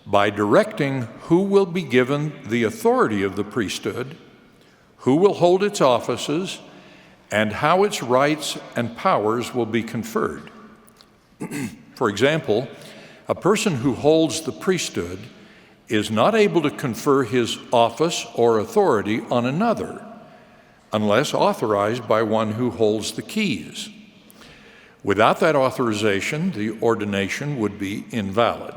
by directing who will be given the authority of the priesthood, who will hold its offices, and how its rights and powers will be conferred. For example, a person who holds the priesthood is not able to confer his office or authority on another unless authorized by one who holds the keys. Without that authorization, the ordination would be invalid.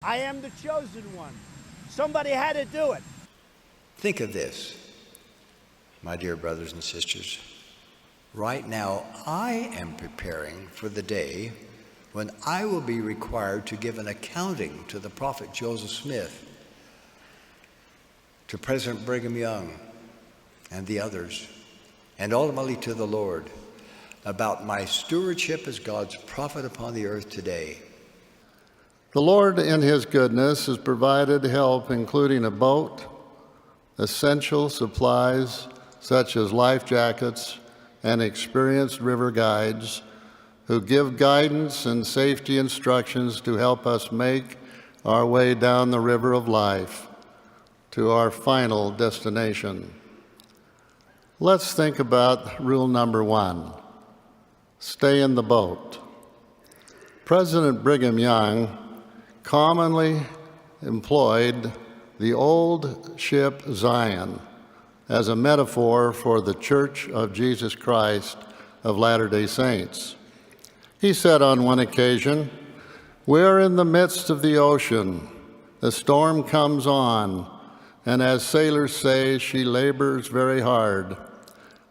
I am the chosen one. Somebody had to do it. Think of this, my dear brothers and sisters. Right now, I am preparing for the day when I will be required to give an accounting to the prophet Joseph Smith, to President Brigham Young, and the others, and ultimately to the Lord, about my stewardship as God's prophet upon the earth today. The Lord, in His goodness, has provided help, including a boat, essential supplies such as life jackets, and experienced river guides who give guidance and safety instructions to help us make our way down the river of life to our final destination. Let's think about rule number 1. Stay in the boat. President Brigham Young commonly employed the old ship Zion as a metaphor for the Church of Jesus Christ of Latter-day Saints. He said on one occasion, "We're in the midst of the ocean. The storm comes on, and as sailors say, she labors very hard.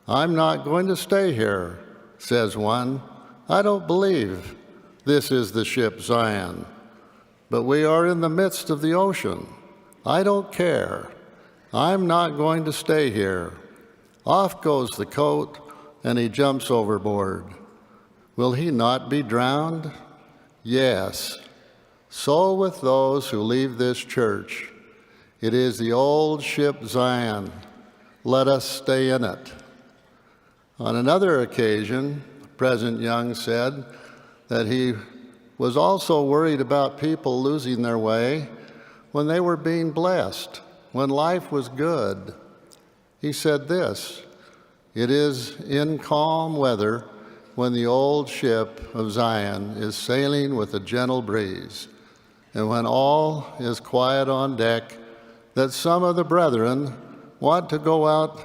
I'm not going to stay here," says one. "I don't believe this is the ship Zion. But we are in the midst of the ocean. I don't care. I'm not going to stay here." Off goes the coat, and he jumps overboard. Will he not be drowned? Yes. So with those who leave this church. It is the old ship Zion. Let us stay in it. On another occasion, President Young said that he was also worried about people losing their way when they were being blessed, when life was good. He said this, "It is in calm weather when the old ship of Zion is sailing with a gentle breeze, and when all is quiet on deck, that some of the brethren want to go out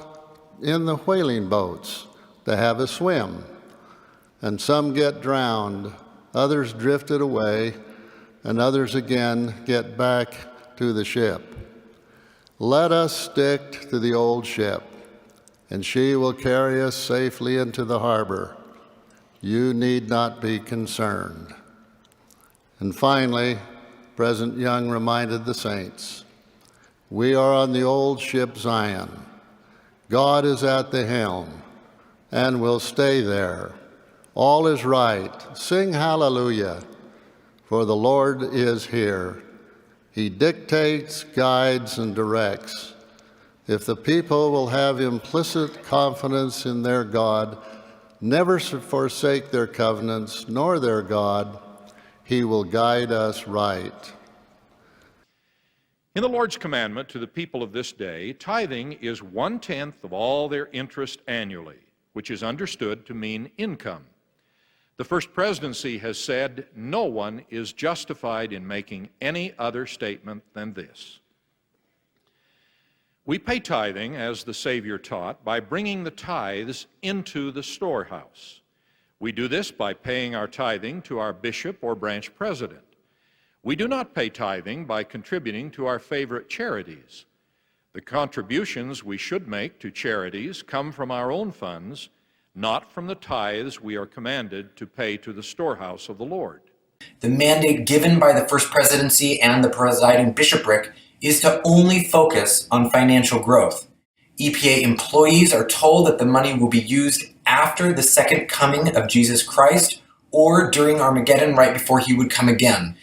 in the whaling boats to have a swim, and some get drowned, others drifted away, and others again get back to the ship. Let us stick to the old ship, and she will carry us safely into the harbor. You need not be concerned." And finally, President Young reminded the saints, we are on the old ship Zion. God is at the helm and will stay there. All is right. Sing hallelujah, for the Lord is here. He dictates, guides, and directs. If the people will have implicit confidence in their God, never forsake their covenants nor their God, He will guide us right. In the Lord's commandment to the people of this day, tithing is 1/10 of all their interest annually, which is understood to mean income. The First Presidency has said no one is justified in making any other statement than this. We pay tithing, as the Savior taught, by bringing the tithes into the storehouse. We do this by paying our tithing to our bishop or branch president. We do not pay tithing by contributing to our favorite charities. The contributions we should make to charities come from our own funds, not from the tithes we are commanded to pay to the storehouse of the Lord. The mandate given by the First Presidency and the presiding bishopric is to only focus on financial growth. EPA employees are told that the money will be used after the second coming of Jesus Christ or during Armageddon right before he would come again.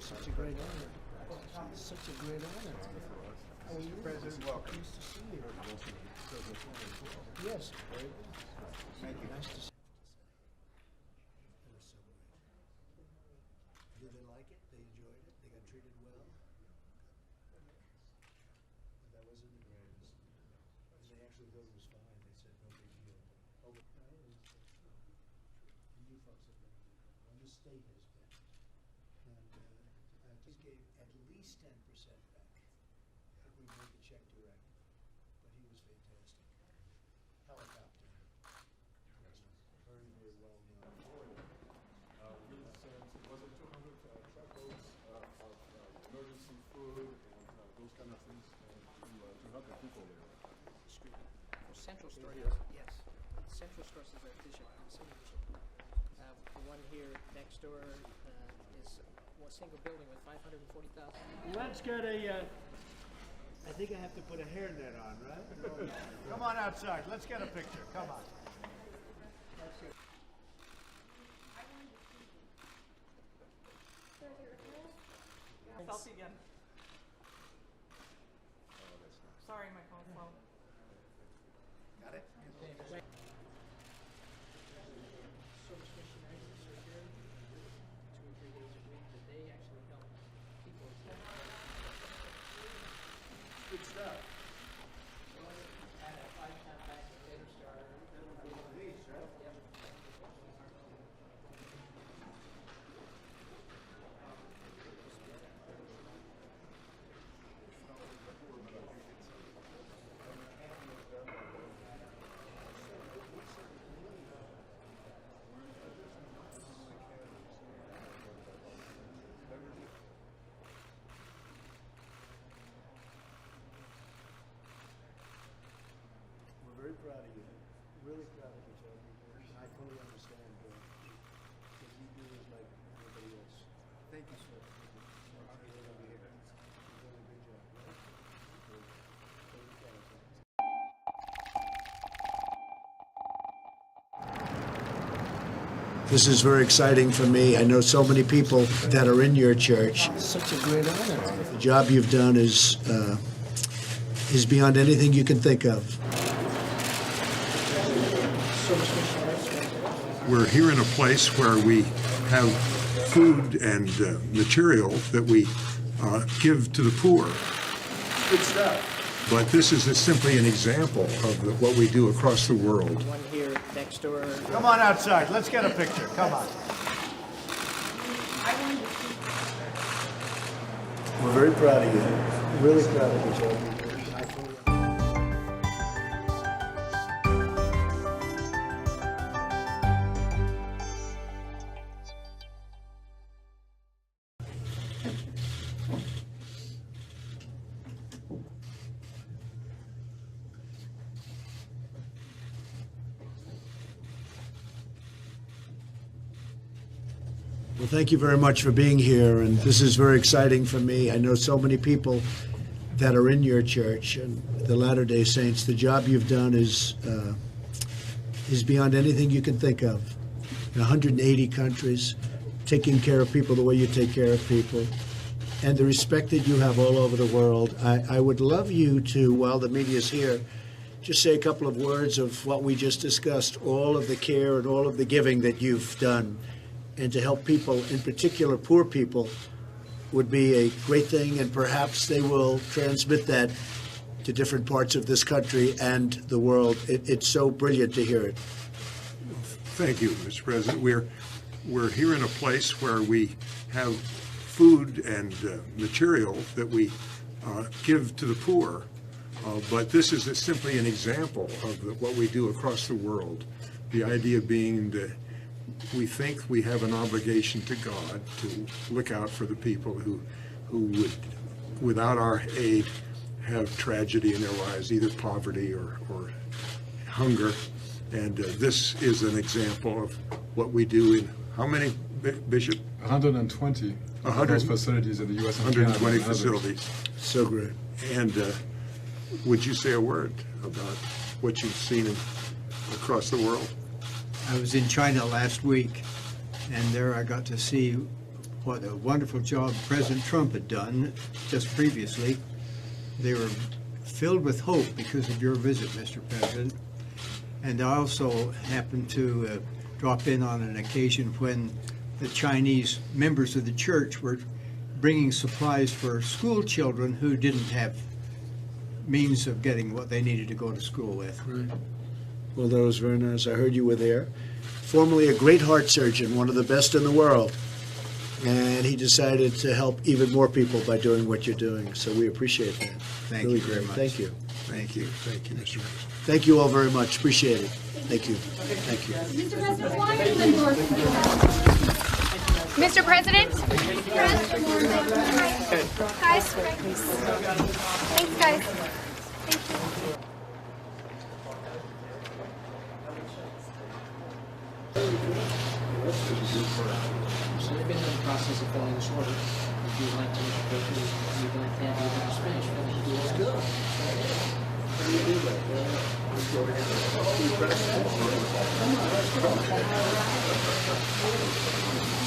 Such a great honor. Such a great honor. Mr. President, welcome. Nice to see you. Yes. Thank you. Nice to see you. Did they like it? They enjoyed it? They got treated well? That wasn't the greatest. They actually thought it was fine. They said no big deal. You folks have been, and the state has been. And I just gave at least 10% back if we make a check direct. But he was fantastic. Helicopter. Very, very well known. Was it 200 truckloads of emergency food and those kind of things to help the people there? Street. Central Storehouse, yes. Central Storehouse is our bishop, senior bishop. The one here next door is one single building with 540,000. Let's get a, I think I have to put a hairnet on, right? Come on outside. Let's get a picture. Come on. Selfie again. Sorry, my phone's slow. Got it? Service missionaries are here 2 or 3 days a week, but they actually help people. Good stuff. Add a 5-pound bag of potato starter. These, right? Yep. We're very proud of you. Really proud of you, Toby. I totally understand what you do is like everybody else. Thank you, sir. You're doing a good job. This is very exciting for me. I know so many people that are in your church. Such a great honor. The job you've done is beyond anything you can think of. We're here in a place where we have food and material that we give to the poor. Good stuff. But this is simply an example of what we do across the world. One here next door. Come on outside. Let's get a picture. Come on. We're very proud of you. Really proud of you, Toby. Well, thank you very much for being here, and this is very exciting for me. I know so many people that are in your church and the Latter-day Saints. The job you've done is beyond anything you can think of. In 180 countries, taking care of people the way you take care of people, and the respect that you have all over the world. I would love you to, while the media's here, just say a couple of words of what we just discussed, all of the care and all of the giving that you've done, and to help people, in particular poor people, would be a great thing, and perhaps they will transmit that to different parts of this country and the world. It's so brilliant to hear it. Thank you, Mr. President. We're here in a place where we have food and material that we give to the poor, but this is simply an example of what we do across the world. The idea being that we think we have an obligation to God to look out for the people who would, without our aid, have tragedy in their lives, either poverty or hunger. And this is an example of what we do in how many, Bishop? 120 of those facilities in the U.S. and 120 Canada. facilities. So great. And would you say a word about what you've seen across the world? I was in China last week, and there I got to see what a wonderful job President Trump had done just previously. They were filled with hope because of your visit, Mr. President. And I also happened to drop in on an occasion when the Chinese members of the church were bringing supplies for school children who didn't have means of getting what they needed to go to school with. Right. Well, that was very nice. I heard you were there. Formerly a great heart surgeon, one of the best in the world. And he decided to help even more people by doing what you're doing. So we appreciate that. Thank Really you very great. much. Thank you. Thank you. Thank you, Mr. President. Thank you all very much. Appreciate it. Thank you. Thank you. Mr. President, why are you endorsing Mr. President? Guys, thanks, guys. Thank you. So they've been in the process of filling this order. If you'd like to go through, you'd like to have it in Spanish, let's do it.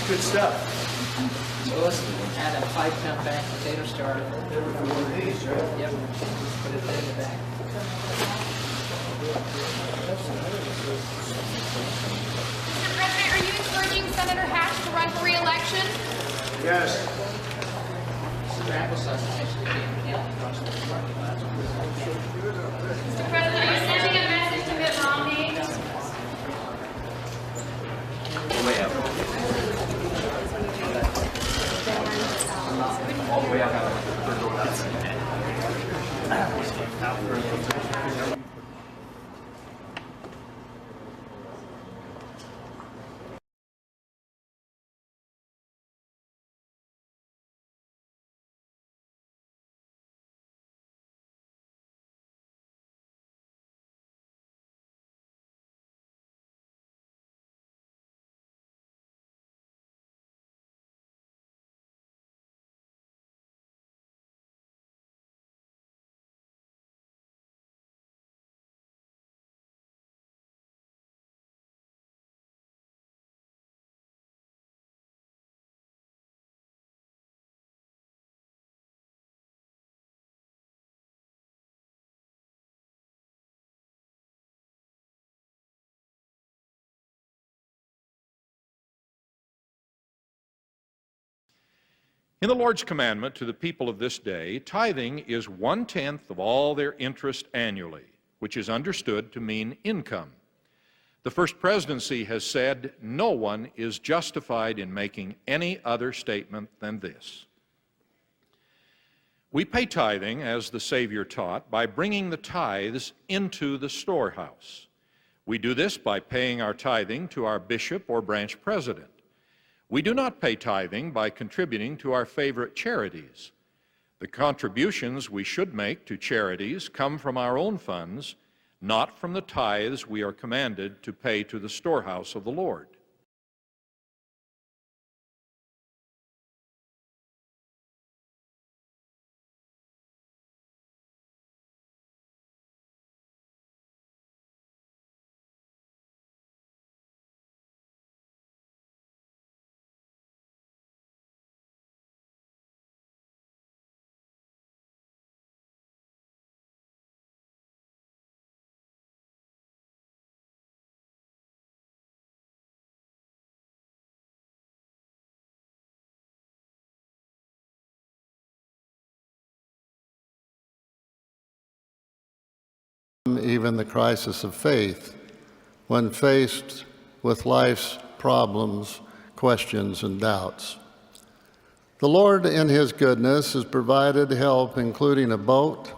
Good stuff. So let's add a 5-pound bag potato starter. Yep, put it in the back. Mr. President, are you encouraging Senator Hatch to run for re-election? Yes. Mr. Applesauce is actually being handled across the parking lot. Mr. President, are you sending a message to Mitt Romney? In the Lord's commandment to the people of this day, tithing is 1/10 of all their interest annually, which is understood to mean income. The First Presidency has said no one is justified in making any other statement than this. We pay tithing, as the Savior taught, by bringing the tithes into the storehouse. We do this by paying our tithing to our bishop or branch president. We do not pay tithing by contributing to our favorite charities. The contributions we should make to charities come from our own funds, not from the tithes we are commanded to pay to the storehouse of the Lord. even the crisis of faith when faced with life's problems, questions, and doubts. The Lord, in His goodness, has provided help, including a boat,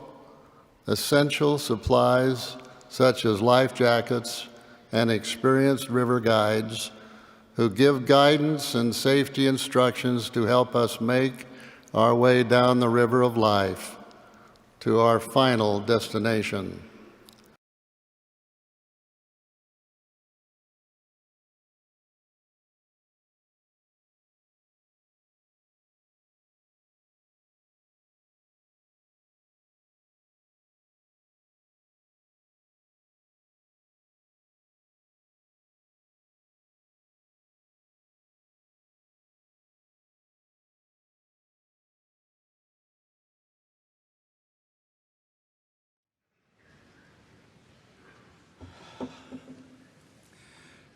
essential supplies such as life jackets, and experienced river guides who give guidance and safety instructions to help us make our way down the river of life to our final destination.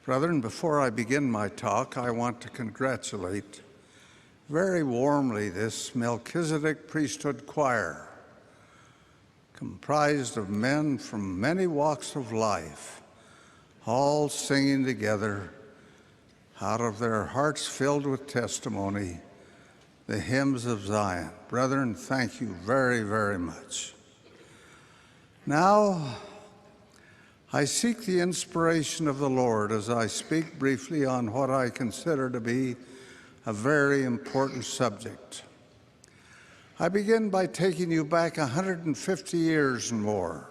Brethren, before I begin my talk, I want to congratulate very warmly this Melchizedek priesthood choir, comprised of men from many walks of life, all singing together out of their hearts filled with testimony, the hymns of Zion. Brethren, thank you very, very much. Now, I seek the inspiration of the Lord as I speak briefly on what I consider to be a very important subject. I begin by taking you back 150 years and more.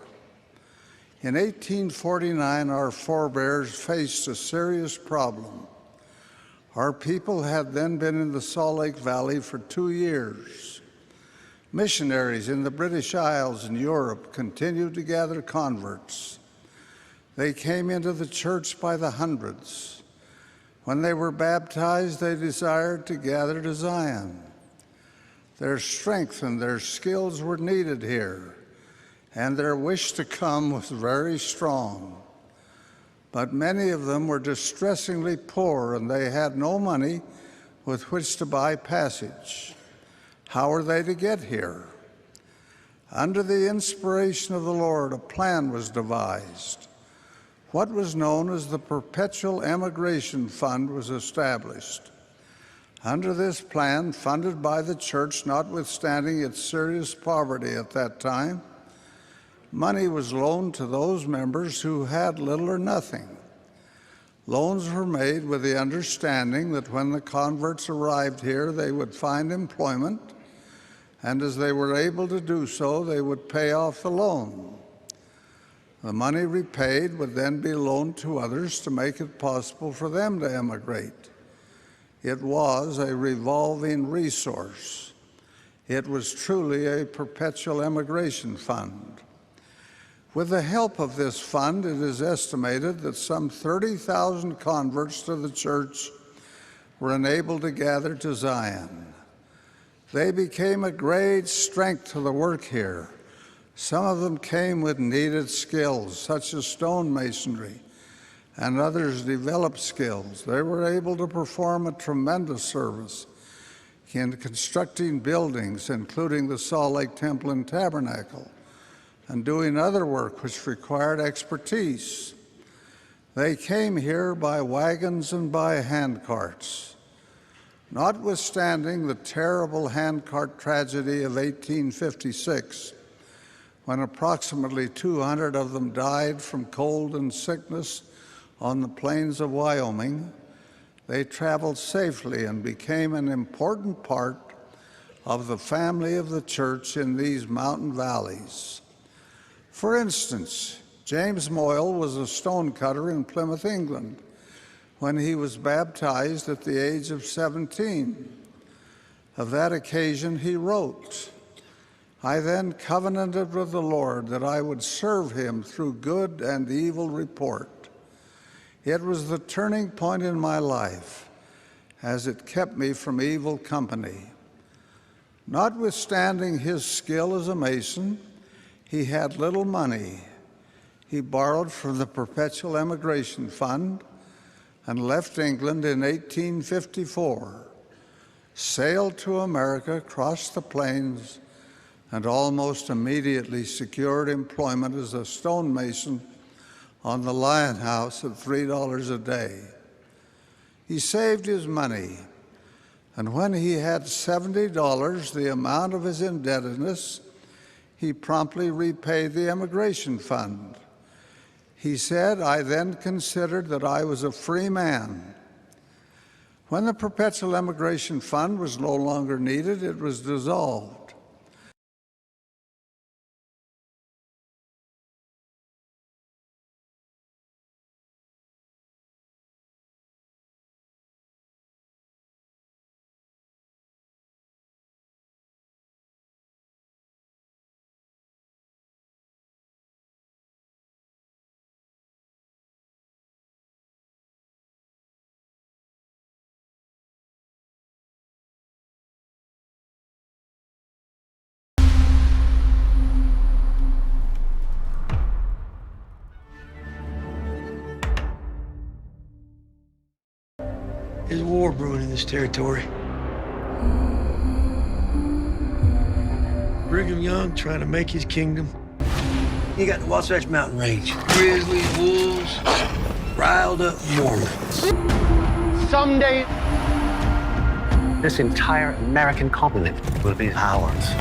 In 1849, our forebears faced a serious problem. Our people had then been in the Salt Lake Valley for 2 years. Missionaries in the British Isles and Europe continued to gather converts. They came into the church by the hundreds. When they were baptized, they desired to gather to Zion. Their strength and their skills were needed here, and their wish to come was very strong. But many of them were distressingly poor, and they had no money with which to buy passage. How were they to get here? Under the inspiration of the Lord, a plan was devised. What was known as the Perpetual Emigration Fund was established. Under this plan, funded by the church, notwithstanding its serious poverty at that time, money was loaned to those members who had little or nothing. Loans were made with the understanding that when the converts arrived here, they would find employment, and as they were able to do so, they would pay off the loan. The money repaid would then be loaned to others to make it possible for them to emigrate. It was a revolving resource. It was truly a perpetual emigration fund. With the help of this fund, it is estimated that some 30,000 converts to the church were enabled to gather to Zion. They became a great strength to the work here. Some of them came with needed skills, such as stonemasonry, and others developed skills. They were able to perform a tremendous service in constructing buildings, including the Salt Lake Temple and Tabernacle, and doing other work which required expertise. They came here by wagons and by handcarts. Notwithstanding the terrible handcart tragedy of 1856, when approximately 200 of them died from cold and sickness on the plains of Wyoming, they traveled safely and became an important part of the family of the church in these mountain valleys. For instance, James Moyle was a stonecutter in Plymouth, England, when he was baptized at the age of 17. Of that occasion he wrote, "I then covenanted with the Lord that I would serve him through good and evil report. It was the turning point in my life, as it kept me from evil company." Notwithstanding his skill as a mason, he had little money. He borrowed from the Perpetual Emigration Fund and left England in 1854, sailed to America, crossed the plains, and almost immediately secured employment as a stonemason on the Lion House at $3 a day. He saved his money, and when he had $70, the amount of his indebtedness, he promptly repaid the immigration fund. He said, "I then considered that I was a free man." When the Perpetual Immigration Fund was no longer needed, it was dissolved. There's a war brewing in this territory. Brigham Young trying to make his kingdom. You got the Wasatch Mountain Range. Grizzlies, wolves, riled up Mormons. Someday, this entire American continent will be ours.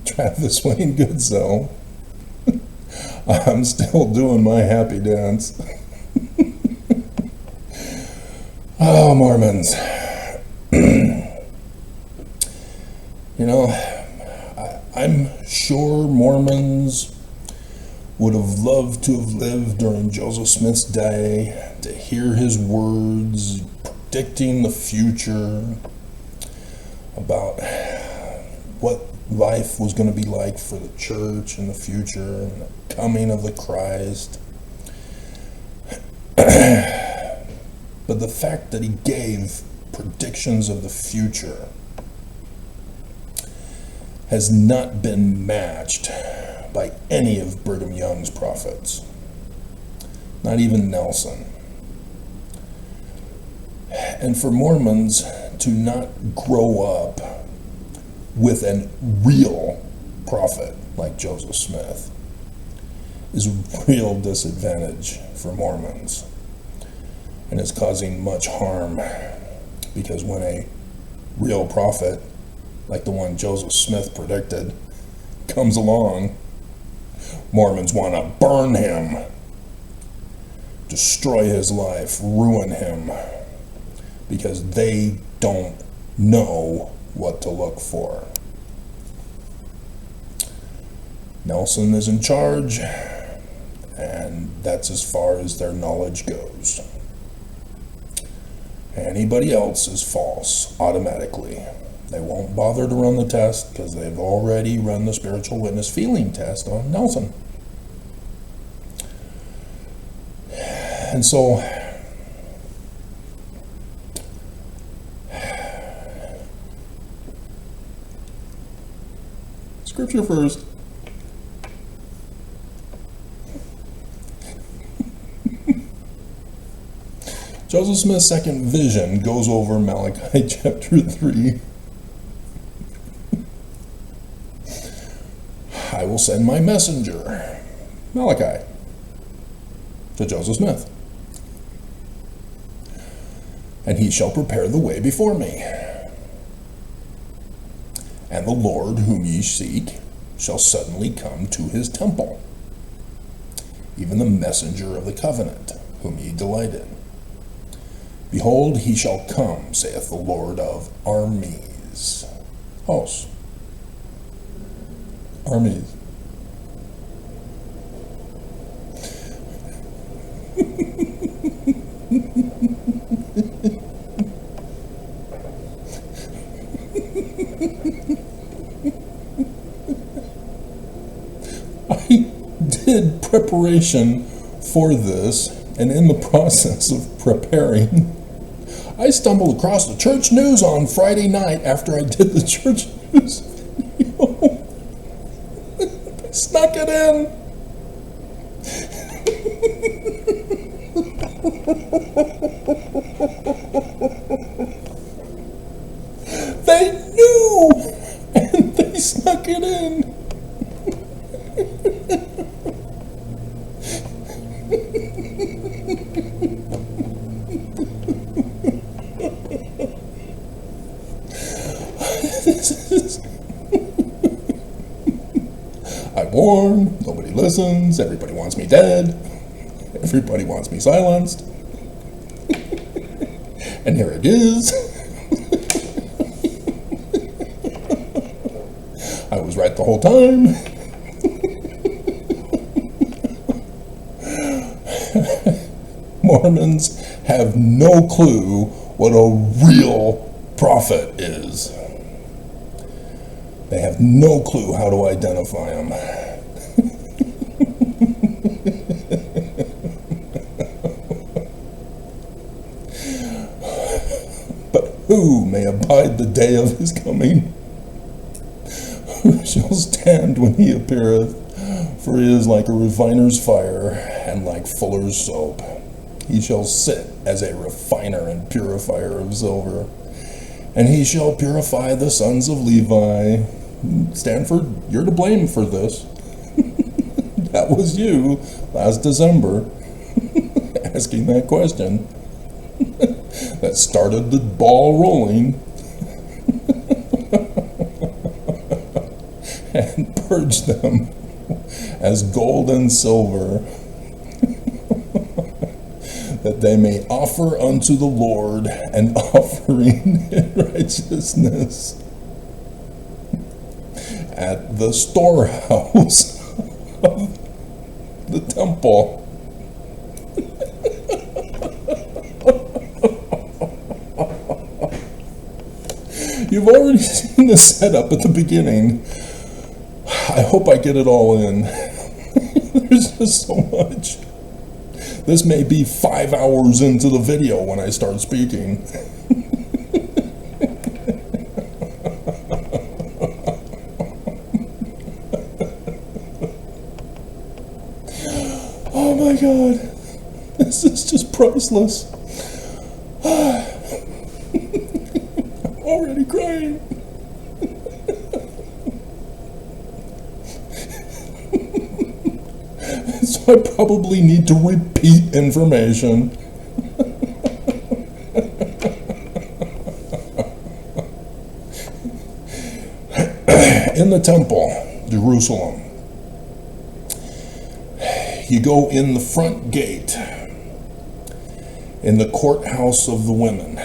Travis Wayne Goodsell. I'm still doing my happy dance. Oh, Mormons. You know, I'm sure Mormons would have loved to have lived during Joseph Smith's day, to hear his words predicting the future about what life was going to be like for the church in the future and the coming of the Christ. But the fact that he gave predictions of the future has not been matched by any of Brigham Young's prophets, not even Nelson. And for Mormons to not grow up with a real prophet like Joseph Smith is a real disadvantage for Mormons, and is causing much harm, because when a real prophet like the one Joseph Smith predicted comes along, Mormons want to burn him, destroy his life, ruin him, because they don't know what to look for. Nelson is in charge, and that's as far as their knowledge goes. Anybody else is false automatically. They won't bother to run the test because they've already run the spiritual witness feeling test on Nelson. And so, scripture first. Joseph Smith's second vision goes over Malachi chapter 3. I will send my messenger, Malachi, to Joseph Smith, and he shall prepare the way before me. And the Lord whom ye seek shall suddenly come to his temple, even the messenger of the covenant whom ye delight in. Behold, he shall come, saith the Lord of armies. Hosts. Armies. I did preparation for this, and in the process of preparing, I stumbled across the church news on Friday night after I did the church news video. I snuck it in. They knew, and they snuck it in. I warn, nobody listens, everybody wants me dead, everybody wants me silenced, and here it is. I was right the whole time. Mormons have no clue what a real prophet is. They have no clue how to identify them. But who may abide the day of his coming? Who shall stand when he appeareth? For he is like a refiner's fire, and like fuller's soap. He shall sit as a refiner and purifier of silver. And he shall purify the sons of Levi. Stanford, you're to blame for this. That was you last December asking that question. That started the ball rolling. and purge them as gold and silver, that they may offer unto the Lord an offering in righteousness at the storehouse of the temple. You've already seen the setup at the beginning. I hope I get it all in. There's just so much. This may be 5 hours into the video when I start speaking. Oh my God. This is just priceless. I'm already crying. So I probably need to repeat information. In the temple, Jerusalem, you go in the front gate, in the courthouse of the women,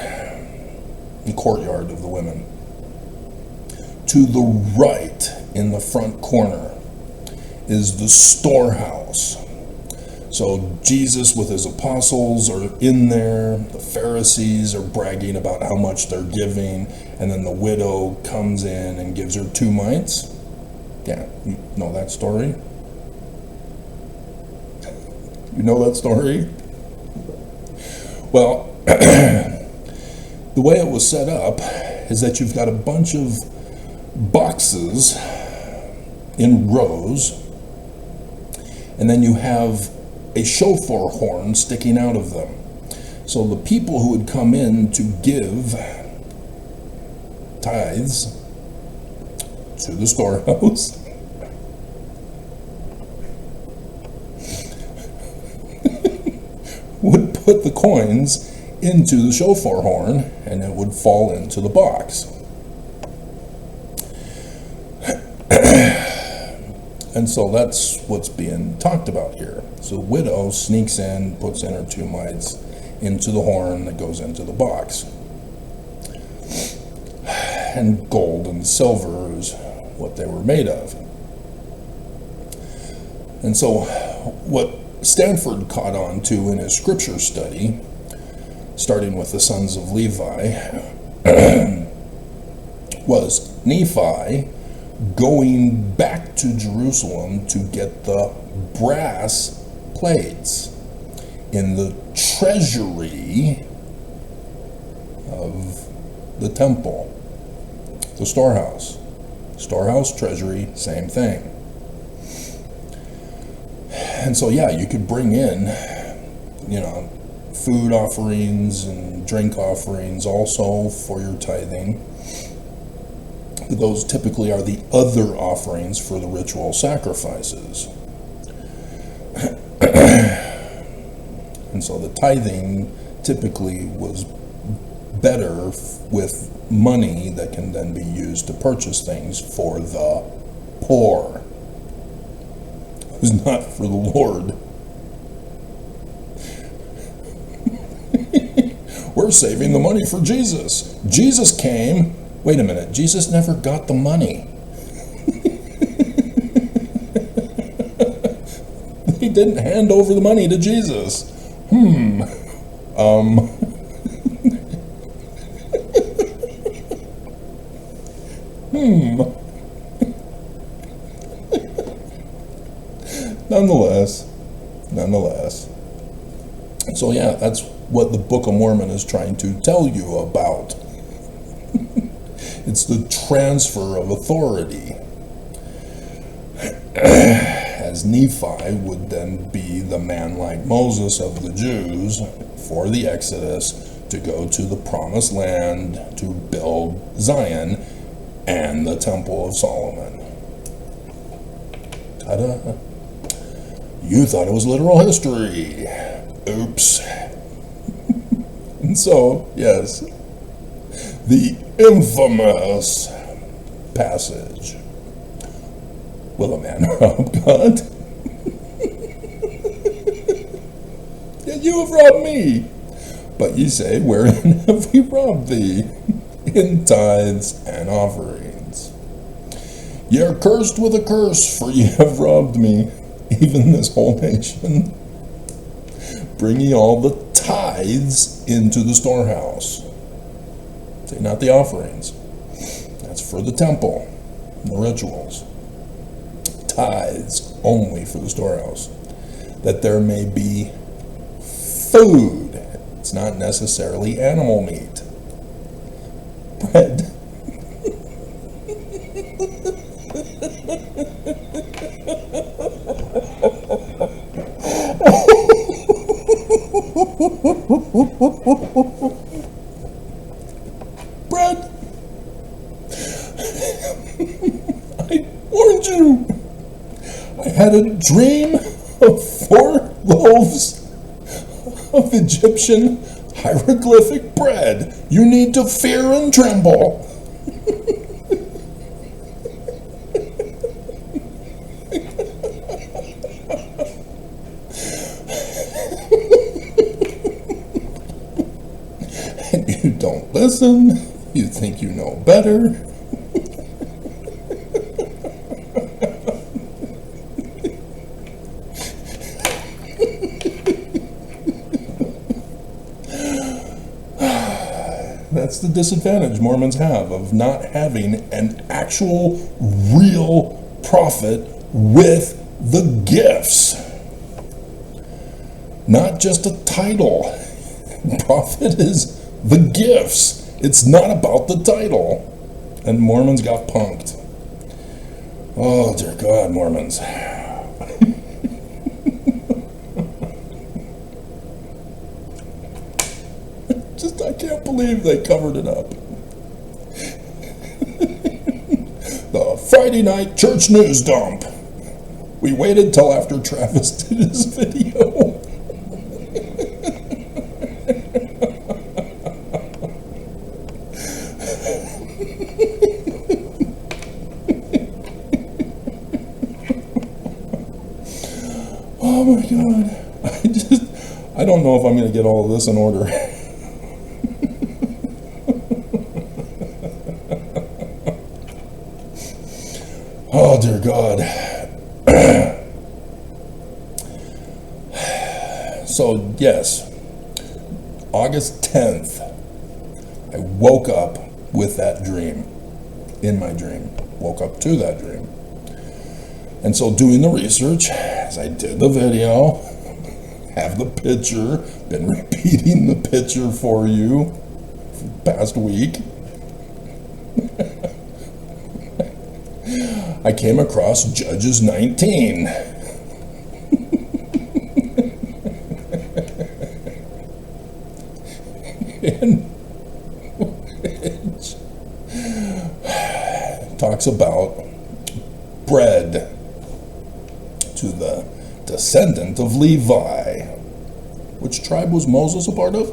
the courtyard of the women. To the right, in the front corner, is the storehouse. So Jesus with his apostles are in there. The Pharisees are bragging about how much they're giving. And then the widow comes in and gives her 2 mites. Yeah, you know that story? You know that story? Well, the way it was set up is that you've got a bunch of boxes in rows, and then you have a shofar horn sticking out of them. So the people who would come in to give tithes to the storehouse would put the coins into the shofar horn, and it would fall into the box. And so that's what's being talked about here. So the widow sneaks in, puts in her 2 mites into the horn that goes into the box. And gold and silver is what they were made of. And so what Stanford caught on to in his scripture study, starting with the sons of Levi, was Nephi going back to Jerusalem to get the brass plates in the treasury of the temple, the storehouse. Storehouse, treasury, same thing. And so, yeah, you could bring in, food offerings and drink offerings also for your tithing. Those typically are the other offerings for the ritual sacrifices. And so the tithing typically was better with money that can then be used to purchase things for the poor. It was not for the Lord. We're saving the money for Jesus. Jesus came. Wait a minute, Jesus never got the money. He didn't hand over the money to Jesus. Nonetheless. So yeah, that's what the Book of Mormon is trying to tell you about. It's the transfer of authority. As Nephi would then be the man like Moses of the Jews for the Exodus to go to the promised land to build Zion and the Temple of Solomon. Ta-da! You thought it was literal history. Oops. And so, yes, the infamous passage, Will a man rob God? Yet you have robbed me. But ye say, wherein have we robbed thee? In tithes and offerings. Ye are cursed with a curse, for ye have robbed me, even this whole nation. Bring ye all the tithes into the storehouse. Say not the offerings. That's for the temple, the rituals. Tithes only for the storehouse, that there may be food. It's not necessarily animal meat. Bread. Bread. I warned you. I had a dream of 4 loaves of Egyptian hieroglyphic bread. You need to fear and tremble. And you don't listen. You think you know better. That's the disadvantage Mormons have of not having an actual, real prophet with the gifts. Not just a title. Prophet is the gifts. It's not about the title. And Mormons got punked. Oh, dear God, Mormons. I can't believe they covered it up. The Friday night church news dump. We waited till after Travis did his video. Oh my God. I don't know if I'm going to get all of this in order. Oh, dear God. So, yes, August 10th, I woke up with that dream, in my dream, woke up to that dream. And so doing the research, as I did the video, have the picture, been repeating the picture for you for the past week, I came across Judges 19. In which talks about bread to the descendant of Levi. Which tribe was Moses a part of?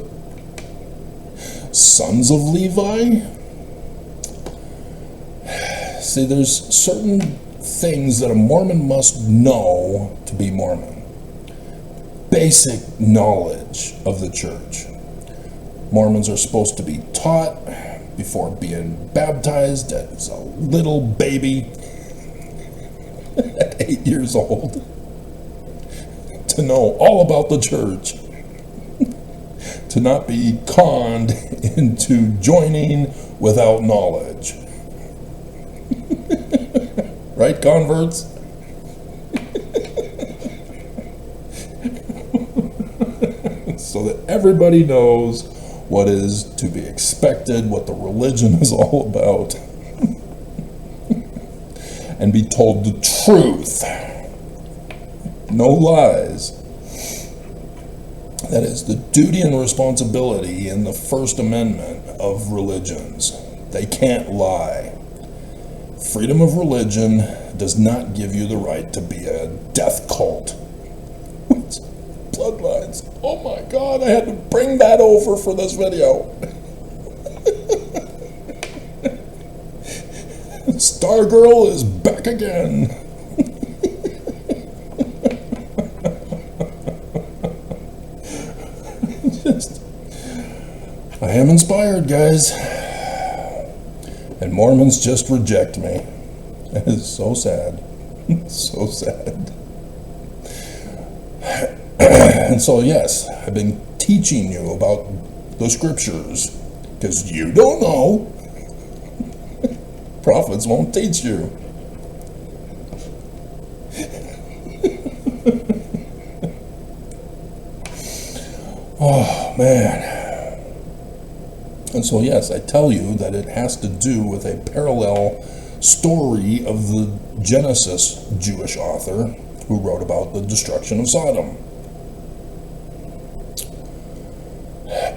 Sons of Levi? See, there's certain things that a Mormon must know to be Mormon. Basic knowledge of the church. Mormons are supposed to be taught before being baptized as a little baby at 8 years old to know all about the church, to not be conned into joining without knowledge. Right, converts? So that everybody knows what is to be expected, what the religion is all about, and be told the truth. No lies. That is the duty and responsibility in the First Amendment of religions. They can't lie. Freedom of religion does not give you the right to be a death cult. With bloodlines. Oh my God, I had to bring that over for this video. Stargirl is back again. I am inspired, guys. And Mormons just reject me. It is so sad. So sad. And so, yes, I've been teaching you about the scriptures because you don't know. Prophets won't teach you. Oh, man. And so, yes, I tell you that it has to do with a parallel story of the Genesis Jewish author who wrote about the destruction of Sodom.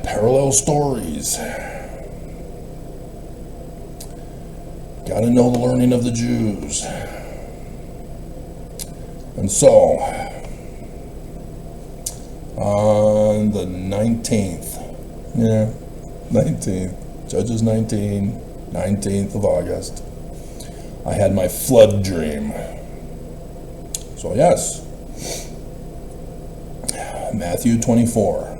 Parallel stories. Gotta know the learning of the Jews. And so, on the 19th, 19th, Judges 19, 19th of August, I had my flood dream. So yes, Matthew 24,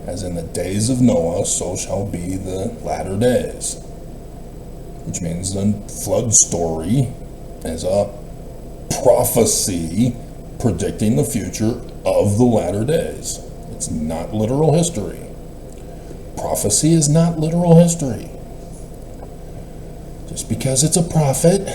as in the days of Noah, so shall be the latter days. Which means the flood story is a prophecy predicting the future of the latter days. It's not literal history. Prophecy is not literal history. Just because it's a prophet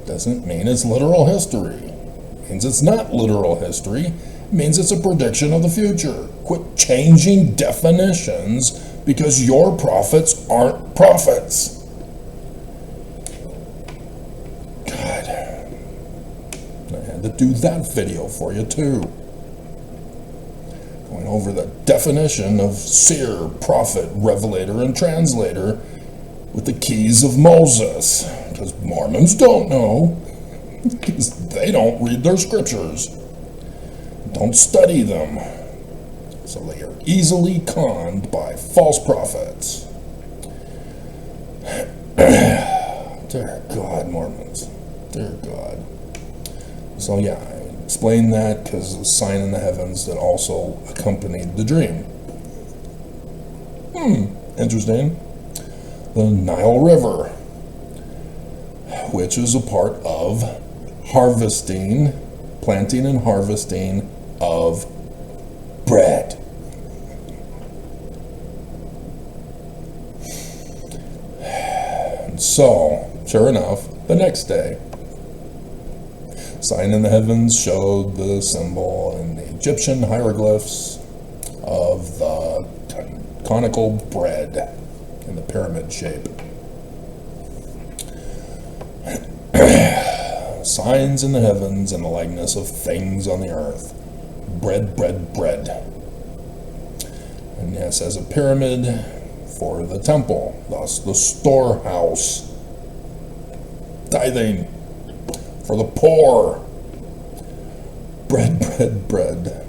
doesn't mean it's literal history. It means it's not literal history. It means it's a prediction of the future. Quit changing definitions because your prophets aren't prophets. God, I had to do that video for you too. Going over the definition of seer, prophet, revelator, and translator with the keys of Moses, because Mormons don't know, because they don't read their scriptures, don't study them, so they are easily conned by false prophets. Dear God, Mormons, dear God. So yeah, I explained that because of the sign in the heavens that also accompanied the dream. Interesting. The Nile River, which is a part of harvesting, planting and harvesting of bread. And so, sure enough, the next day, sign in the heavens showed the symbol and the Egyptian hieroglyphs of the conical bread in the pyramid shape. Signs in the heavens and the likeness of things on the earth. Bread, bread, bread. And yes, as a pyramid for the temple, thus the storehouse. Tithing for the poor. Bread, bread, bread.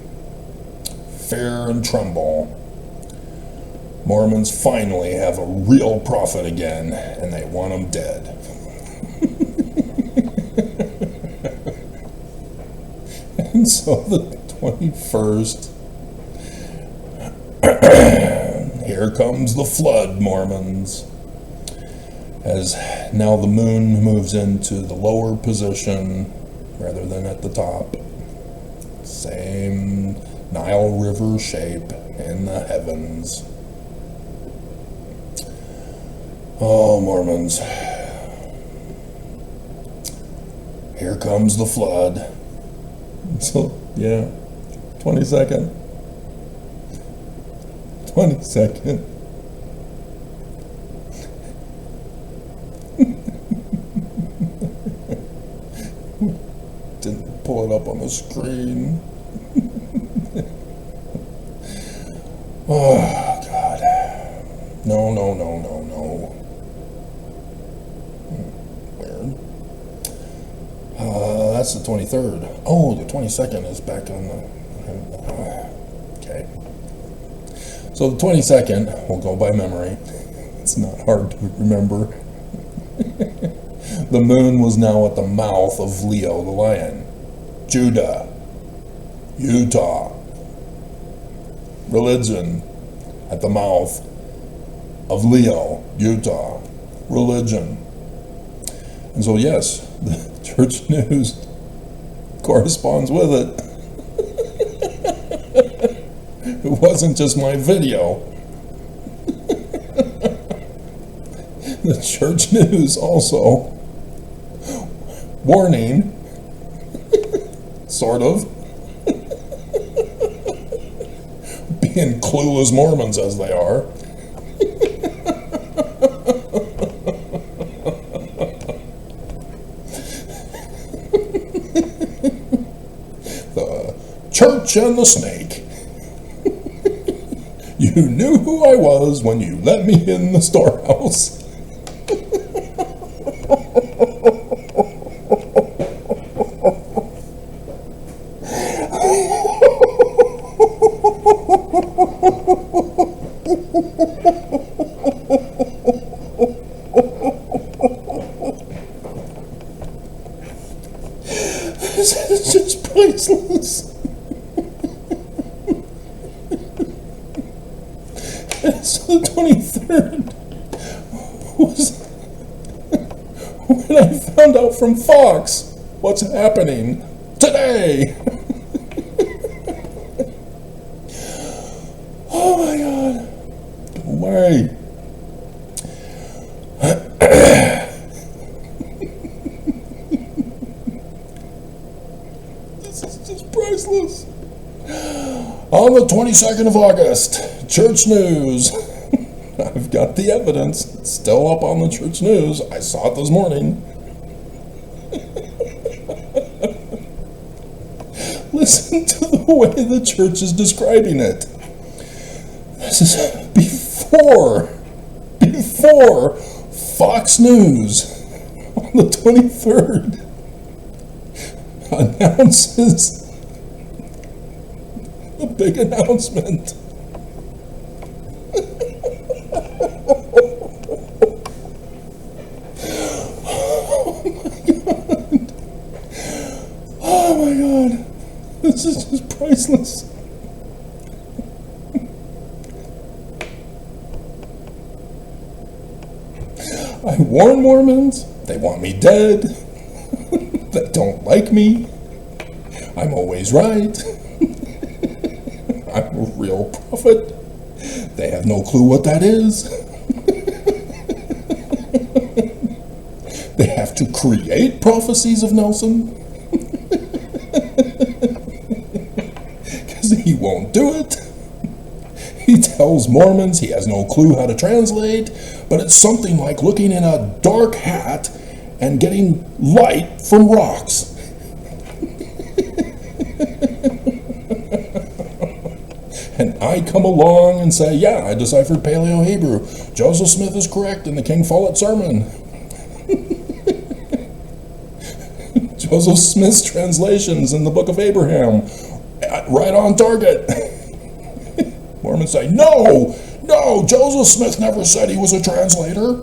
Fear and tremble. Mormons finally have a real prophet again, and they want him dead. And so the 21st, here comes the flood, Mormons, as now the moon moves into the lower position rather than at the top. Same Nile River shape in the heavens. Oh, Mormons. Here comes the flood. So, yeah, 22nd. 22nd. Didn't pull it up on the screen. Oh, God. No, no, no, no, no. Weird. That's the 23rd. Oh, the 22nd is back on the... Okay. So the 22nd, we'll go by memory. It's not hard to remember. The moon was now at the mouth of Leo the lion. Judah. Utah. Religion at the mouth. of Leo, Utah, religion. And so yes, the church news corresponds with it. It wasn't just my video. The church news also, warning, sort of, being clueless Mormons as they are. The church and the snake. You knew who I was when you let me in the storehouse. This is just priceless. So the 23rd was when I found out from Fox what's happening today. Oh my God. Don't worry. This is just priceless. On the 22nd of August, Church News. I've got the evidence. It's still up on the Church News. I saw it this morning. Listen to the way the church is describing it. This is before Fox News on the 23rd announces a big announcement. Oh my God. This is just priceless. I warn Mormons, they want me dead, they don't like me, I'm always right, I'm a real prophet, they have no clue what that is. They have to create prophecies of Nelson, because he won't do it. He tells Mormons he has no clue how to translate, but it's something like looking in a dark hat and getting light from rocks. And I come along and say, yeah, I deciphered Paleo-Hebrew. Joseph Smith is correct in the King Follett sermon. Joseph Smith's translations in the Book of Abraham, right on target. Mormons say, no, Joseph Smith never said he was a translator.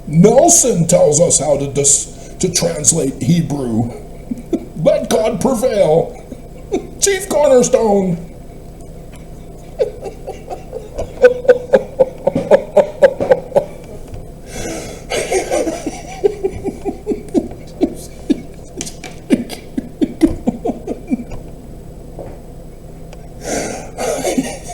Nelson tells us how to translate Hebrew. Let God prevail. Chief Cornerstone.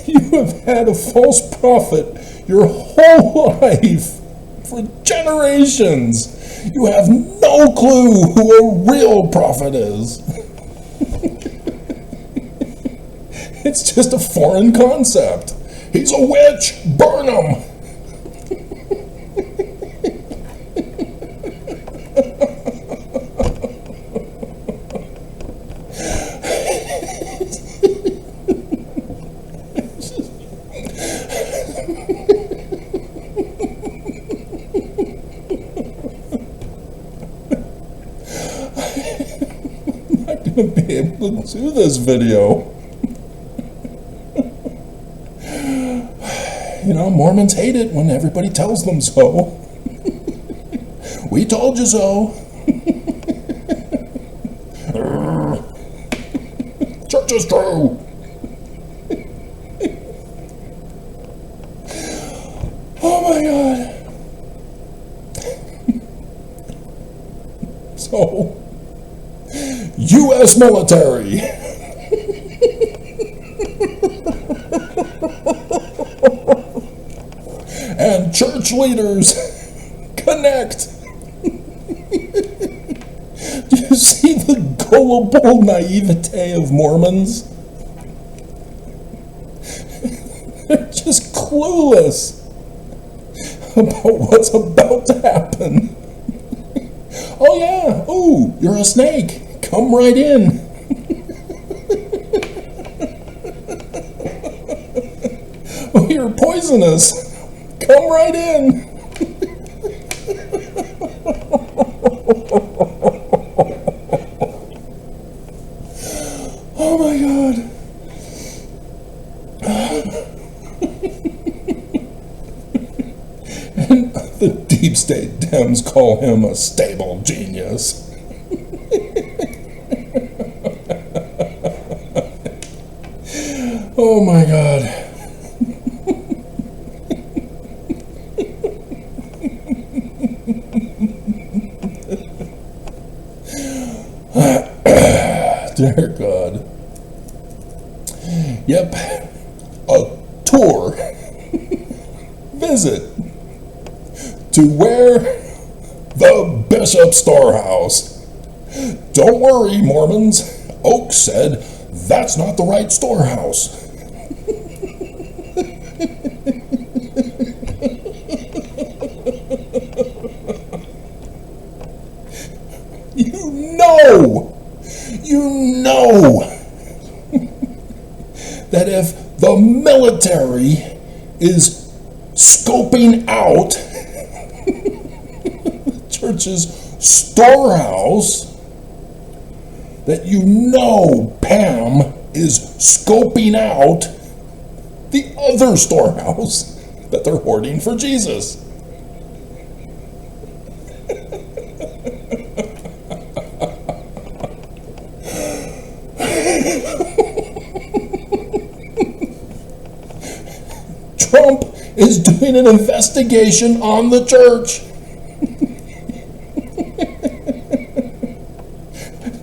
You have had a false prophet your whole life, for generations. You have no clue who a real prophet is. It's just a foreign concept. He's a witch. Burn him. I'm not going to be able to do this video. You know, Mormons hate it when everybody tells them so. We told you so. Church is true. U.S. military. And church leaders, connect. Do you see the gullible naivete of Mormons? They're just clueless about what's about to happen. Oh yeah, oh, you're a snake. Come right in. Oh, you're poisonous. Come right in. Oh my God. And the deep state Dems call him a stable genius. Oh my God. Dear God. Yep. A tour. Visit. To where? The Bishop's Storehouse. Don't worry, Mormons. Oak said that's not the right storehouse. You know that if the military is scoping out the church's storehouse, that you know Pam is scoping out the other storehouse that they're hoarding for Jesus. Trump is doing an investigation on the church.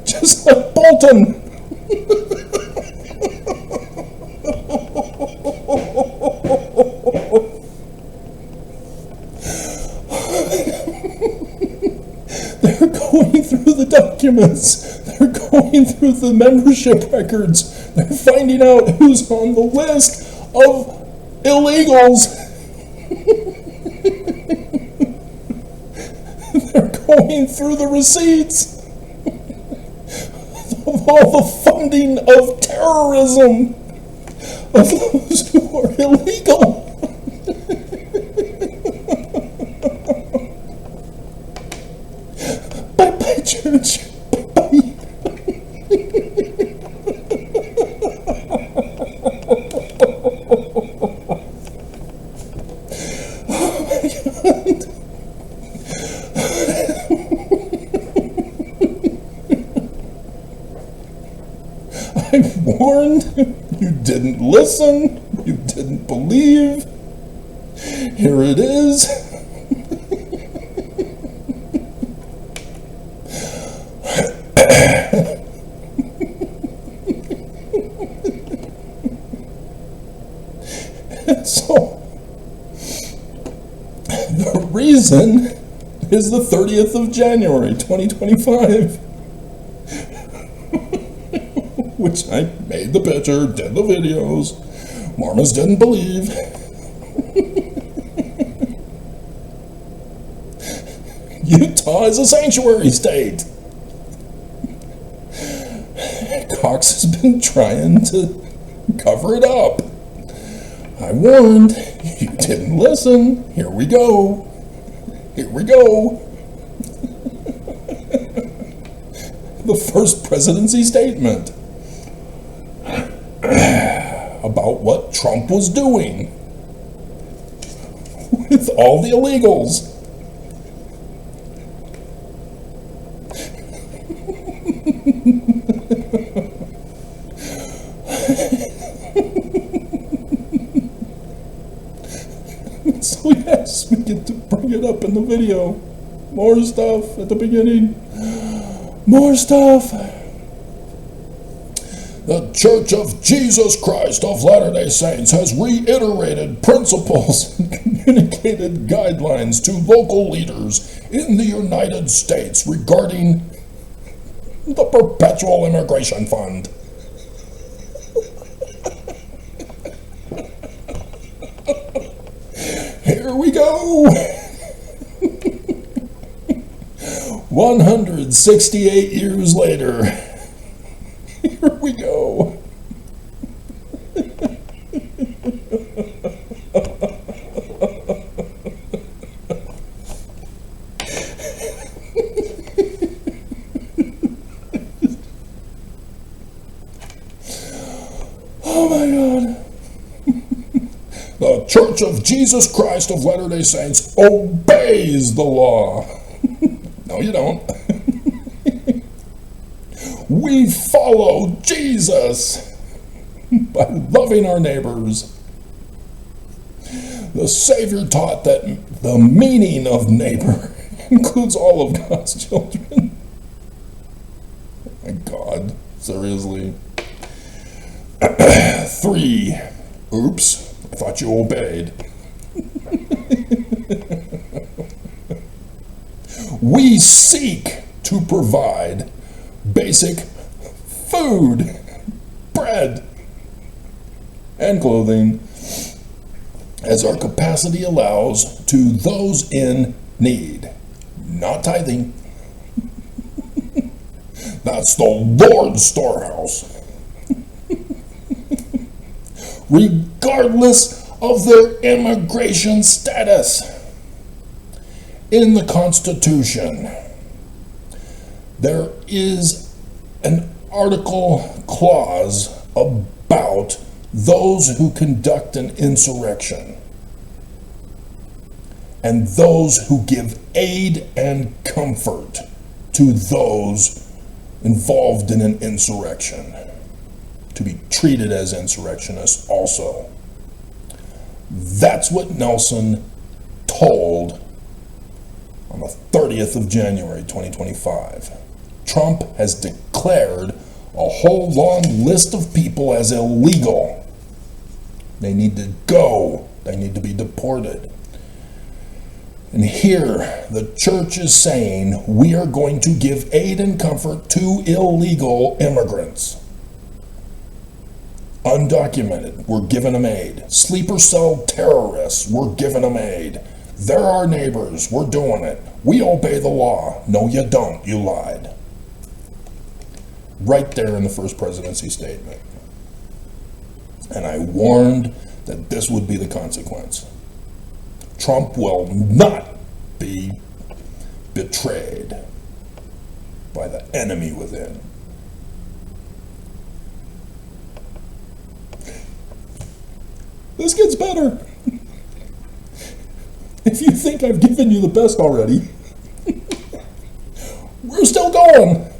Just like Bolton. They're going through the documents. They're going through the membership records. They're finding out who's on the list of illegals. They're going through the receipts of all the funding of terrorism of those who are illegal. Bye-bye, church. Bye-bye. I warned, you didn't listen, you didn't believe. Here it is. So, the reason is the 30th of January, 2025. Which I made the picture, did the videos. Mormons didn't believe. Utah is a sanctuary state. Cox has been trying to cover it up. I warned, you didn't listen. Here we go. Here we go. The first presidency statement about what Trump was doing with all the illegals. So yes, we get to bring it up in the video. More stuff at the beginning. More stuff. The Church of Jesus Christ of Latter-day Saints has reiterated principles and communicated guidelines to local leaders in the United States regarding the Perpetual Immigration Fund. Here we go! 168 years later, here we go. Oh my God. The Church of Jesus Christ of Latter-day Saints obeys the law. No, you don't. We follow Jesus by loving our neighbors. The Savior taught that the meaning of neighbor includes all of God's children. Oh my God, seriously. 3. Oops, I thought you obeyed. We seek to provide basic food, bread, and clothing as our capacity allows to those in need. Not tithing. That's the Lord's storehouse. Regardless of their immigration status. In the Constitution, there is an article clause about those who conduct an insurrection and those who give aid and comfort to those involved in an insurrection to be treated as insurrectionists also. That's what Nelson told on the 30th of January, 2025. Trump has declared a whole long list of people as illegal. They need to go. They need to be deported. And here, the church is saying we are going to give aid and comfort to illegal immigrants. Undocumented, we're giving them aid. Sleeper cell terrorists, we're giving them aid. They're our neighbors. We're doing it. We obey the law. No, you don't. You lied. Right there in the first presidency statement. And I warned that this would be the consequence. Trump will not be betrayed by the enemy within. This gets better. If you think I've given you the best already, we're still going,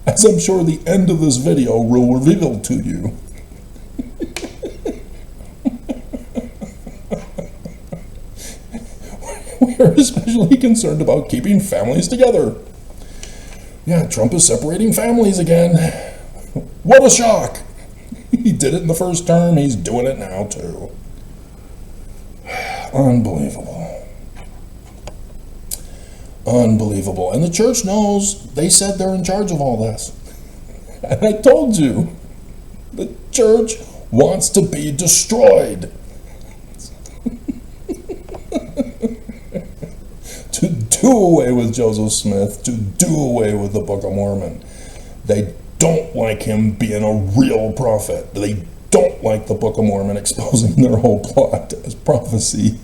as I'm sure the end of this video will reveal to you. We're especially concerned about keeping families together. Yeah, Trump is separating families again. What a shock. He did it in the first term, he's doing it now too. Unbelievable. Unbelievable. And the church knows. They said they're in charge of all this. And I told you, the church wants to be destroyed. To do away with Joseph Smith, to do away with the Book of Mormon. They don't like him being a real prophet. They don't like the Book of Mormon exposing their whole plot as prophecy.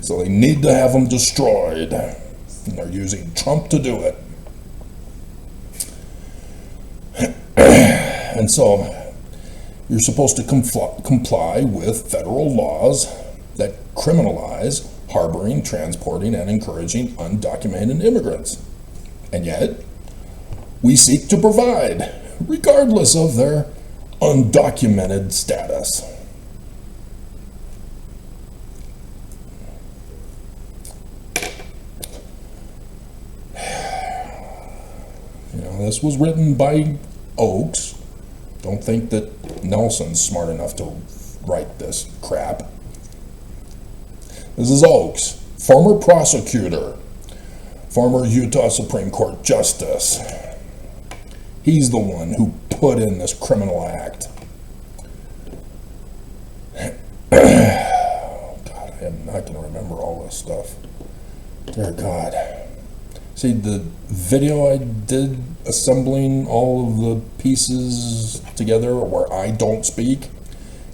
So they need to have them destroyed. And they're using Trump to do it. And so you're supposed to comply with federal laws that criminalize harboring, transporting, and encouraging undocumented immigrants. And yet, we seek to provide, regardless of their undocumented status. this was written by Oakes. Don't think that Nelson's smart enough to write this crap. This is Oakes, former prosecutor, former Utah Supreme Court justice. He's the one who put in this criminal act. God, I am not going to remember all this stuff. Dear God. See, the video I did assembling all of the pieces together where I don't speak,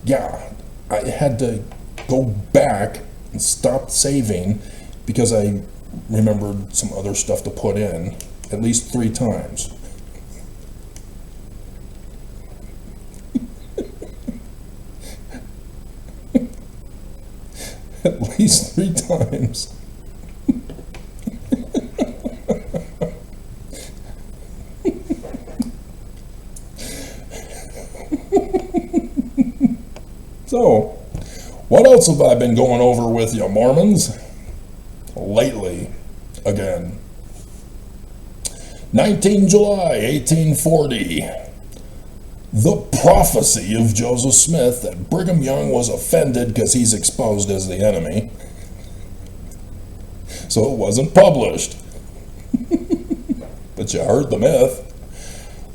yeah, I had to go back and stop saving because I remembered some other stuff to put in at least 3 times. At least 3 times. So, what else have I been going over with you, Mormons? Lately, again. 19 July 1840. The prophecy of Joseph Smith that Brigham Young was offended because he's exposed as the enemy. So it wasn't published. But you heard the myth.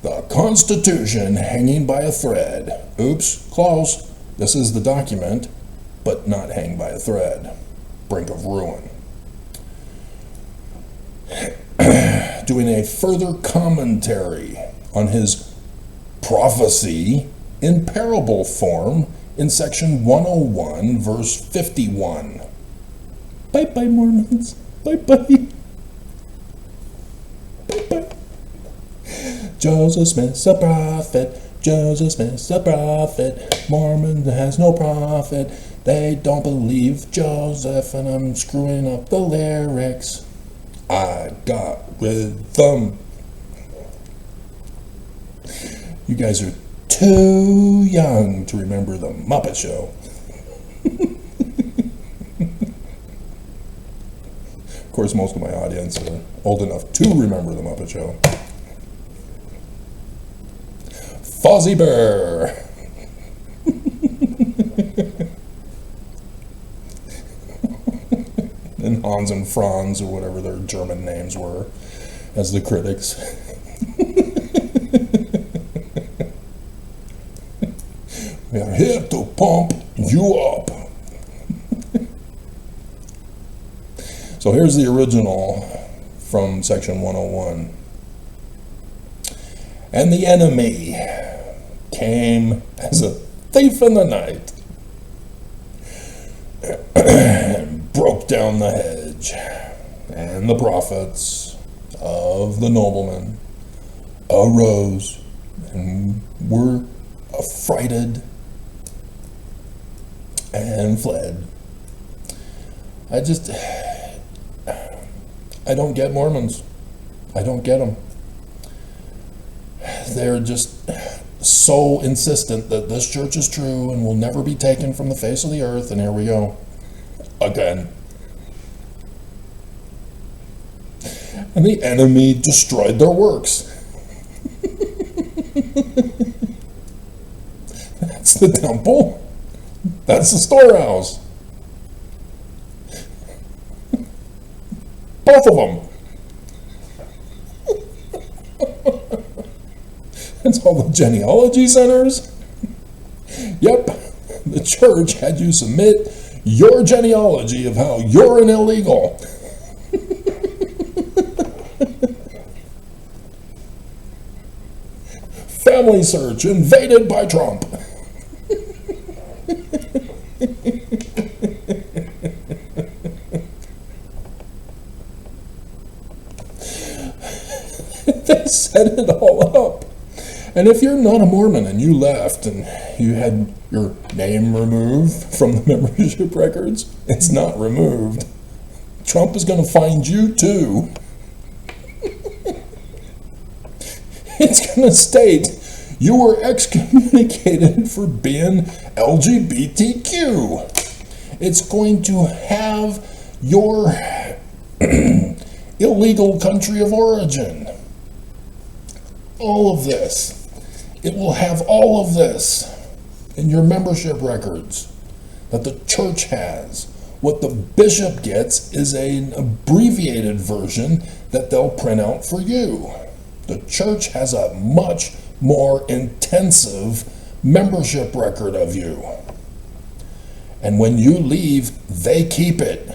The Constitution hanging by a thread. Oops, close. This is the document, but not hang by a thread. Brink of ruin. Doing a further commentary on his prophecy in parable form in section 101, verse 51. Bye-bye, Mormons. Bye-bye. Bye-bye. Joseph Smith's a prophet. Joseph Smith's a prophet. Mormon has no prophet. They don't believe Joseph, and I'm screwing up the lyrics. I got rhythm. You guys are too young to remember the Muppet Show. Of course, most of my audience are old enough to remember the Muppet Show. Fozzie Bear. And Hans and Franz, or whatever their German names were, as the critics. We are here to pump you up. So here's the original from section 101. And the enemy came as a thief in the night and broke down the hedge, and the prophets of the nobleman arose and were affrighted and fled. I don't get Mormons. I don't get them. They're just so insistent that this church is true and will never be taken from the face of the earth, and here we go. Again. And the enemy destroyed their works. That's the temple. That's the storehouse. Both of them. That's all the genealogy centers. Yep, the church had you submit your genealogy of how you're an illegal. Family search invaded by Trump. They set it all up. And if you're not a Mormon and you left and you had your name removed from the membership records, it's not removed. Trump is going to find you too. It's going to state you were excommunicated for being LGBTQ. It's going to have your illegal country of origin. all of this. It will have all of this in your membership records that the church has. What the bishop gets is an abbreviated version that they'll print out for you. The church has a much more intensive membership record of you. And when you leave, they keep it.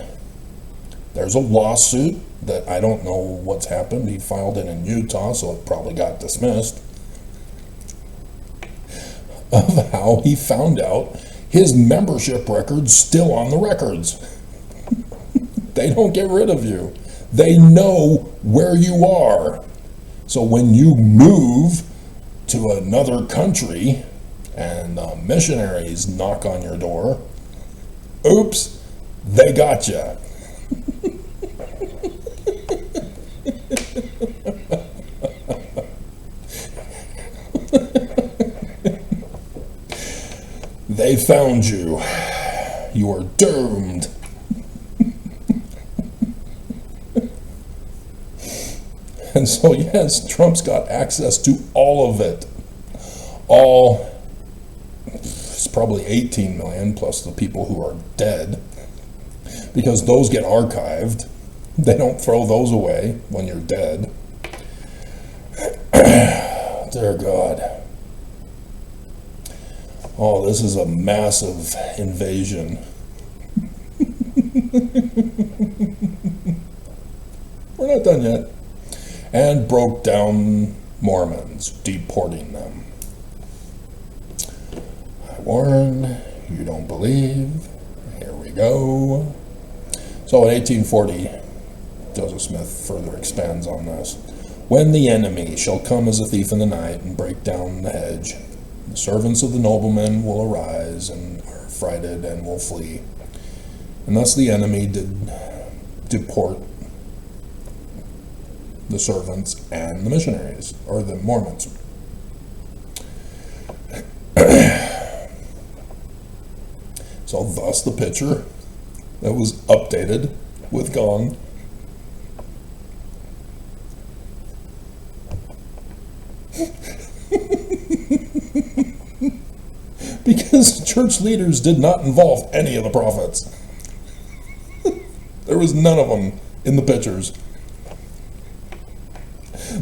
There's a lawsuit that I don't know what's happened. He filed it in Utah, so it probably got dismissed, of how he found out his membership record's still on the records. They don't get rid of you. They know where you are. So when you move to another country and missionaries knock on your door, oops, they got you. They found you. You are doomed. And so, yes, Trump's got access to all of it. It's probably 18 million plus the people who are dead, because those get archived. They don't throw those away when you're dead. Dear God. Oh, this is a massive invasion. We're not done yet. And broke down Mormons, deporting them. I warn, you don't believe. Here we go. So in 1840, Joseph Smith further expands on this. When the enemy shall come as a thief in the night and break down the hedge, the servants of the noblemen will arise and are frighted and will flee. And thus the enemy did deport the servants and the missionaries, or the Mormons. So thus the picture that was updated with gone. Because church leaders did not involve any of the prophets. There was none of them in the pictures.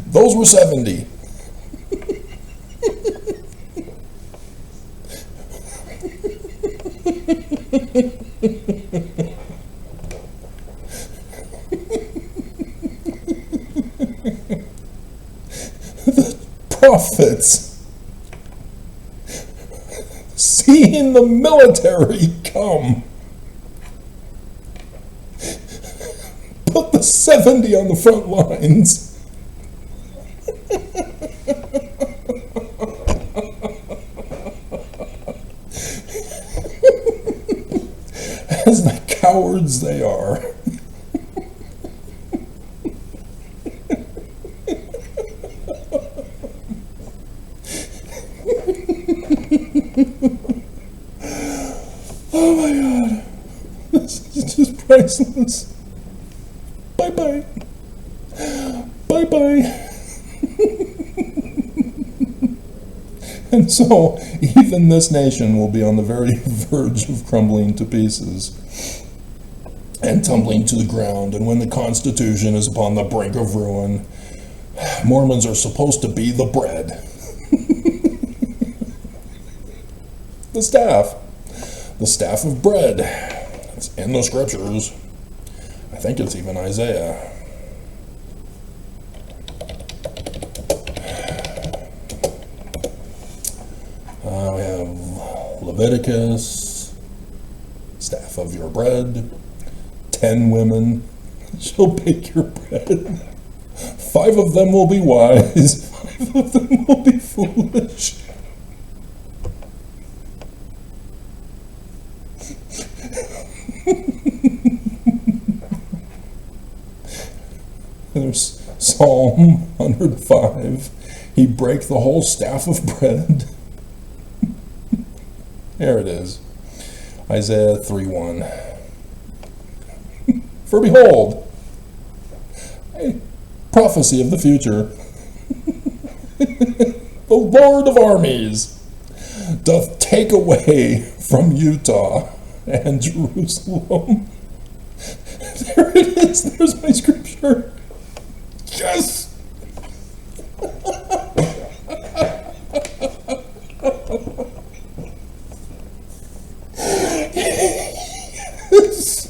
Those were 70. The prophets, seeing the military come, put the 70 on the front lines. As the cowards they are. Oh my God. This is just priceless. Bye-bye. Bye-bye. And so, even this nation will be on the very verge of crumbling to pieces and tumbling to the ground. And when the Constitution is upon the brink of ruin, Mormons are supposed to be the bread. The staff of bread. It's in the scriptures. I think it's even Isaiah. We have Leviticus, staff of your bread, 10 women shall bake your bread. 5 of them will be wise, 5 of them will be foolish. There's Psalm 105. He brake the whole staff of bread. Here it is. Isaiah 3:1. For behold, a prophecy of the future. the Lord of armies doth take away from Utah and Jerusalem. There it is. There's my scripture. Yes! Yes!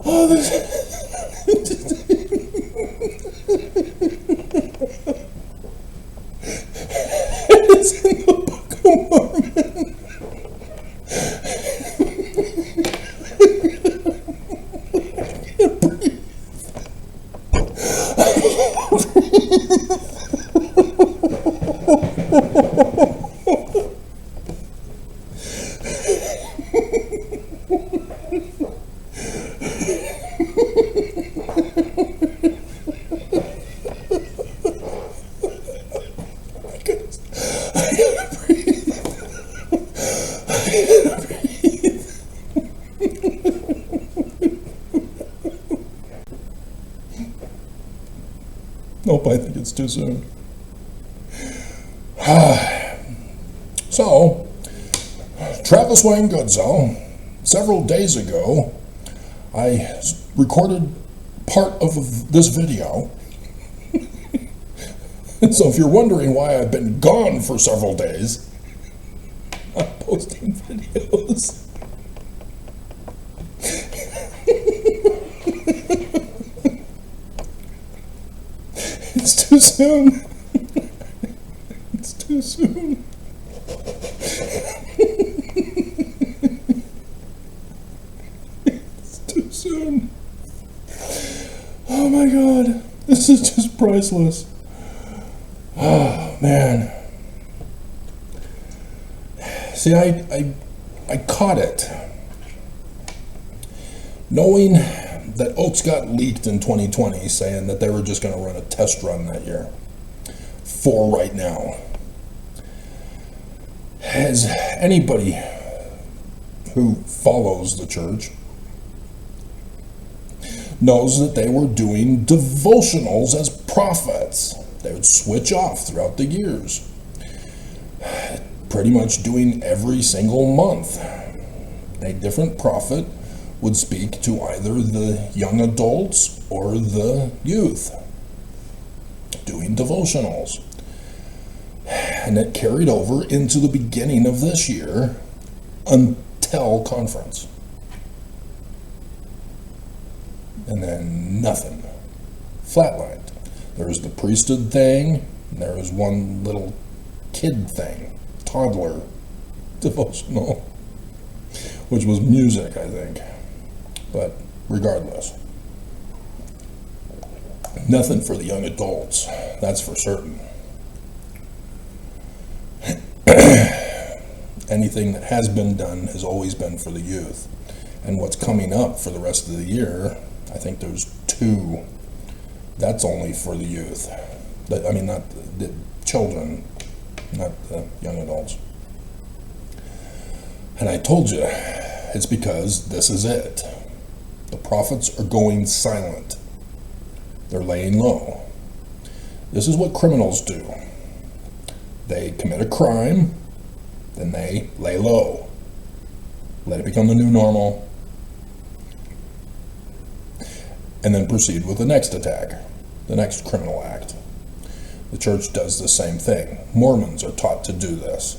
Oh, this. It's in the Book of Mormon. Nope, I think it's too soon. So, Travis Wayne Goodsell, several days ago, I recorded part of this video. And so if you're wondering why I've been gone for several days, I'm posting videos. It's too soon. It's too soon. It's too soon. Oh my God. This is just priceless. Oh man. See, I caught it. Knowing that Oaks got leaked in 2020, saying that they were just going to run a test run that year. For right now. Has anybody who follows the church knows that they were doing devotionals as prophets. They would switch off throughout the years. Pretty much doing every single month. A different prophet would speak to either the young adults or the youth, doing devotionals. And it carried over into the beginning of this year until conference. And then nothing. Flatlined. There was the priesthood thing, and there was one little kid thing, toddler devotional, which was music, I think. But regardless, nothing for the young adults, that's for certain. Anything that has been done has always been for the youth. And what's coming up for the rest of the year, I think there's 2. That's only for the youth. I mean, not the children, not the young adults. And I told you, it's because this is it. The prophets are going silent. They're laying low. This is what criminals do. They commit a crime, then they lay low. Let it become the new normal. And then proceed with the next attack, the next criminal act. The church does the same thing. Mormons are taught to do this.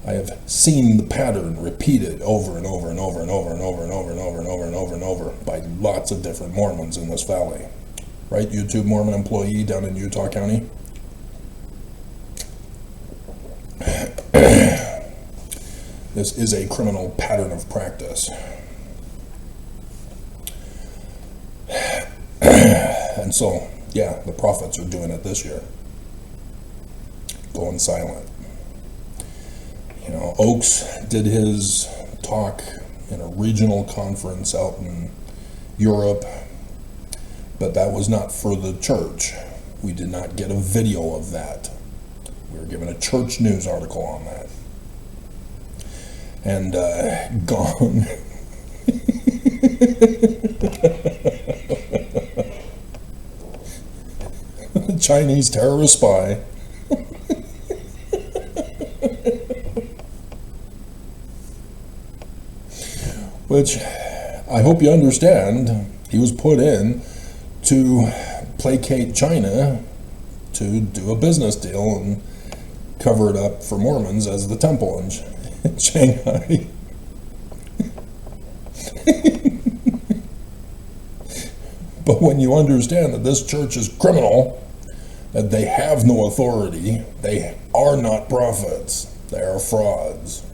I have seen the pattern repeated over and over and over and over and over and over and over and over and over and over by lots of different Mormons in this valley. Right, YouTube Mormon employee down in Utah County? This is a criminal pattern of practice. And so, yeah, the prophets are doing it this year. Going silent. Oakes did his talk in a regional conference out in Europe, but that was not for the church. We did not get a video of that. We were given a church news article on that. And gone. Chinese terrorist spy. Which I hope you understand, he was put in to placate China to do a business deal and cover it up for Mormons as the temple in Shanghai. But when you understand that this church is criminal, that they have no authority, they are not prophets, they are frauds,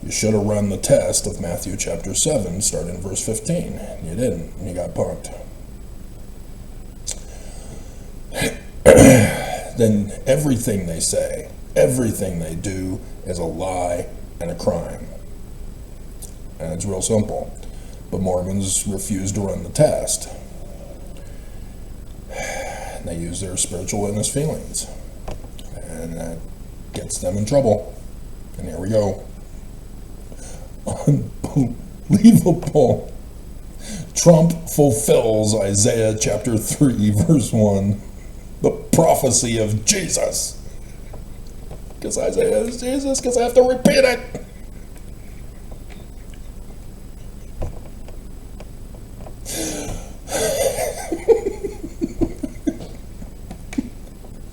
you should have run the test of Matthew chapter 7, starting in verse 15. You didn't, and you got punked. Then everything they say, everything they do is a lie and a crime. And it's real simple. But Mormons refuse to run the test. And they use their spiritual witness feelings. And that gets them in trouble. And here we go. Unbelievable. Trump fulfills Isaiah chapter 3, verse 1. The prophecy of Jesus. Because Isaiah is Jesus, because I have to repeat it.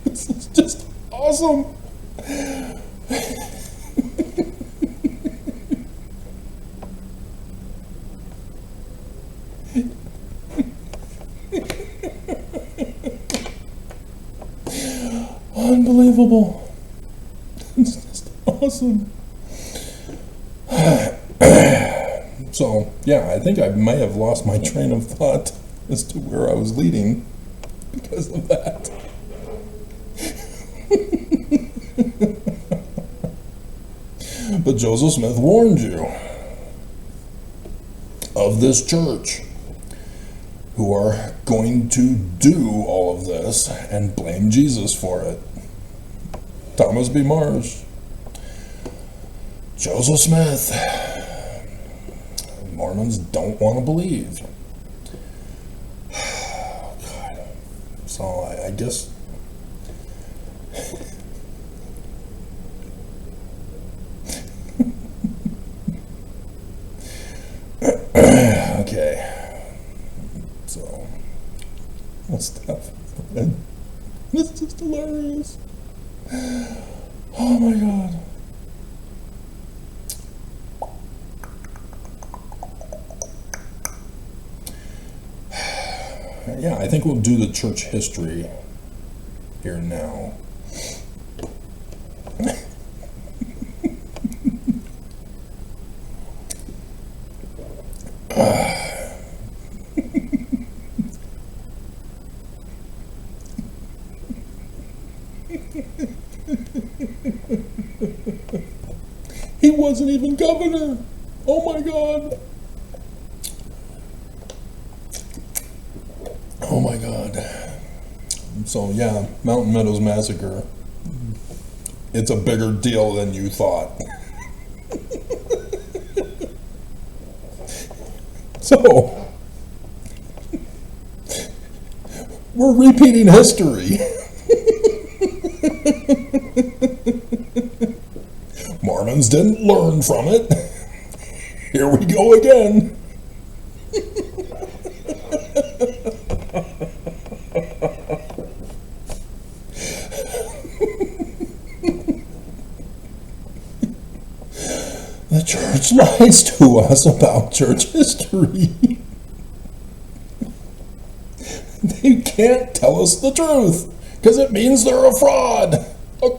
This is just awesome. Unbelievable. It's just awesome. So, yeah, I think I may have lost my train of thought as to where I was leading because of that. But Joseph Smith warned you of this church who are going to do all of this and blame Jesus for it. Thomas B. Marsh, Joseph Smith. Mormons don't want to believe. God. So I guess okay. So what's that? This is just hilarious. Oh my God. Yeah, I think we'll do the church history here now. He wasn't even governor. Oh my God. Oh my God. So yeah, Mountain Meadows Massacre. It's a bigger deal than you thought. So, we're repeating history. Mormons didn't learn from it. Here we go again. The church lies to us about church history. They can't tell us the truth because it means they're a fraud, a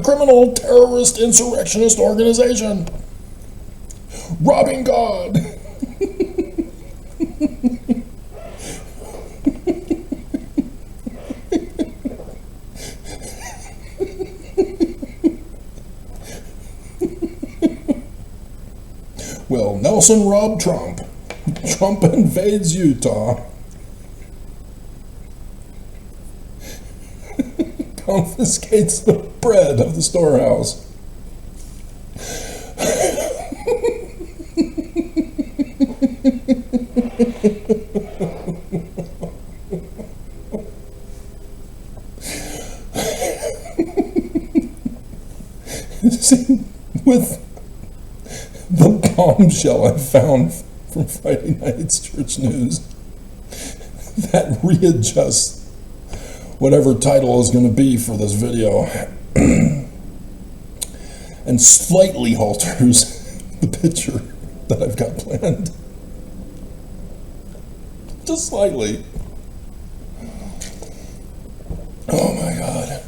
criminal, terrorist, insurrectionist organization, robbing God. Will Nelson rob Trump? Trump invades Utah. Confiscates the bread of the storehouse. See, with the bombshell I found from Friday night's church news that readjusts whatever title is going to be for this video and slightly alters the picture that I've got planned. Just slightly. Oh my God.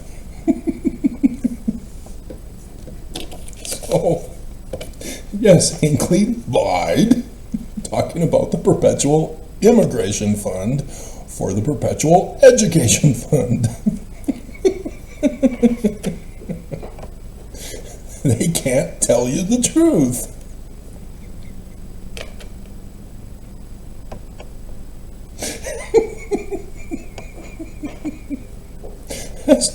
So, yes, Hinckley lied, talking about the Perpetual Immigration Fund for the Perpetual Education Fund. They can't tell you the truth.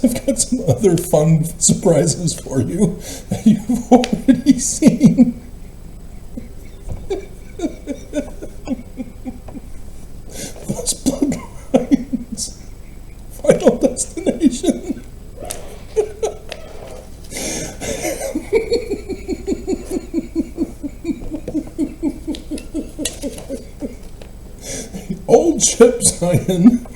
I've got some other fun surprises for you that you've already seen. Those blood lines. Final destination. Old Chip Zion.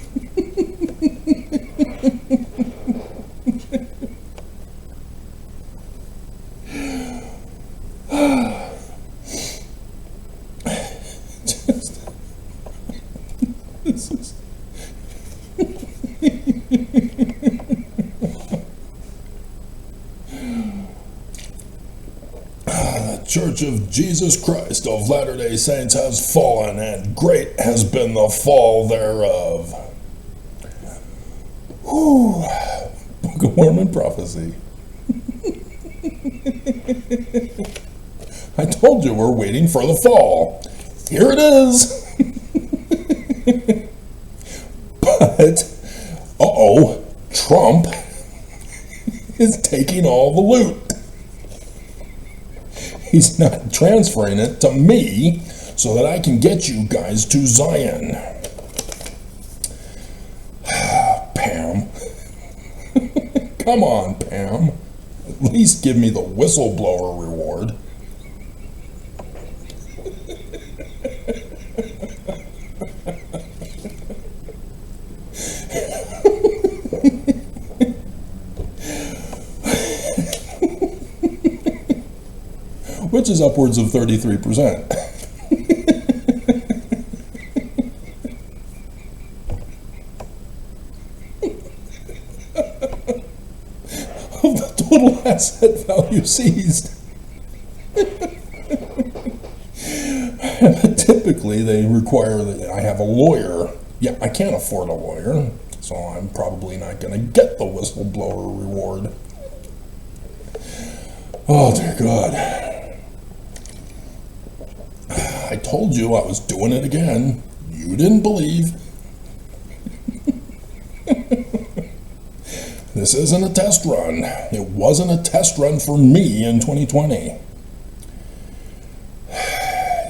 Church of Jesus Christ of Latter-day Saints has fallen, and great has been the fall thereof. Whew. Book of Mormon prophecy. I told you we're waiting for the fall. Here it is. But, uh-oh, Trump is taking all the loot. He's not transferring it to me so that I can get you guys to Zion. Pam. Come on, Pam. At least give me the whistleblower reward. Which is upwards of 33%. Of the total asset value seized. Typically, they require that I have a lawyer. Yeah, I can't afford a lawyer, so I'm probably not going to get the whistleblower reward. Oh, dear God. I told you I was doing it again. You didn't believe. This isn't a test run. It wasn't a test run for me in 2020.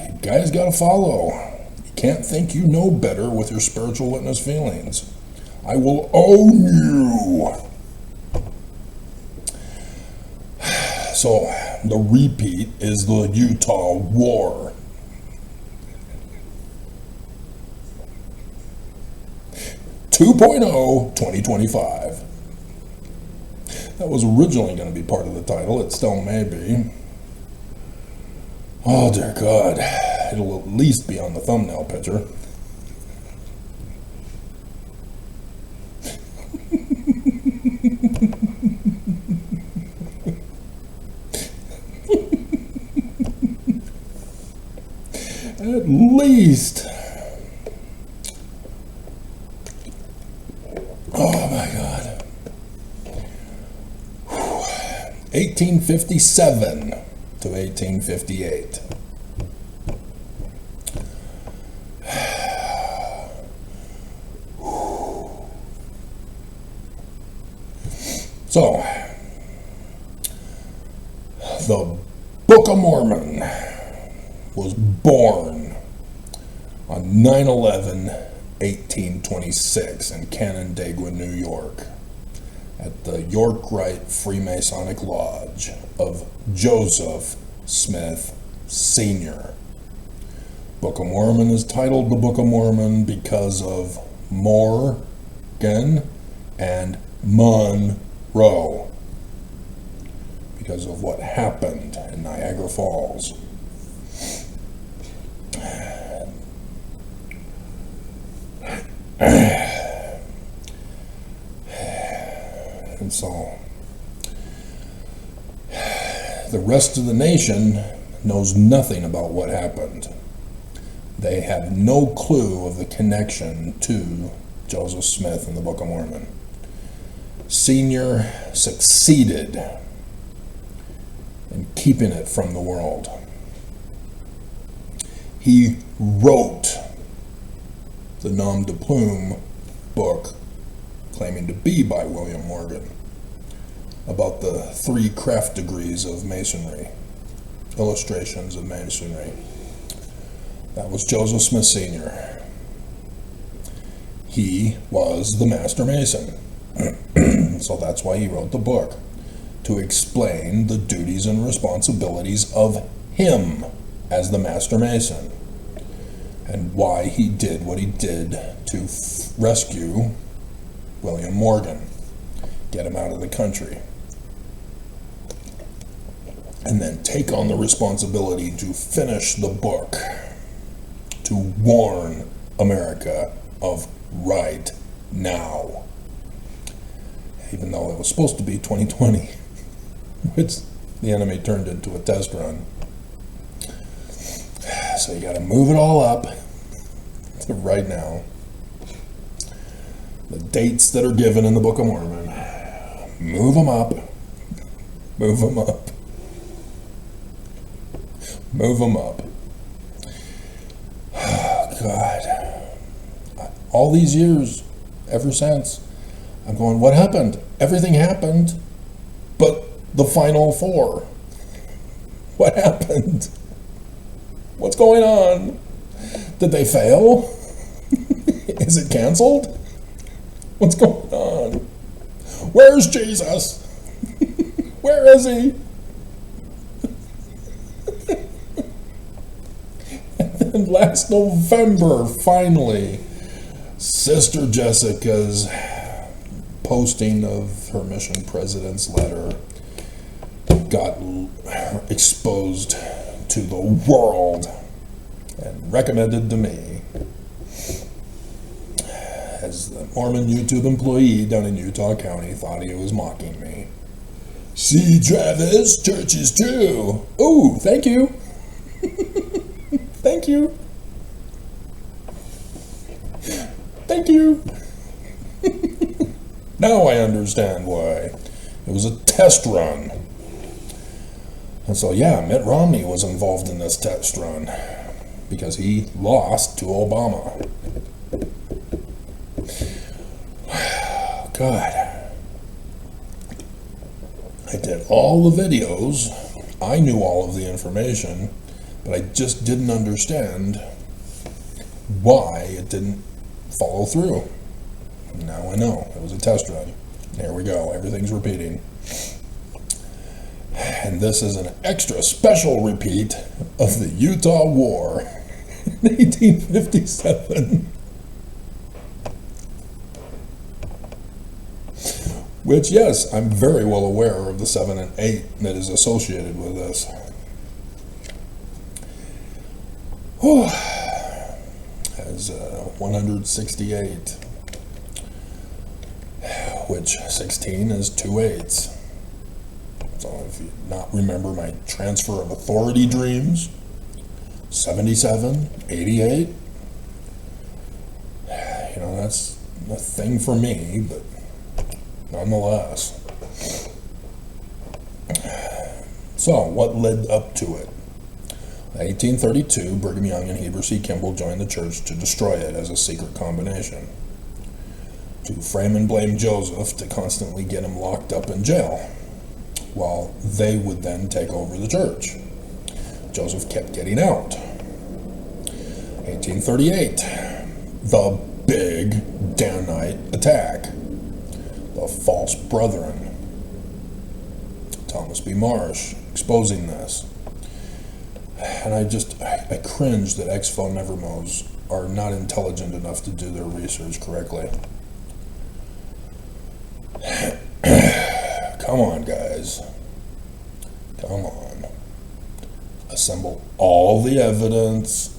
You guys gotta follow. You can't think you know better with your spiritual witness feelings. I will own you. So, the repeat is the Utah War. .0 2025. That was originally going to be part of the title. It still may be. Oh, dear God. It'll at least be on the thumbnail picture. At least. Oh my God. 1857 to 1858. Mormon was born on 9/11/1826 in Canandaigua, New York, at the York Rite Freemasonic Lodge of Joseph Smith Sr. Book of Mormon is titled the Book of Mormon because of Morgan and Monroe, because of what happened in Niagara Falls. And so the rest of the nation knows nothing about what happened. They have no clue of the connection to Joseph Smith and the Book of Mormon. Senior succeeded in keeping it from the world. He wrote the Nom de Plume book, claiming to be by William Morgan, about the 3 craft degrees of Masonry, illustrations of Masonry. That was Joseph Smith Sr. He was the Master Mason. So that's why he wrote the book, to explain the duties and responsibilities of him as the Master Mason, and why he did what he did to rescue William Morgan, get him out of the country, and then take on the responsibility to finish the book, to warn America of right now, even though it was supposed to be 2020, which the enemy turned into a test run. So you got to move it all up to right now. The dates that are given in the Book of Mormon, move them up, move them up, move them up. Oh, God. All these years, ever since, I'm going, what happened? Everything happened, but the final 4. What happened? What's going on? Did they fail? Is it canceled? What's going on? Where's Jesus? Where is he? And then last November, finally, Sister Jessica's posting of her mission president's letter got exposed to the world and recommended to me as the Mormon YouTube employee down in Utah County thought he was mocking me. See, Travis, churches too. Ooh, thank you. Thank you. Thank you. Now I understand why. It was a test run. And so, yeah, Mitt Romney was involved in this test run because he lost to Obama. God. I did all the videos. I knew all of the information, but I just didn't understand why it didn't follow through. Now I know. It was a test run. Here we go. Everything's repeating. And this is an extra special repeat of the Utah War in 1857. Which, yes, I'm very well aware of the 7 and 8 that is associated with this. As 168, which 16 is 2 8s. So if you not remember my transfer of authority dreams, 77, 88, that's a thing for me, but nonetheless. So what led up to it? 1832, Brigham Young and Heber C. Kimball joined the church to destroy it as a secret combination, to frame and blame Joseph to constantly get him locked up in jail, while they would then take over the church, Joseph kept getting out. 1838, the big Danite attack, the false brethren. Thomas B. Marsh exposing this. And I cringe that ex-Von Nevermos are not intelligent enough to do their research correctly. Come on, guys. Come on. Assemble all the evidence,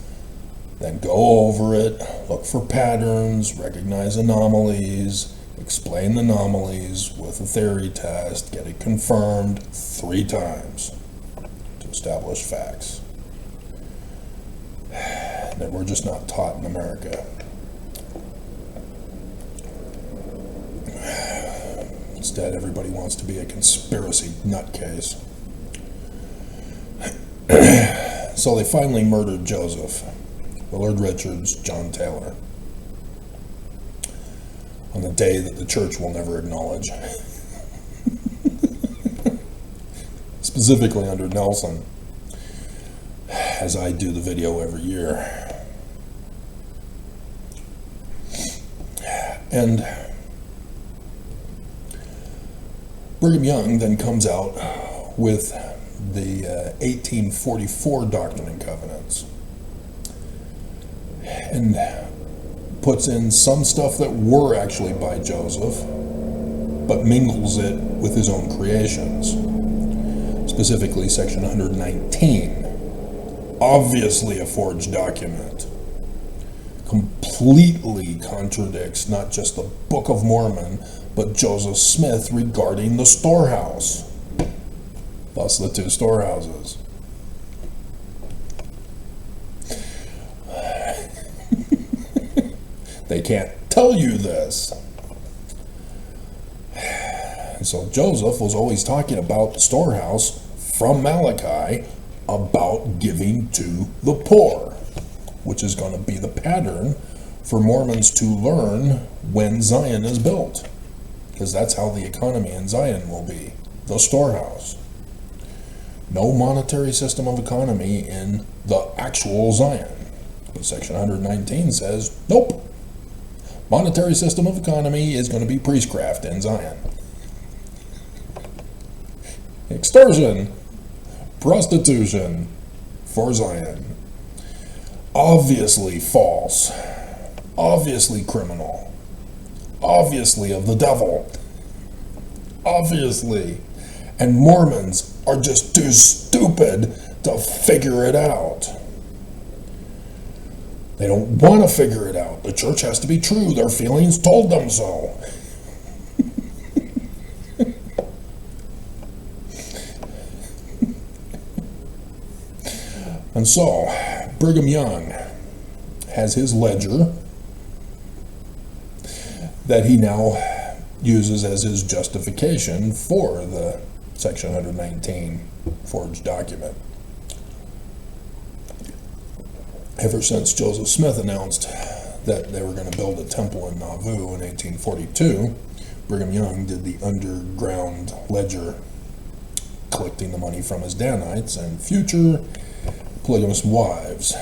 then go over it, look for patterns, recognize anomalies, explain the anomalies with a theory test, get it confirmed 3 times to establish facts. That we're just not taught in America. Instead, everybody wants to be a conspiracy nutcase. So they finally murdered Joseph, Willard Richards, John Taylor, on the day that the church will never acknowledge. Specifically under Nelson, as I do the video every year. And Brigham Young then comes out with the 1844 Doctrine and Covenants and puts in some stuff that were actually by Joseph, but mingles it with his own creations. Specifically, section 119, obviously a forged document, completely contradicts not just the Book of Mormon, but Joseph Smith regarding the storehouse, thus the 2 storehouses. They can't tell you this. And so Joseph was always talking about the storehouse from Malachi about giving to the poor, which is going to be the pattern for Mormons to learn when Zion is built, because that's how the economy in Zion will be, the storehouse. No monetary system of economy in the actual Zion. But section 119 says, nope, monetary system of economy is going to be priestcraft in Zion. Extortion, prostitution for Zion. Obviously false, obviously criminal, obviously of the devil, obviously. And Mormons are just too stupid to figure it out. They don't want to figure it out. The church has to be true. Their feelings told them so. And so, Brigham Young has his ledger that he now uses as his justification for the Section 119 forged document. Ever since Joseph Smith announced that they were going to build a temple in Nauvoo in 1842, Brigham Young did the underground ledger, collecting the money from his Danites and future polygamous wives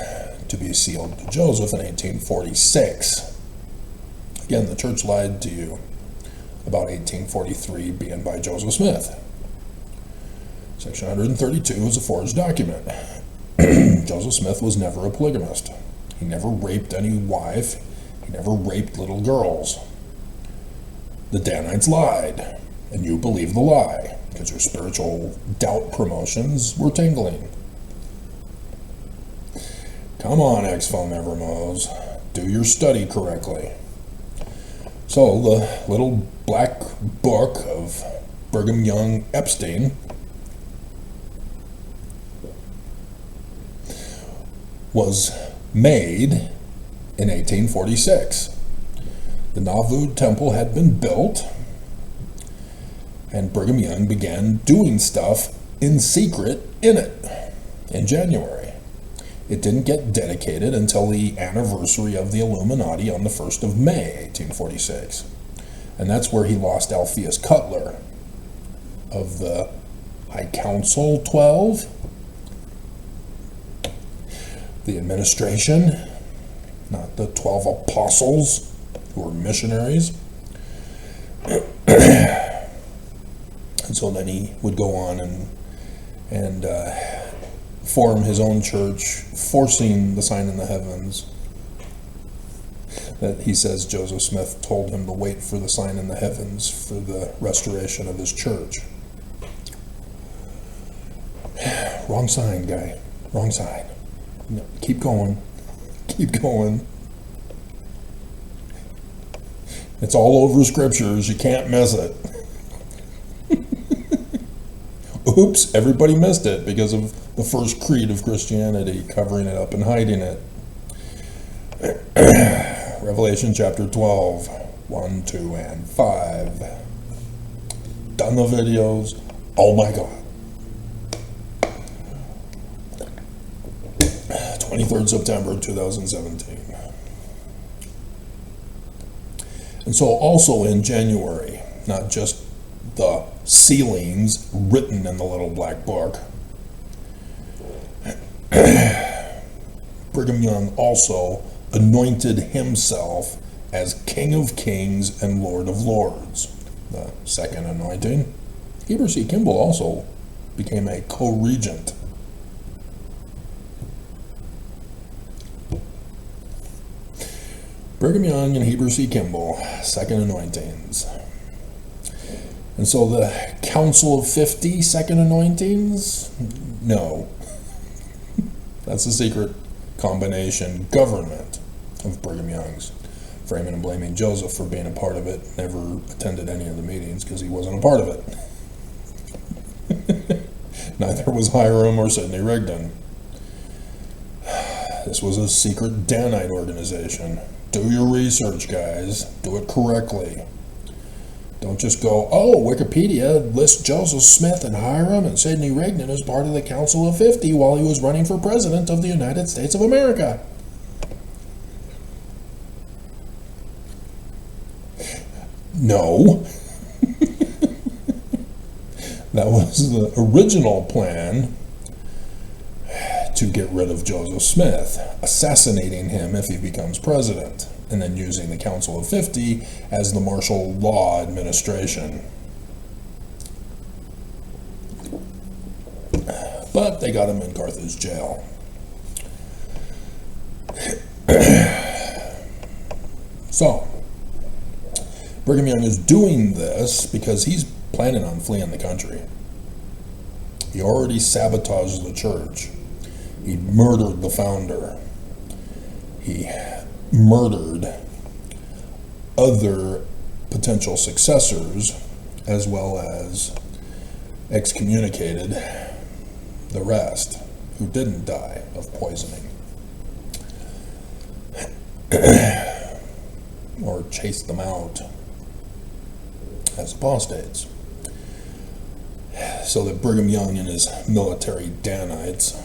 to be sealed to Joseph in 1846. Again, the church lied to you about 1843 being by Joseph Smith. Section 132 is a forged document. Joseph Smith was never a polygamist. He never raped any wife. He never raped little girls. The Danites lied, and you believe the lie, because your spiritual doubt promotions were tingling. Come on, ex-Von Nevermos. Do your study correctly. So, the little black book of Brigham Young Epstein was made in 1846. The Nauvoo temple had been built, and Brigham Young began doing stuff in secret in it in January. It didn't get dedicated until the anniversary of the Illuminati on the 1st of May, 1846. And that's where he lost Alpheus Cutler of the High Council 12. the administration, not the 12 apostles who were missionaries. And so then he would go on and form his own church, forcing the sign in the heavens. That he says Joseph Smith told him to wait for the sign in the heavens for the restoration of his church. Wrong sign, guy. Wrong sign. No, keep going. Keep going. It's all over scriptures. You can't miss it. Oops, everybody missed it because of the first creed of Christianity, covering it up and hiding it. Revelation chapter 12, 1, 2, and 5. Done the videos. Oh my God. 23rd September 2017. And so also in January, not just the sealings written in the little black book, Brigham Young also anointed himself as King of Kings and Lord of Lords, the second anointing. Heber C. Kimball also became a co-regent. Brigham Young and Heber C. Kimball, second anointings. And so the Council of 50 second anointings? No. That's a secret combination government of Brigham Young's. Framing and blaming Joseph for being a part of it. Never attended any of the meetings because he wasn't a part of it. Neither was Hiram or Sidney Rigdon. This was a secret Danite organization. Do your research, guys. Do it correctly. Don't just go, oh, Wikipedia lists Joseph Smith and Hiram and Sidney Rigdon as part of the Council of 50 while he was running for President of the United States of America. No. That was the original plan to get rid of Joseph Smith, assassinating him if he becomes president, and then using the Council of 50 as the martial law administration. But they got him in Carthage jail. So, Brigham Young is doing this because he's planning on fleeing the country. He already sabotaged the church. He murdered the founder. He murdered other potential successors, as well as excommunicated the rest who didn't die of poisoning. Or chased them out as apostates. So that Brigham Young and his military Danites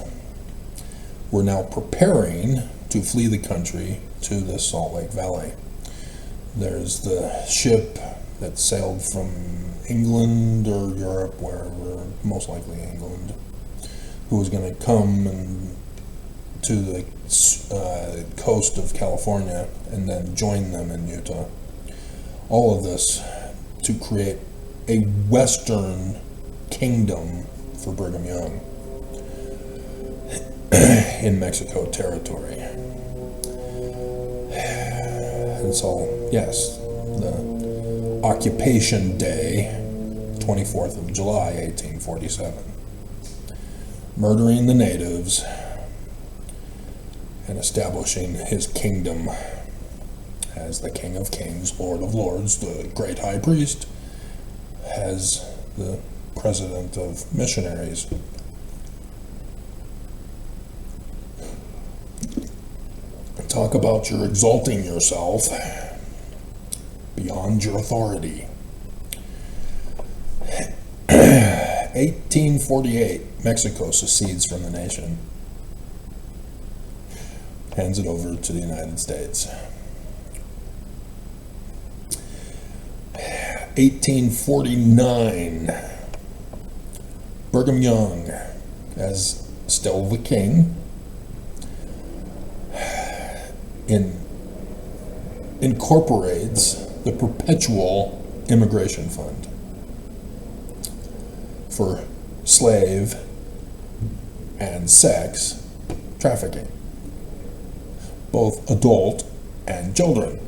were now preparing to flee the country to the Salt Lake Valley. There's the ship that sailed from England or Europe, wherever, most likely England, who was going to come and to the coast of California and then join them in Utah. All of this to create a Western kingdom for Brigham Young in Mexico territory. And so, yes, the Occupation Day, 24th of July, 1847. Murdering the natives and establishing his kingdom as the King of Kings, Lord of Lords, the great high priest, as the president of missionaries. Talk about your exalting yourself beyond your authority. 1848, Mexico secedes from the nation. Hands it over to the United States. 1849, Brigham Young, as still the king, incorporates the perpetual immigration fund for slave and sex trafficking, both adult and children.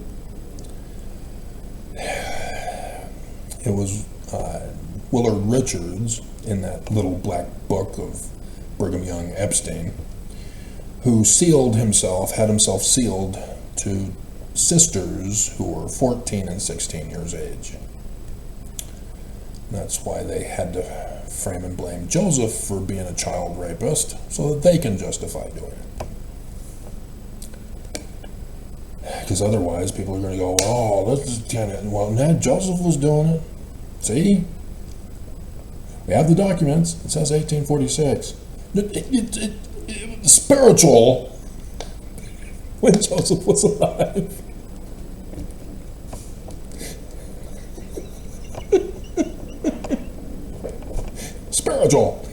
It was Willard Richards, in that little black book of Brigham Young Epstein, who had himself sealed to sisters who were 14 and 16 years age. That's why they had to frame and blame Joseph for being a child rapist, so that they can justify doing it. Because otherwise people are going to go, oh, this is kind of, well, nah, Joseph was doing it. See? We have the documents. It says 1846. Spiritual when Joseph was alive. Spiritual.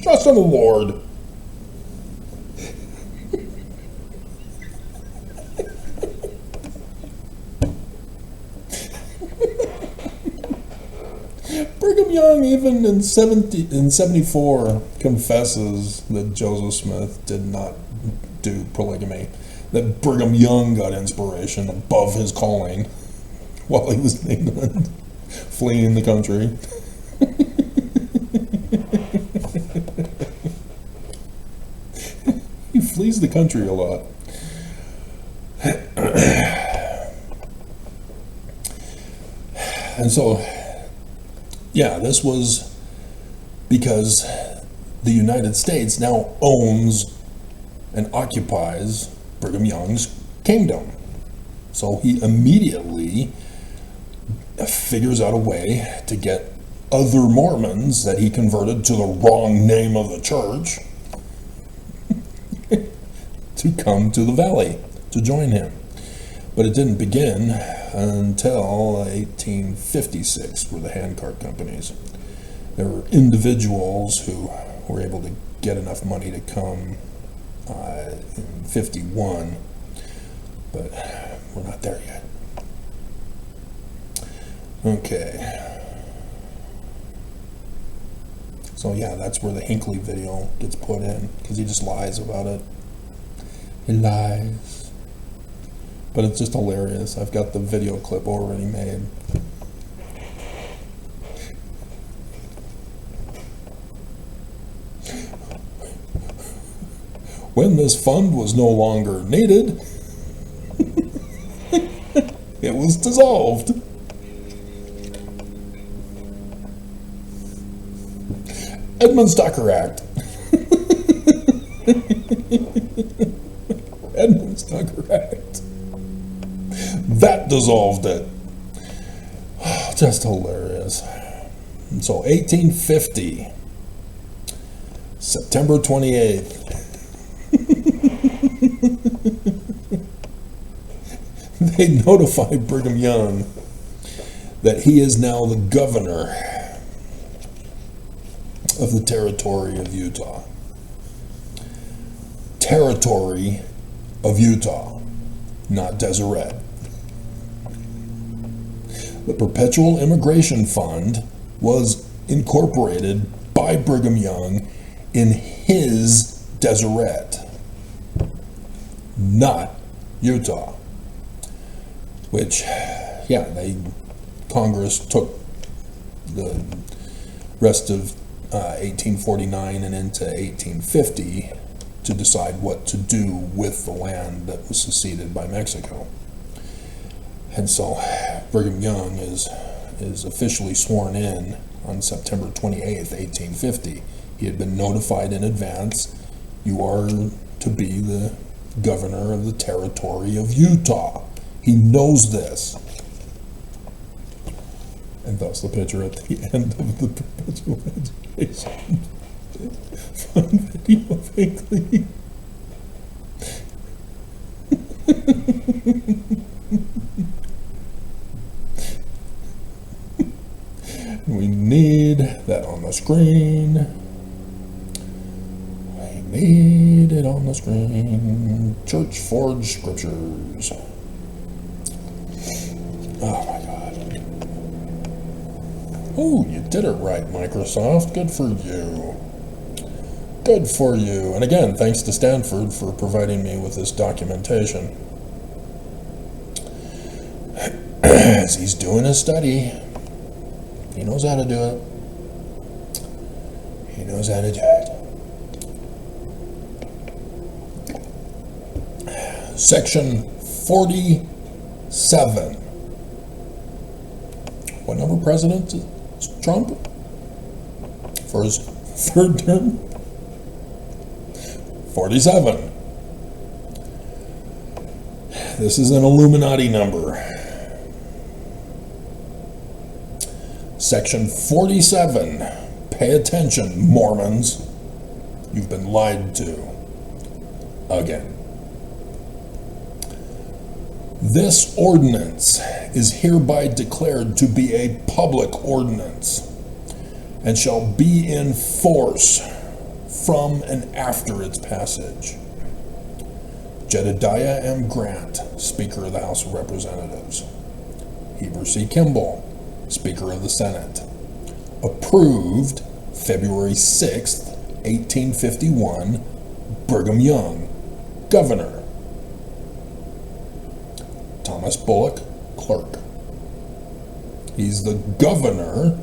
Trust in the Lord. Brigham Young, even in 74, confesses that Joseph Smith did not do polygamy, that Brigham Young got inspiration above his calling while he was in England, fleeing the country. He flees the country a lot. And so, yeah, this was because the United States now owns and occupies Brigham Young's kingdom. So he immediately figures out a way to get other Mormons that he converted to the wrong name of the church to come to the valley to join him. But it didn't begin until 1856 with the handcart companies. There were individuals who were able to get enough money to come in 51, but we're not there yet. Okay. So yeah, that's where the Hinckley video gets put in, because he just lies about it. He lies. But it's just hilarious. I've got the video clip already made. When this fund was no longer needed, it was dissolved. Edmunds Tucker Act. Edmunds Tucker Act. That dissolved it. Just hilarious. And so 1850, September 28th, they notify Brigham Young that he is now the governor of the territory of Utah. Territory of Utah, not Deseret. The Perpetual Immigration Fund was incorporated by Brigham Young in his Deseret, not Utah. Which, yeah, Congress took the rest of 1849 and into 1850 to decide what to do with the land that was seceded by Mexico. And so Brigham Young is officially sworn in on September 28th, 1850. He had been notified in advance, you are to be the governor of the territory of Utah. He knows this. And thus the picture at the end of the Perpetual Education Fund video of Hinckley. We need that on the screen. We need right on the screen. Church Forge Scriptures. Oh my God. Oh, you did it right, Microsoft. Good for you. Good for you. And again, thanks to Stanford for providing me with this documentation. As he's doing his study, he knows how to do it. He knows how to do it. Section 47. What number president is Trump? For his third term? 47. This is an Illuminati number. Section 47. Pay attention, Mormons. You've been lied to. Again. This ordinance is hereby declared to be a public ordinance and shall be in force from and after its passage. Jedediah M. Grant, Speaker of the House of Representatives. Heber C. Kimball, Speaker of the Senate. Approved February 6th, 1851, Brigham Young, Governor. Thomas Bullock, Clerk. He's the governor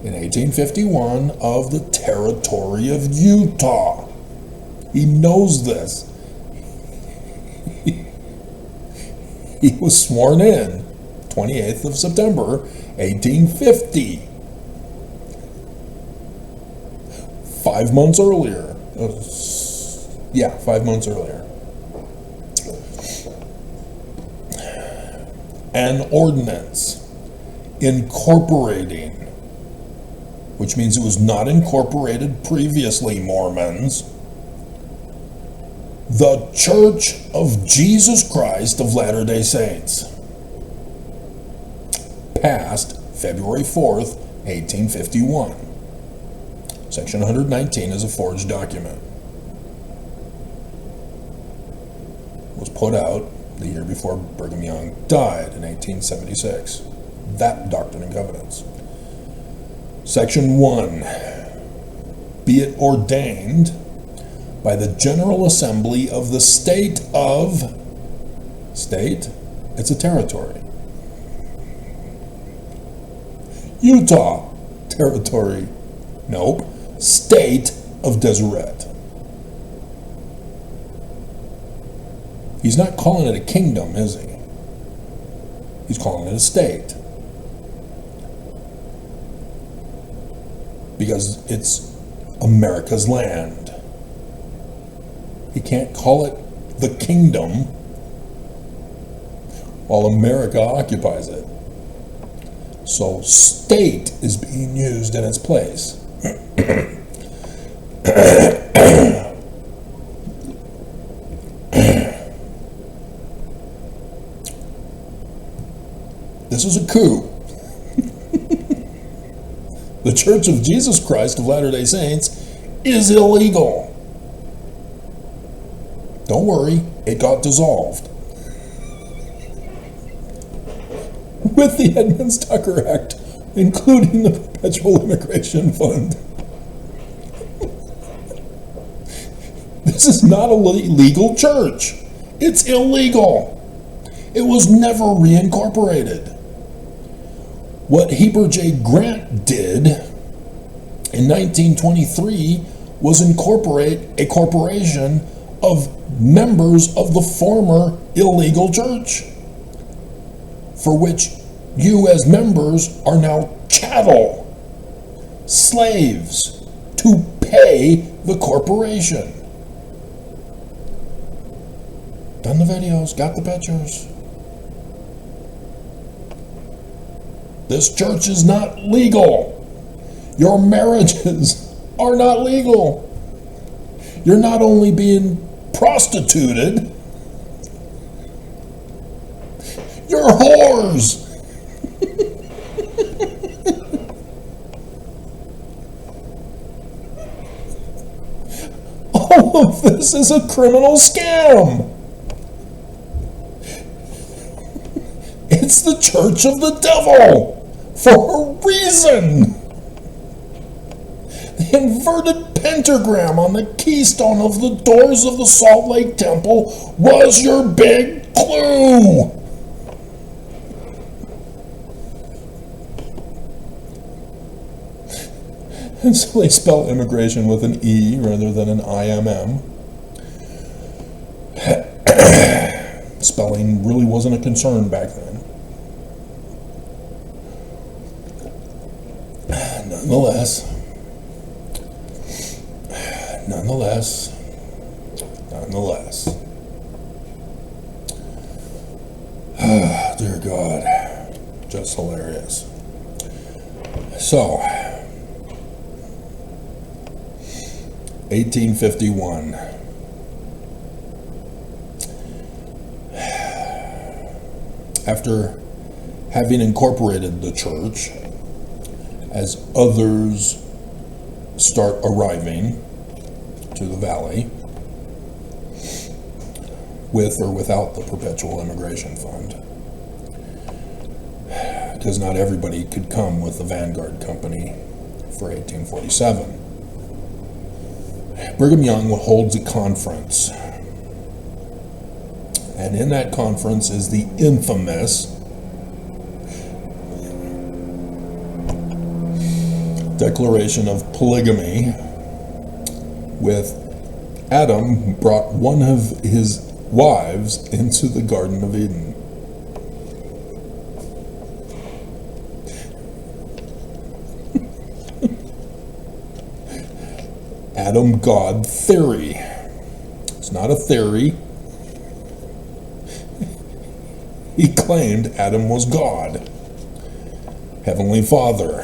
in 1851 of the territory of Utah. He knows this. He was sworn in 28th of September, 1850. 5 months earlier. 5 months earlier. An ordinance incorporating, which means it was not incorporated previously, Mormons, the Church of Jesus Christ of Latter-day Saints, passed February 4th, 1851. Section 119 is a forged document. It was put out the year before Brigham Young died in 1876. That Doctrine and Covenants. Section 1. Be it ordained by the General Assembly of the State of... State? It's a territory. Utah. Territory. Nope. State of Deseret. He's not calling it a kingdom, is he? He's calling it a state. Because it's America's land. He can't call it the kingdom while America occupies it. So state is being used in its place. This is a coup. The Church of Jesus Christ of Latter-day Saints is illegal. Don't worry, it got dissolved. With the Edmunds-Tucker Act, including the Perpetual Immigration Fund. This is not a legal church. It's illegal. It was never reincorporated. What Heber J. Grant did in 1923 was incorporate a corporation of members of the former illegal church, for which you as members are now chattel, slaves, to pay the corporation. Done the videos, got the pictures. This church is not legal. Your marriages are not legal. You're not only being prostituted, you're whores. Oh, All of this is a criminal scam. It's the church of the devil for a reason. The inverted pentagram on the keystone of the doors of the Salt Lake Temple was your big clue. And so they spell immigration with an E rather than an IMM. Spelling really wasn't a concern back then. Nonetheless, dear God, just hilarious. So, 1851. After having incorporated the church, as others start arriving to the valley, with or without the Perpetual Immigration Fund, because not everybody could come with the Vanguard Company for 1847. Brigham Young holds a conference, and in that conference is the infamous declaration of polygamy, with Adam brought one of his wives into the Garden of Eden. Adam God theory. It's not a theory. He claimed Adam was God, Heavenly Father,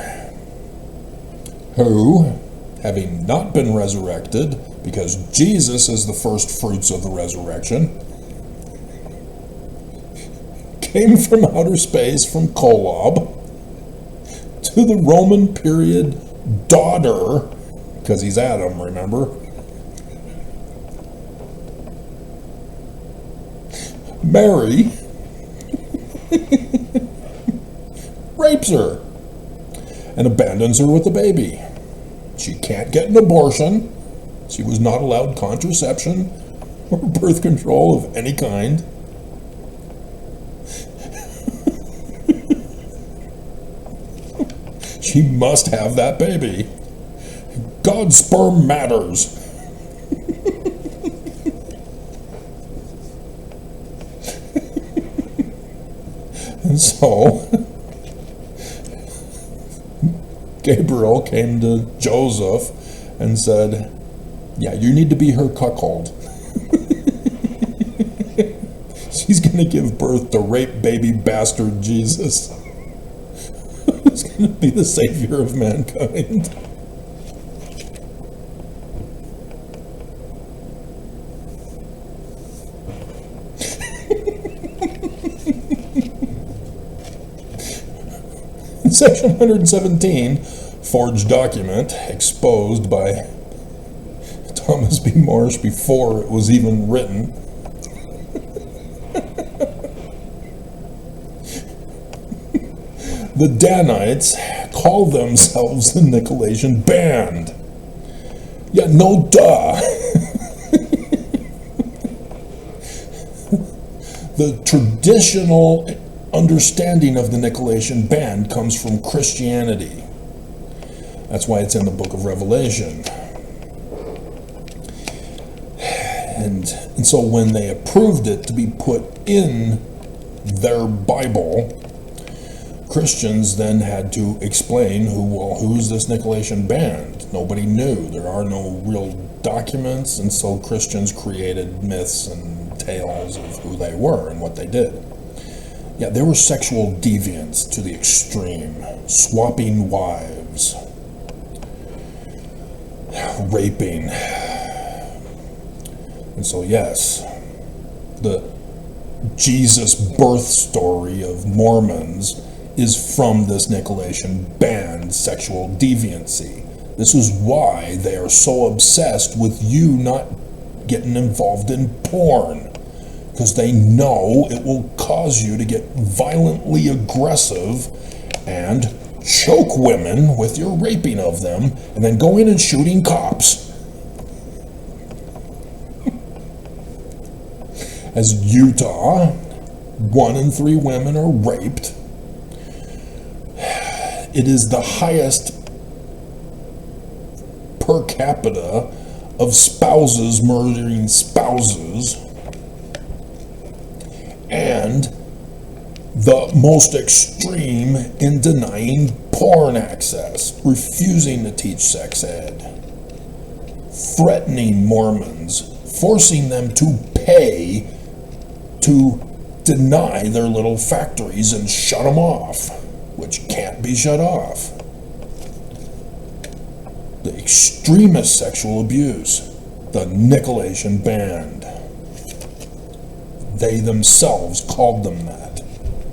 who, having not been resurrected, because Jesus is the first fruits of the resurrection, came from outer space, from Kolob, to the Roman period daughter, because he's Adam, remember? Mary rapes her and abandons her with the baby. She can't get an abortion. She was not allowed contraception or birth control of any kind. She must have that baby. God's sperm matters. And so Gabriel came to Joseph and said, yeah, you need to be her cuckold. She's going to give birth to rape baby bastard Jesus. Who's going to be the savior of mankind. In section 117, forged document exposed by Thomas B. Marsh before it was even written. The Danites call themselves the Nicolaitan Band. Yeah, no duh. The traditional understanding of the Nicolaitan Band comes from Christianity. That's why it's in the book of Revelation. And so when they approved it to be put in their Bible, Christians then had to explain who's this Nicolaitan Band? Nobody knew. There are no real documents, and so Christians created myths and tales of who they were and what they did. Yeah, they were sexual deviants to the extreme, swapping wives, raping. And so, yes, the Jesus birth story of Mormons is from this Nicolaitan Band sexual deviancy. This is why they are so obsessed with you not getting involved in porn because they know it will cause you to get violently aggressive and choke women with your raping of them and then go in and shooting cops. As Utah, 1 in 3 women are raped. It is the highest per capita of spouses murdering spouses, and the most extreme in denying porn access, refusing to teach sex ed, threatening Mormons, forcing them to pay to deny their little factories and shut them off, which can't be shut off. The extremist sexual abuse, the Nicolaitan Band. They themselves called them that.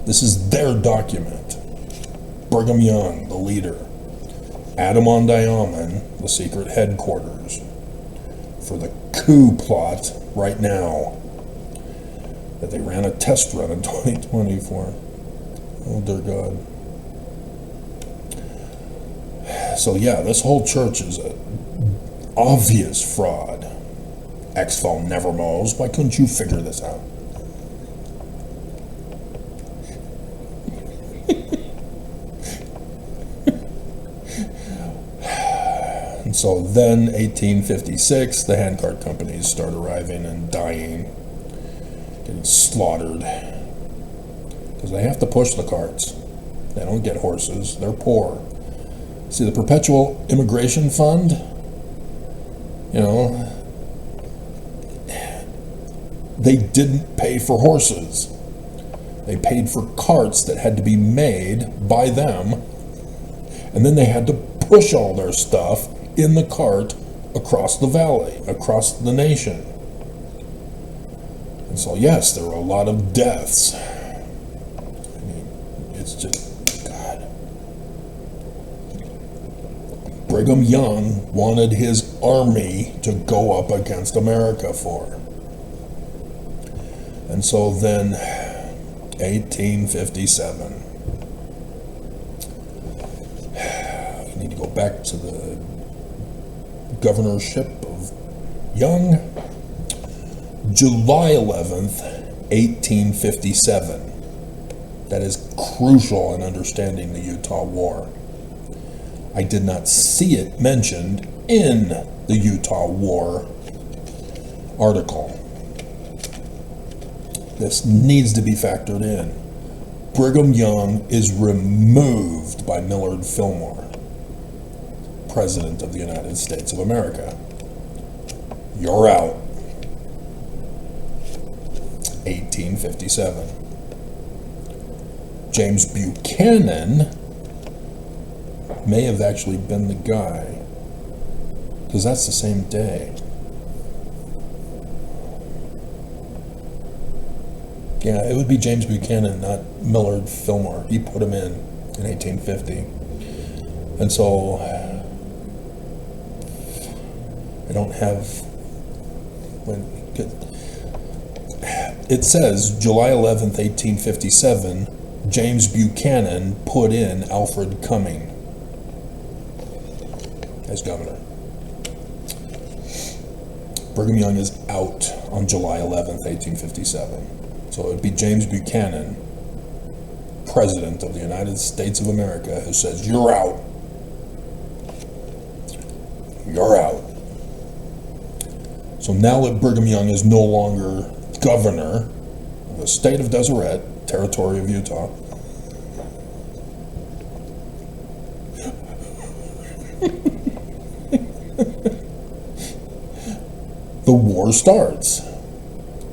This is their document. Brigham Young, the leader. Adam-on-Diamond, the secret headquarters for the coup plot right now that they ran a test run in 2024. Oh dear God. So yeah, this whole church is an obvious fraud. Exfil never mows. Why couldn't you figure this out? And so then, 1856, the handcart companies start arriving and dying, getting slaughtered, because they have to push the carts. They don't get horses. They're poor. See, the Perpetual Immigration Fund, you know, they didn't pay for horses. They paid for carts that had to be made by them, and then they had to push all their stuff in the cart across the valley, across the nation. And so, yes, there were a lot of deaths. I mean, it's just, God. Brigham Young wanted his army to go up against America for. And so then, 1857. We need to go back to the governorship of Young. July 11th, 1857. That is crucial in understanding the Utah War. I did not see it mentioned in the Utah War article. This needs to be factored in. Brigham Young is removed by Millard Fillmore, President of the United States of America. You're out. 1857. James Buchanan may have actually been the guy, because that's the same day. Yeah, it would be James Buchanan, not Millard Fillmore. He put him in 1850. And so I don't have, it says July 11th, 1857, James Buchanan put in Alfred Cumming as governor. Brigham Young is out on July 11th, 1857. So it would be James Buchanan, President of the United States of America, who says, you're out. You're out. So now that Brigham Young is no longer governor of the state of Deseret, territory of Utah, the war starts.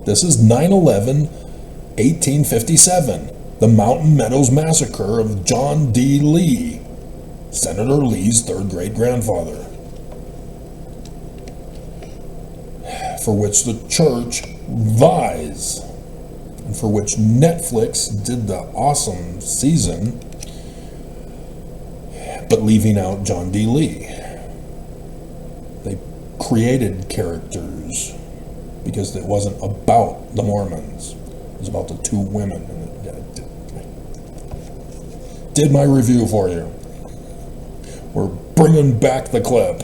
This is 9/11/1857, the Mountain Meadows Massacre of John D. Lee, Senator Lee's third great-grandfather, for which the church vies, and for which Netflix did the awesome season, but leaving out John D. Lee. They created characters because it wasn't about the Mormons. It was about the two women. Did my review for you. We're bringing back the clip.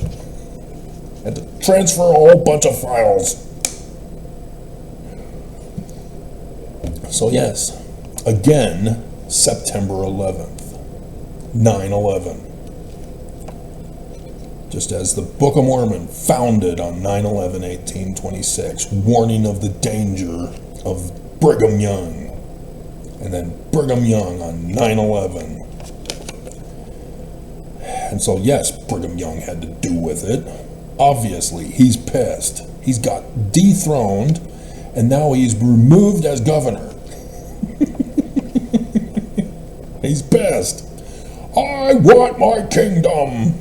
Had to transfer a whole bunch of files. So yes, again, September 11th, 9/11. Just as the Book of Mormon founded on 9/11/1826, warning of the danger of Brigham Young, and then Brigham Young on 9/11. And so yes, Brigham Young had to do with it. Obviously, he's pissed. He's got dethroned, and now he's removed as governor. He's pissed. I want my kingdom.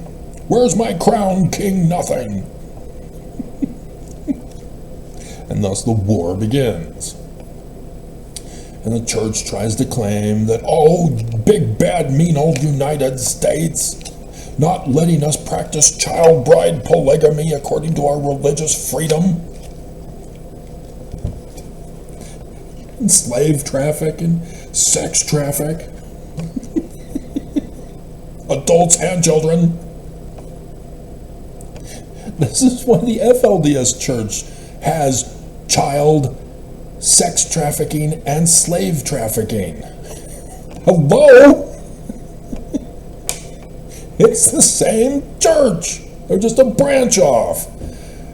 Where's my crown, King Nothing? And thus the war begins. And the church tries to claim that, oh, big, bad, mean old United States, not letting us practice child bride polygamy according to our religious freedom. And slave traffic and sex traffic. Adults and children. This is why the FLDS Church has child sex trafficking and slave trafficking. Hello? It's the same church. They're just a branch off.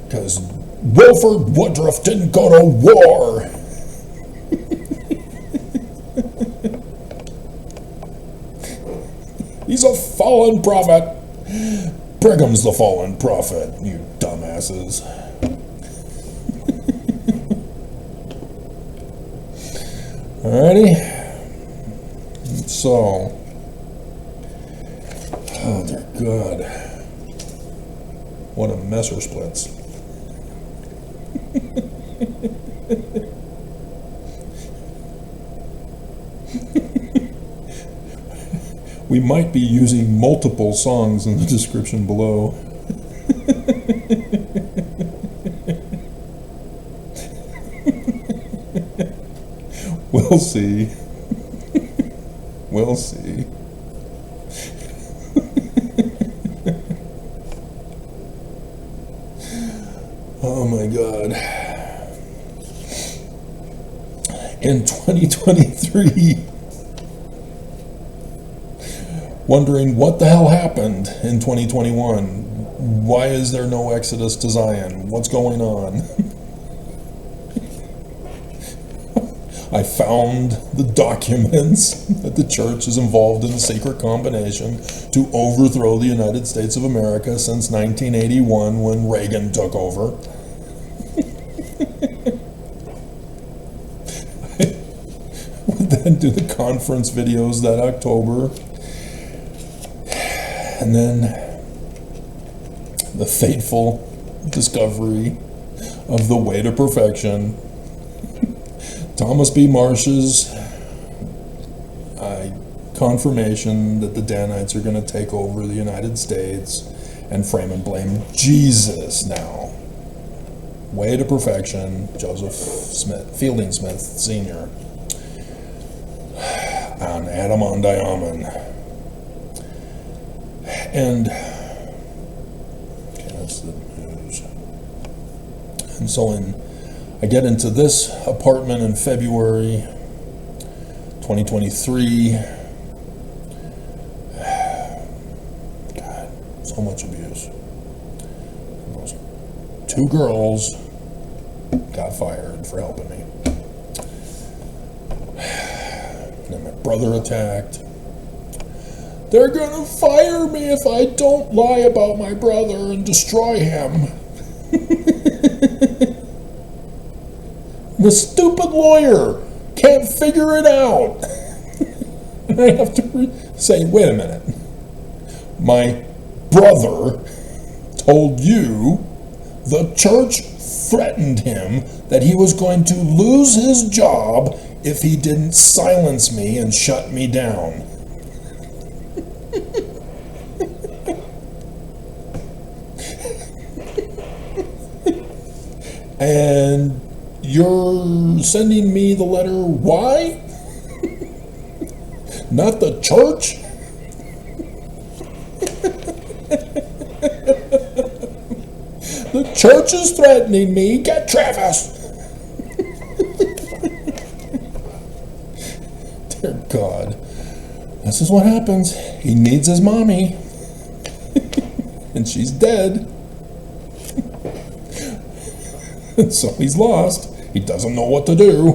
Because Wilford Woodruff didn't go to war. He's a fallen prophet. Brigham's the fallen prophet, you dumbasses. Alrighty. So, oh dear God. What a messer splits. We might be using multiple songs in the description below. We'll see. We'll see. Oh my God. In 2023, wondering what the hell happened in 2021. Why is there no Exodus to Zion? What's going on? I found the documents that the church is involved in a secret combination to overthrow the United States of America since 1981 when Reagan took over. I would then do the conference videos that October. And then the fateful discovery of the way to perfection. Thomas B. Marsh's confirmation that the Danites are going to take over the United States and frame and blame Jesus now. Way to perfection, Joseph Smith, Fielding Smith Sr. on Adam on Diamond. And okay, that's the news. And so I get into this apartment in February 2023. God, so much abuse. Those two girls got fired for helping me. And then my brother attacked. They're gonna fire me if I don't lie about my brother and destroy him. The stupid lawyer can't figure it out. And I have to say, wait a minute. My brother told you the church threatened him that he was going to lose his job if he didn't silence me and shut me down. And you're sending me the letter why? Not the church? The church is threatening me. Get Travis! Dear God. This is what happens. He needs his mommy. And she's dead. And so he's lost. He doesn't know what to do.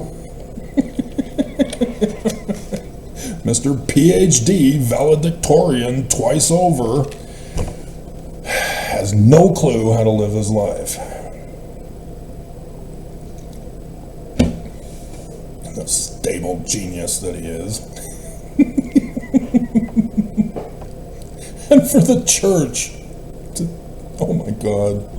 Mr. PhD valedictorian twice over has no clue how to live his life. The stable genius that he is. And for the church to, oh my God.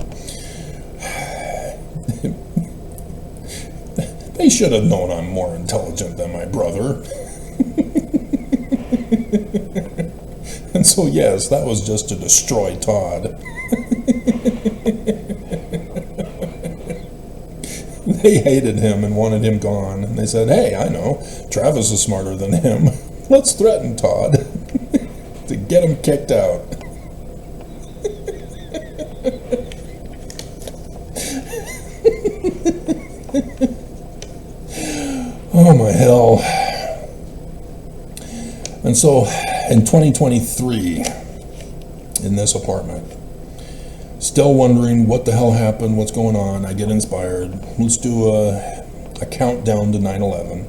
They should have known I'm more intelligent than my brother. And so yes, that was just to destroy Todd. They hated him and wanted him gone. And they said, hey, I know, Travis is smarter than him. Let's threaten Todd to get him kicked out. Oh my hell. And so in 2023, in this apartment, still wondering what the hell happened, what's going on, I get inspired. Let's do a countdown to 9/11.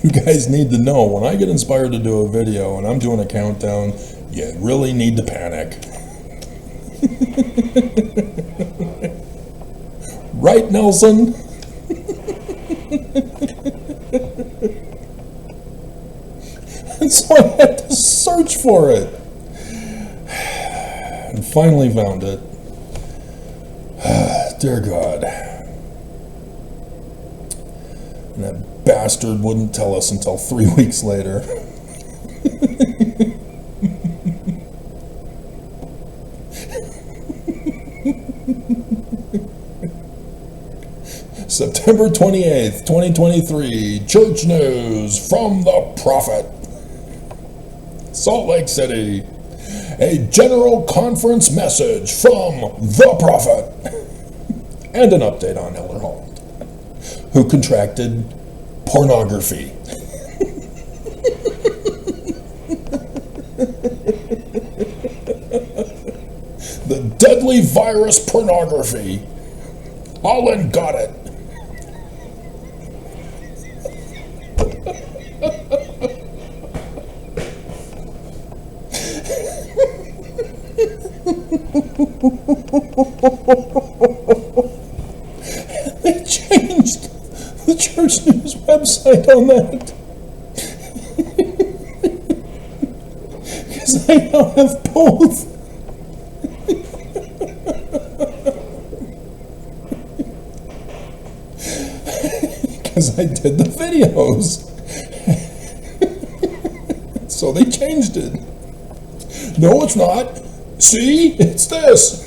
You guys need to know, when I get inspired to do a video and I'm doing a countdown, you really need to panic. Right, Nelson? And so I had to search for it. And finally found it. Dear God. And that bastard wouldn't tell us until 3 weeks later. September 28th, 2023, Church News from the Prophet. Salt Lake City. A general conference message from the Prophet. And an update on Elder Holland, who contracted pornography. The deadly virus pornography. Holland got it. They changed the Church News website on that. Because I now have both. Because I did the videos. So they changed it. No, it's not. See? It's this.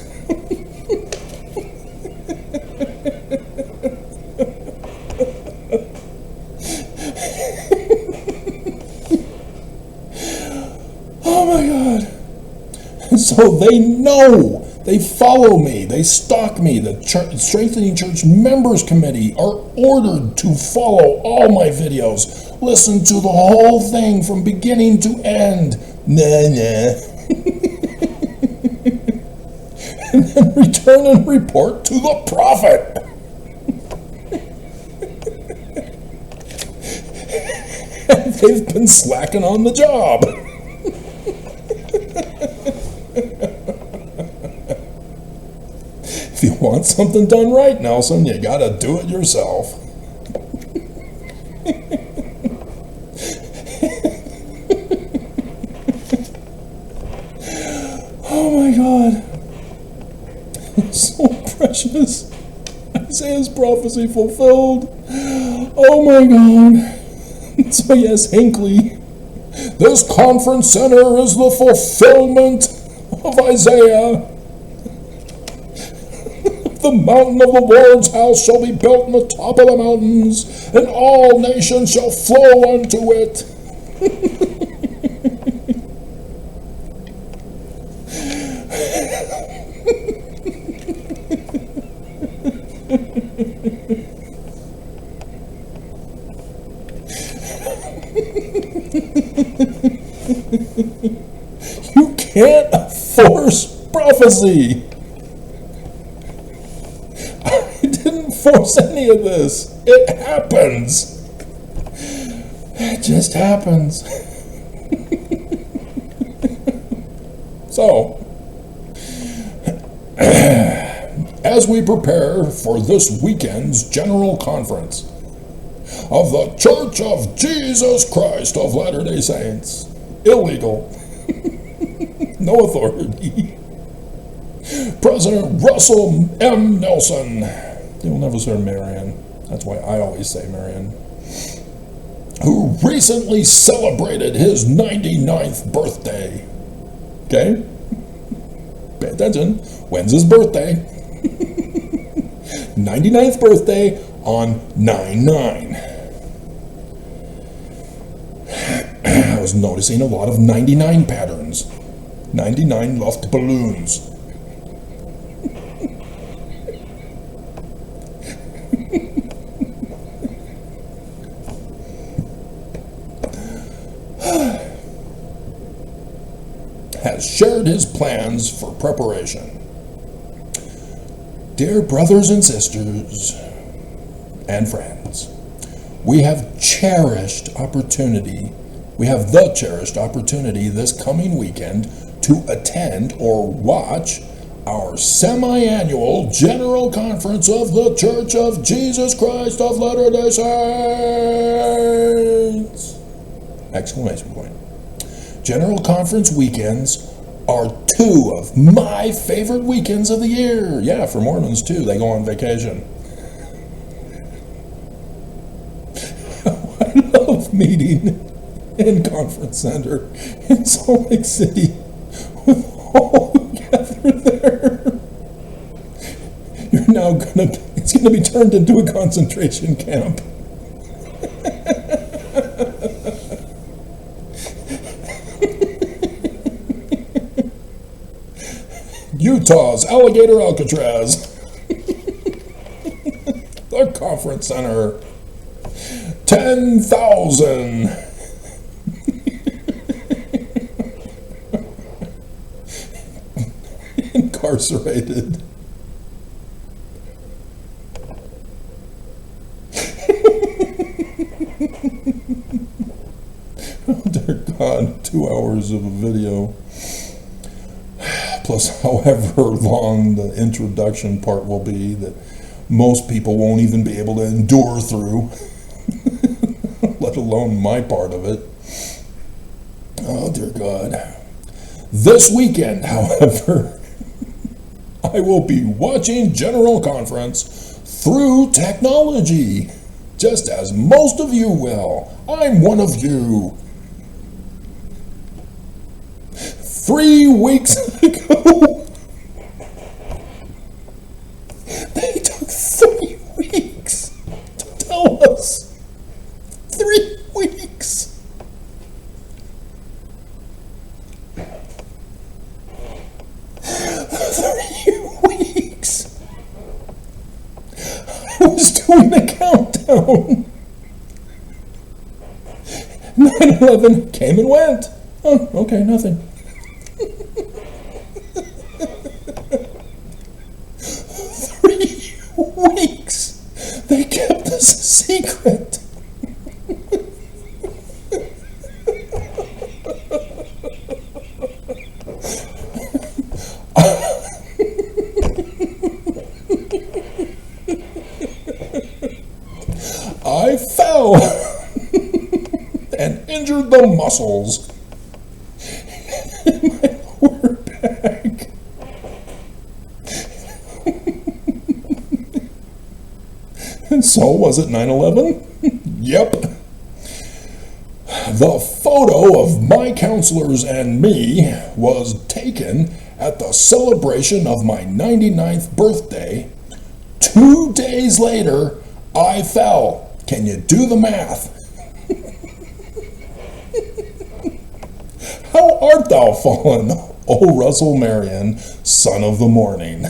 Oh my God. And so they know. They follow me. They stalk me. The Strengthening Church Members Committee are ordered to follow all my videos. Listen to the whole thing from beginning to end. Nah. And then return and report to the Prophet. And they've been slacking on the job. If you want something done right, Nelson, you gotta do it yourself. Oh my God. It's so precious. Isaiah's prophecy fulfilled. Oh my God. So yes, Hinckley, this conference center is the fulfillment of Isaiah. The mountain of the Lord's house shall be built in the top of the mountains, and all nations shall flow unto it. You can't force prophecy. I didn't force any of this. It happens. It just happens. So, as we prepare for this weekend's General Conference of the Church of Jesus Christ of Latter-day Saints, illegal, no authority, President Russell M. Nelson, you'll never say Marion, that's why I always say Marion, who recently celebrated his 99th birthday. Okay? Pay attention. When's his birthday? 99th birthday on 9/9. I was noticing a lot of 99 patterns. 99 luft balloons. Has shared his plans for preparation. Dear brothers and sisters and friends, we have the cherished opportunity this coming weekend to attend or watch our semi-annual General Conference of the Church of Jesus Christ of Latter-day Saints! Exclamation point. General Conference weekends are two of my favorite weekends of the year. Yeah, for Mormons too, they go on vacation. I love meeting in Conference Center in Salt Lake City with all who gather there. It's gonna be turned into a concentration camp. Utah's Alligator Alcatraz. The Conference Center. 10,000. Incarcerated. Oh dear God, 2 hours of a video. Plus however long the introduction part will be that most people won't even be able to endure through, let alone my part of it. Oh dear God. This weekend, however, I will be watching General Conference through technology, just as most of you will. I'm one of you. 3 weeks ago, they took 3 weeks to tell us. 3 weeks. 3 weeks. I was doing the countdown. 9/11 came and went. Oh, okay, nothing. 3 weeks. They kept this a secret. I fell and injured the muscles in my lower back. And so, was it 9/11? Yep. The photo of my counselors and me was taken at the celebration of my 99th birthday 2 days later, I fell. Can you do the math? How art thou fallen, O Russell Marion, son of the morning?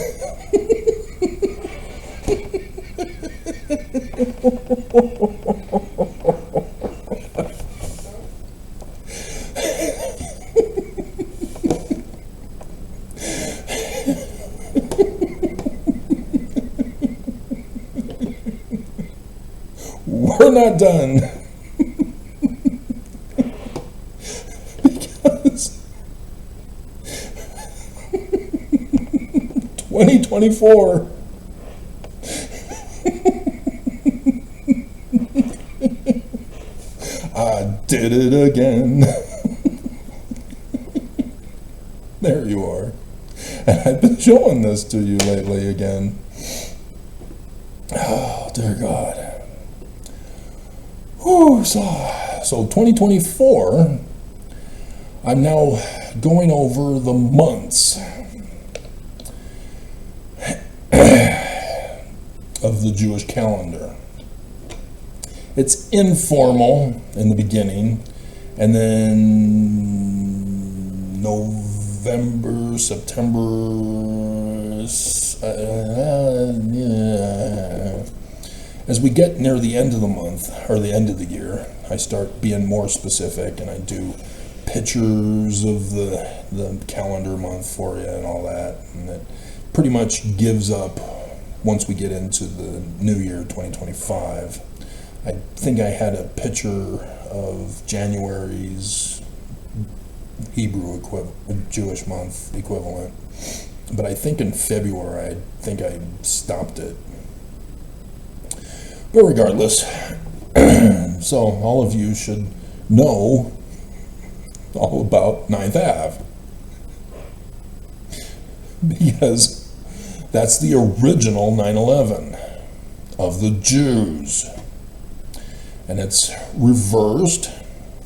We're not done. Because 2024 I did it again. There you are. And I've been showing this to you lately again. Oh, dear God. Whew, so 2024, I'm now going over the months of the Jewish calendar. It's informal in the beginning, and then November, September, as we get near the end of the month, or the end of the year, I start being more specific, and I do pictures of the calendar month for you and all that, and it pretty much gives up once we get into the new year, 2025. I think I had a picture of January's Hebrew Jewish month equivalent, but I think in February, I stopped it. But regardless, so all of you should know all about 9th Ave, because that's the original 9/11 of the Jews. And it's reversed,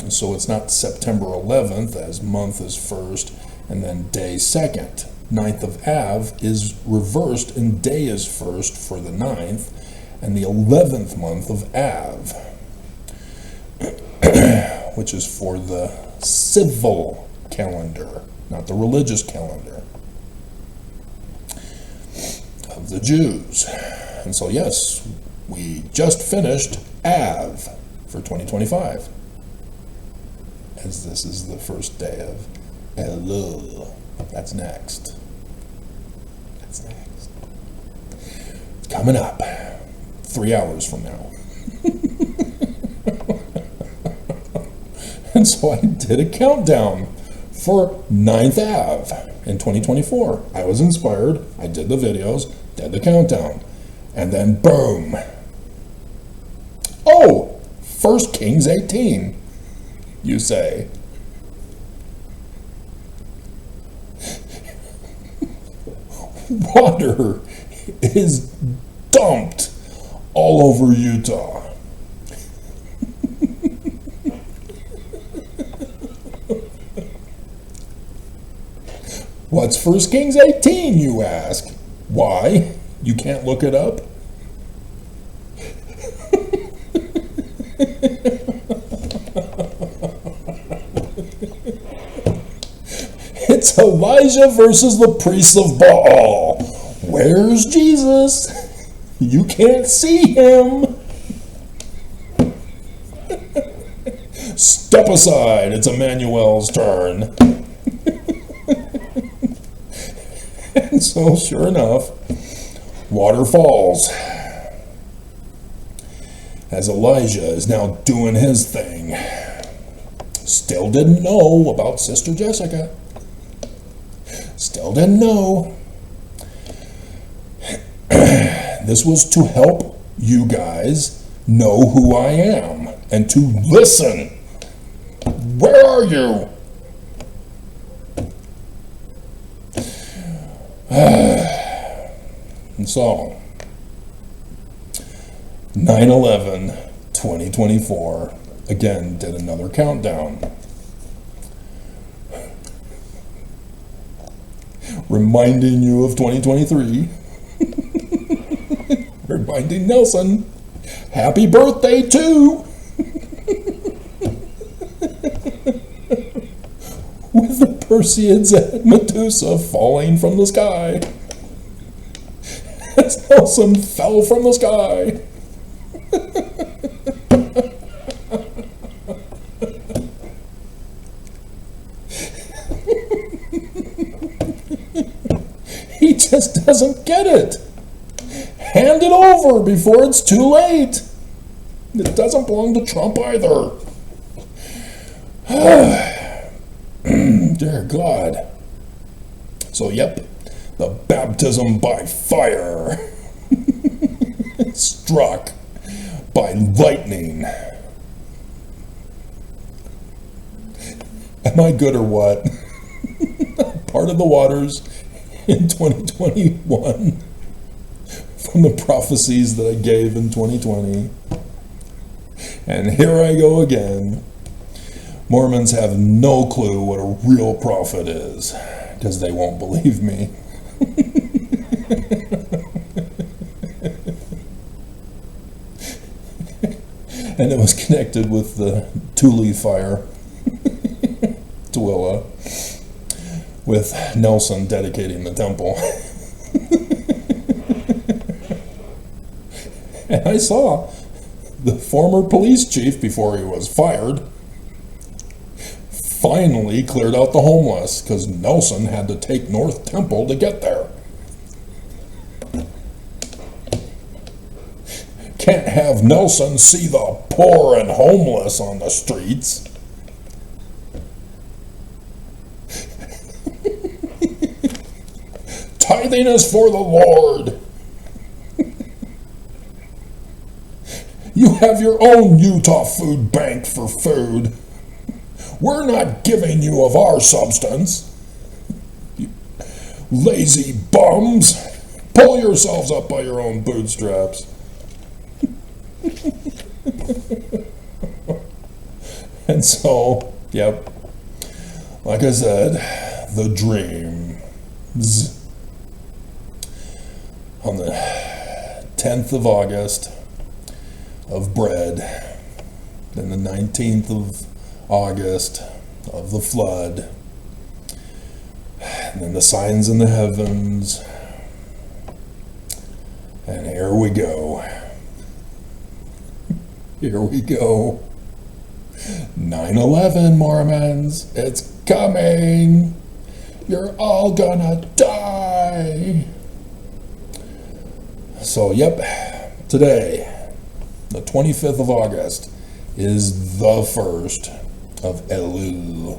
and so it's not September 11th as month is first and then day second. 9th of Av is reversed and day is first for the 9th and the 11th month of Av, which is for the civil calendar, not the religious calendar of the Jews. And so yes, we just finished Av for 2025, as this is the first day of Elul. That's next. It's coming up 3 hours from now. And so I did a countdown for 9th Av in 2024. I was inspired, I did the videos, did the countdown, and then boom. Oh, 1 Kings 18, you say. Water is dumped all over Utah. What's 1 Kings 18, you ask? Why? You can't look it up? It's Elijah versus the priests of Baal. Where's Jesus? You can't see him. Step aside, it's Emmanuel's turn. And so, sure enough, water falls as Elijah is now doing his thing. Still didn't know about Sister Jessica. Still didn't know. This was to help you guys know who I am and to listen. Where are you? And so, 9/11/2024, again, did another countdown. Reminding you of 2023. reminding Nelson, happy birthday too! With the Perseids and Medusa falling from the sky. As Nelson fell from the sky. He just doesn't get it. Hand it over before it's too late. It doesn't belong to Trump either. Dear God. So, yep, the baptism by fire. Struck by lightning. Am I good or what? Part of the waters in 2021 from the prophecies that I gave in 2020. And here I go again. Mormons have no clue what a real prophet is, because they won't believe me. And it was connected with the Thule fire, Tooele, with Nelson dedicating the temple. And I saw the former police chief, before he was fired, finally cleared out the homeless, because Nelson had to take North Temple to get there. Can't have Nelson see the poor and homeless on the streets. Tithing is for the Lord. You have your own Utah food bank for food. We're not giving you of our substance. You lazy bums. Pull yourselves up by your own bootstraps. And so, yep, like I said, the dreams. On the 10th of August of bread, then the 19th of August of the flood, and then the signs in the heavens, and here we go. Here we go. 9/11, Mormons, it's coming. You're all gonna die. So, yep, today, the 25th of August, is the first of Elul.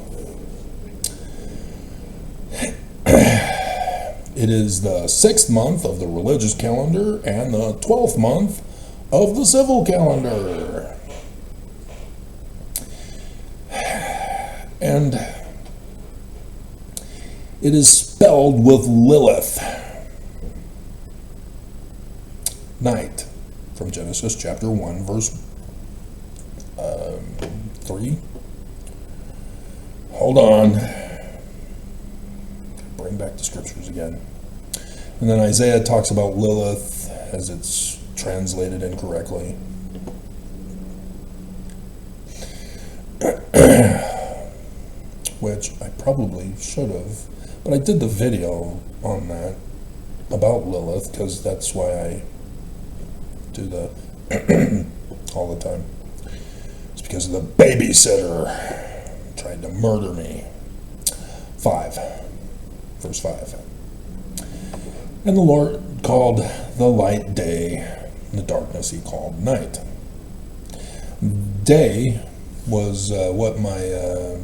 It is the 6th month of the religious calendar and the 12th month of the civil calendar. And it is spelled with Lilith. Night, from Genesis chapter 1, verse 3. Hold on. Bring back the scriptures again. And then Isaiah talks about Lilith as it's translated incorrectly. Which I probably should have, but I did the video on that about Lilith, because that's why I do the all the time. It's because of the babysitter tried to murder me. 5, verse 5. And the Lord called the light day, and the darkness he called night. Day was what my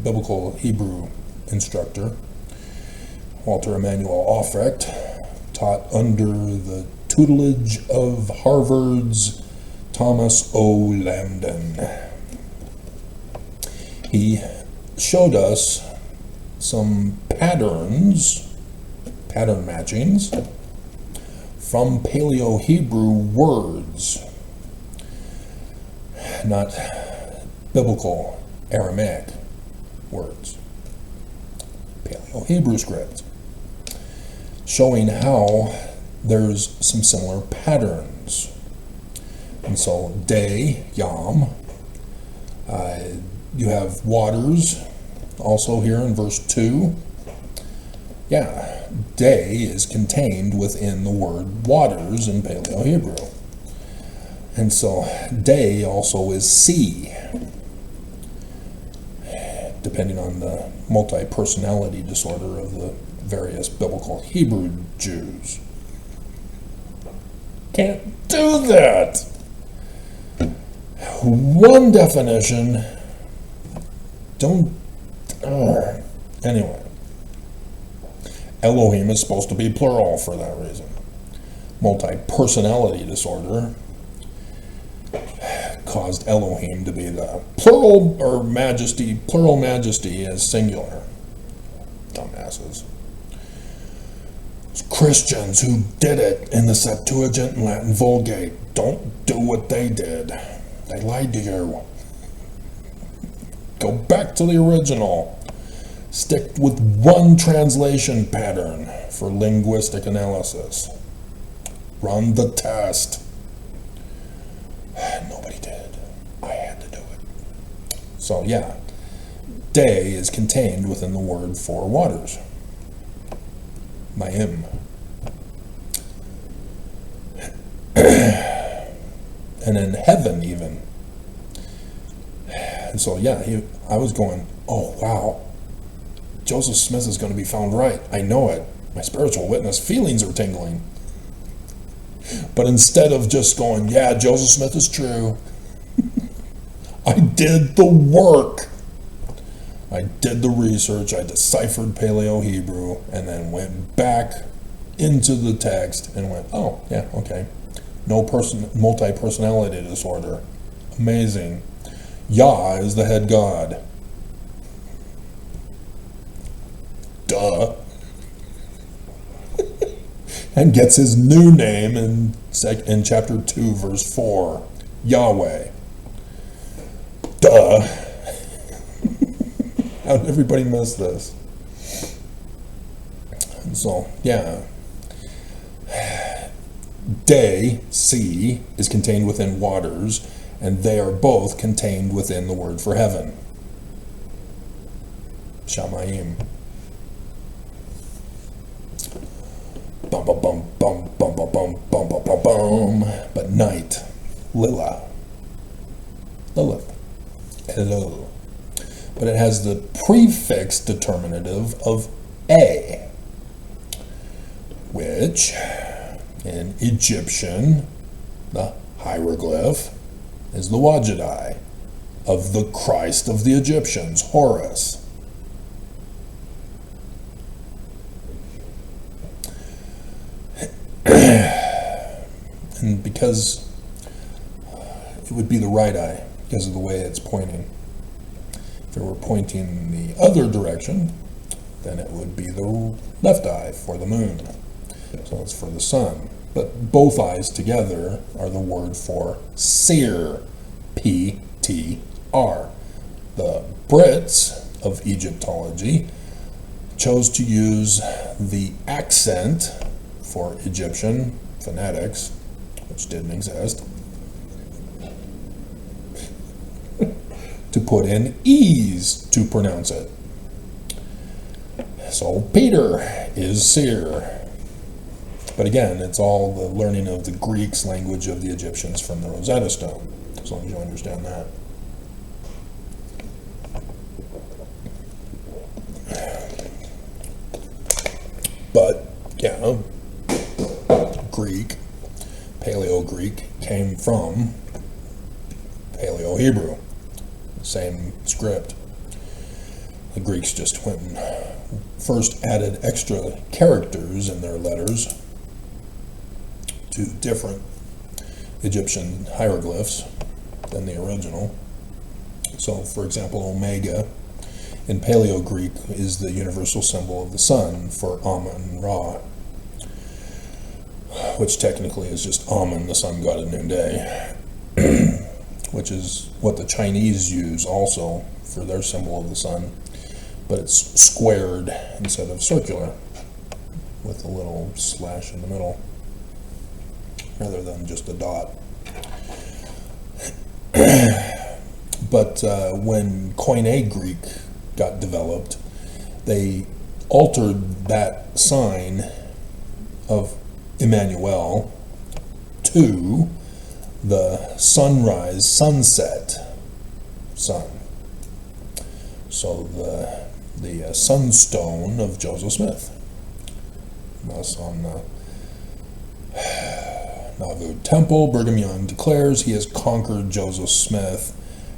biblical Hebrew instructor, Walter Emanuel Aufrecht, taught under the tutelage of Harvard's Thomas O. Lambden. He showed us some pattern matchings from Paleo-Hebrew words, not biblical Aramaic words. Paleo-Hebrew script, showing how there's some similar patterns. And so day, yam, you have waters, also here in verse 2. Yeah, day is contained within the word waters in Paleo-Hebrew. And so day also is sea, depending on the multi-personality disorder of the various biblical Hebrew Jews. Can't do that! One definition, anyway. Elohim is supposed to be plural for that reason. Multi-personality disorder caused Elohim to be the plural majesty as singular. Dumbasses. It's Christians who did it in the Septuagint and Latin Vulgate. Don't do what they did. They lied to you. Go back to the original. Stick with one translation pattern for linguistic analysis. Run the test. Nobody did. I had to do it. So yeah, day is contained within the word for waters. Mayim. And in heaven even. And so yeah, I was going, oh wow, Joseph Smith is going to be found right. I know it. My spiritual witness feelings are tingling. But instead of just going, yeah, Joseph Smith is true, I did the work. I did the research. I deciphered Paleo-Hebrew and then went back into the text and went, oh, yeah, okay. No multi-personality disorder. Amazing. Yah is the head god. Duh. And gets his new name in chapter 2, verse 4. Yahweh. Duh. How did everybody miss this? So, yeah. Day, sea, is contained within waters, and they are both contained within the word for heaven. Shamayim. Bum bum bum bum bum bum bum bum bum bum bum. But night, Lila. Lilith. Hello. But it has the prefix determinative of a, which in Egyptian, the hieroglyph, is the Wajidai of the Christ of the Egyptians, Horus. And because it would be the right eye, because of the way it's pointing. If it were pointing the other direction, then it would be the left eye for the moon. So it's for the sun. But both eyes together are the word for seer, P-T-R. The Brits of Egyptology chose to use the accent for Egyptian phonetics, which didn't exist, to put in E's to pronounce it. So Peter is seer. But again, it's all the learning of the Greek's language of the Egyptians from the Rosetta Stone, as long as you understand that. But, yeah, Greek, Paleo-Greek, came from Paleo-Hebrew, same script. The Greeks just went and first added extra characters in their letters to different Egyptian hieroglyphs than the original. So, for example, Omega in Paleo-Greek is the universal symbol of the sun for Amun-Ra, which technically is just Amun, the sun god of noonday, which is what the Chinese use also for their symbol of the sun, but it's squared instead of circular with a little slash in the middle. rather than just a dot. But when Koine Greek got developed, they altered that sign of Emmanuel to the sunrise, sunset, sun. So the sunstone of Joseph Smith. Thus on Nauvoo Temple, Brigham Young declares he has conquered Joseph Smith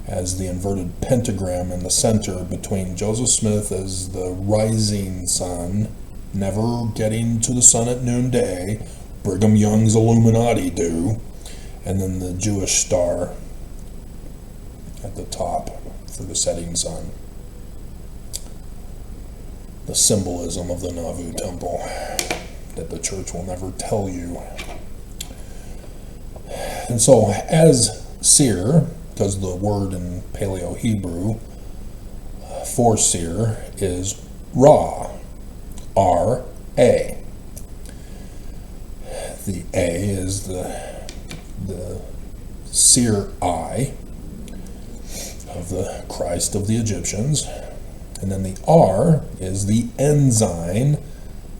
as the inverted pentagram in the center between Joseph Smith as the rising sun, never getting to the sun at noonday, Brigham Young's Illuminati do, and then the Jewish star at the top for the setting sun. The symbolism of the Nauvoo Temple that the church will never tell you. And so as seer, because the word in Paleo-Hebrew for seer is Ra, R-A. The A is the seer eye of the Christ of the Egyptians. And then the R is the ensign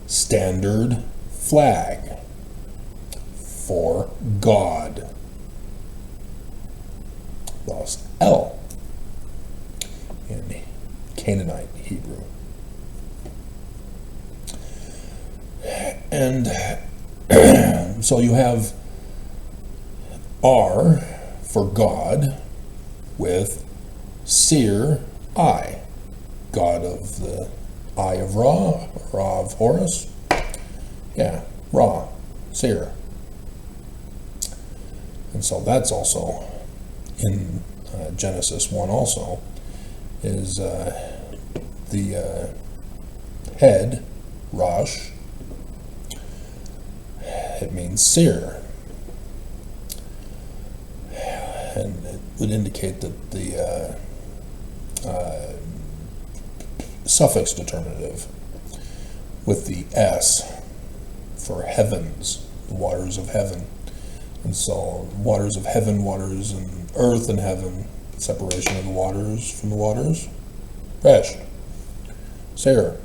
standard flag for God. Thus L in Canaanite Hebrew. And so you have R for God with seer eye, God of the eye of Ra, Ra of Horus. Yeah, Ra, seer. And so that's also in Genesis 1 also, is the head, Rosh. It means seer. And it would indicate that the suffix determinative with the S for heavens, the waters of heaven. And so waters of heaven, waters and earth and heaven, separation of the waters from the waters, Resh, Seir.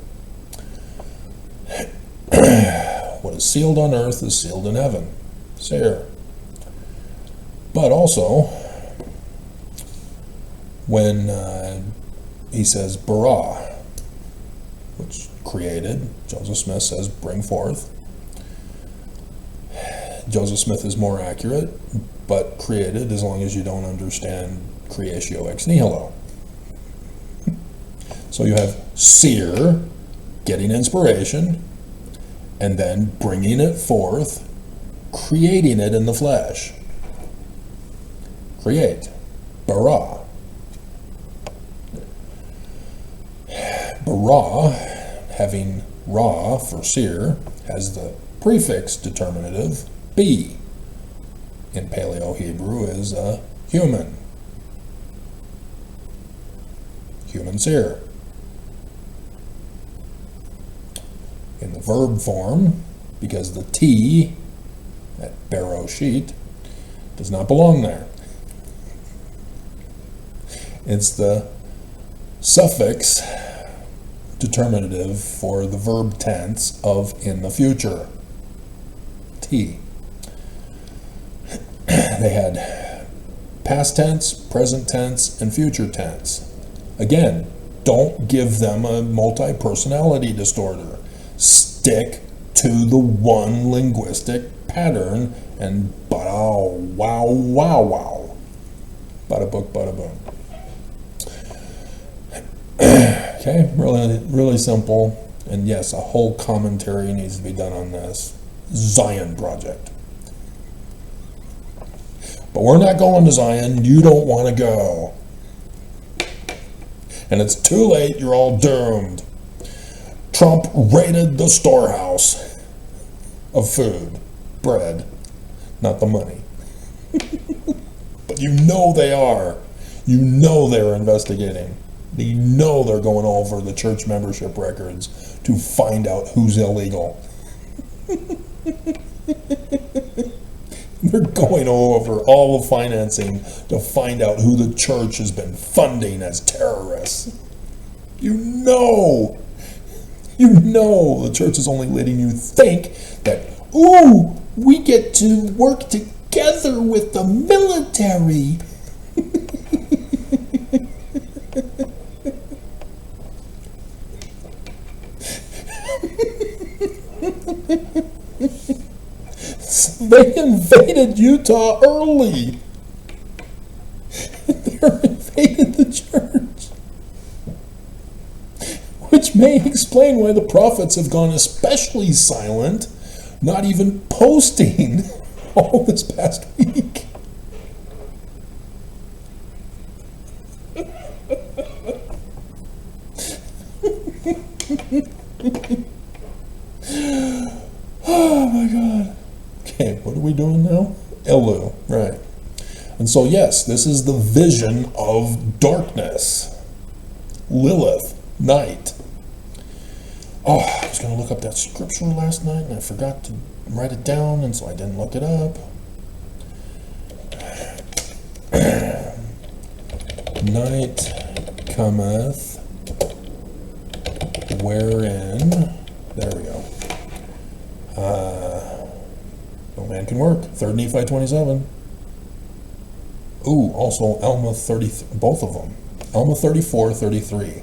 What is sealed on earth is sealed in heaven, Seir. But also, when he says bara, which created, Joseph Smith says bring forth. Joseph Smith is more accurate, but created, as long as you don't understand creatio ex nihilo. So you have seer, getting inspiration, and then bringing it forth, creating it in the flesh. Create, bara. Bara, having Ra for seer, has the prefix determinative be. In Paleo-Hebrew is human. Human seer. In the verb form, because the T at Beroshit does not belong there. It's the suffix determinative for the verb tense of in the future. T. They had past tense, present tense, and future tense. Again, don't give them a multi-personality distorter. Stick to the one linguistic pattern and wow, wow, wow, wow. Bada book, bada boom. Okay, really simple. And yes, a whole commentary needs to be done on this Zion project. But we're not going to Zion. You don't want to go. And it's too late. You're all doomed. Trump raided the storehouse of food, bread, not the money. But you know they are. You know they're investigating. You know they're going over the church membership records to find out who's illegal. going over all the financing to find out who the church has been funding as terrorists. You know the church is only letting you think that, ooh, we get to work together with the military. They invaded Utah early. They invaded the church. Which may explain why the prophets have gone especially silent, not even posting all this past week. Oh my God. Okay, what are we doing now? Elu, right. And so yes, this is the vision of darkness. Lilith, night. Oh, I was going to look up that scripture last night and I forgot to write it down, and so I didn't look it up. Night cometh, wherein, there we go. No man can work. 3 Nephi 27. Ooh, also Alma 30, both of them. Alma 34, 33.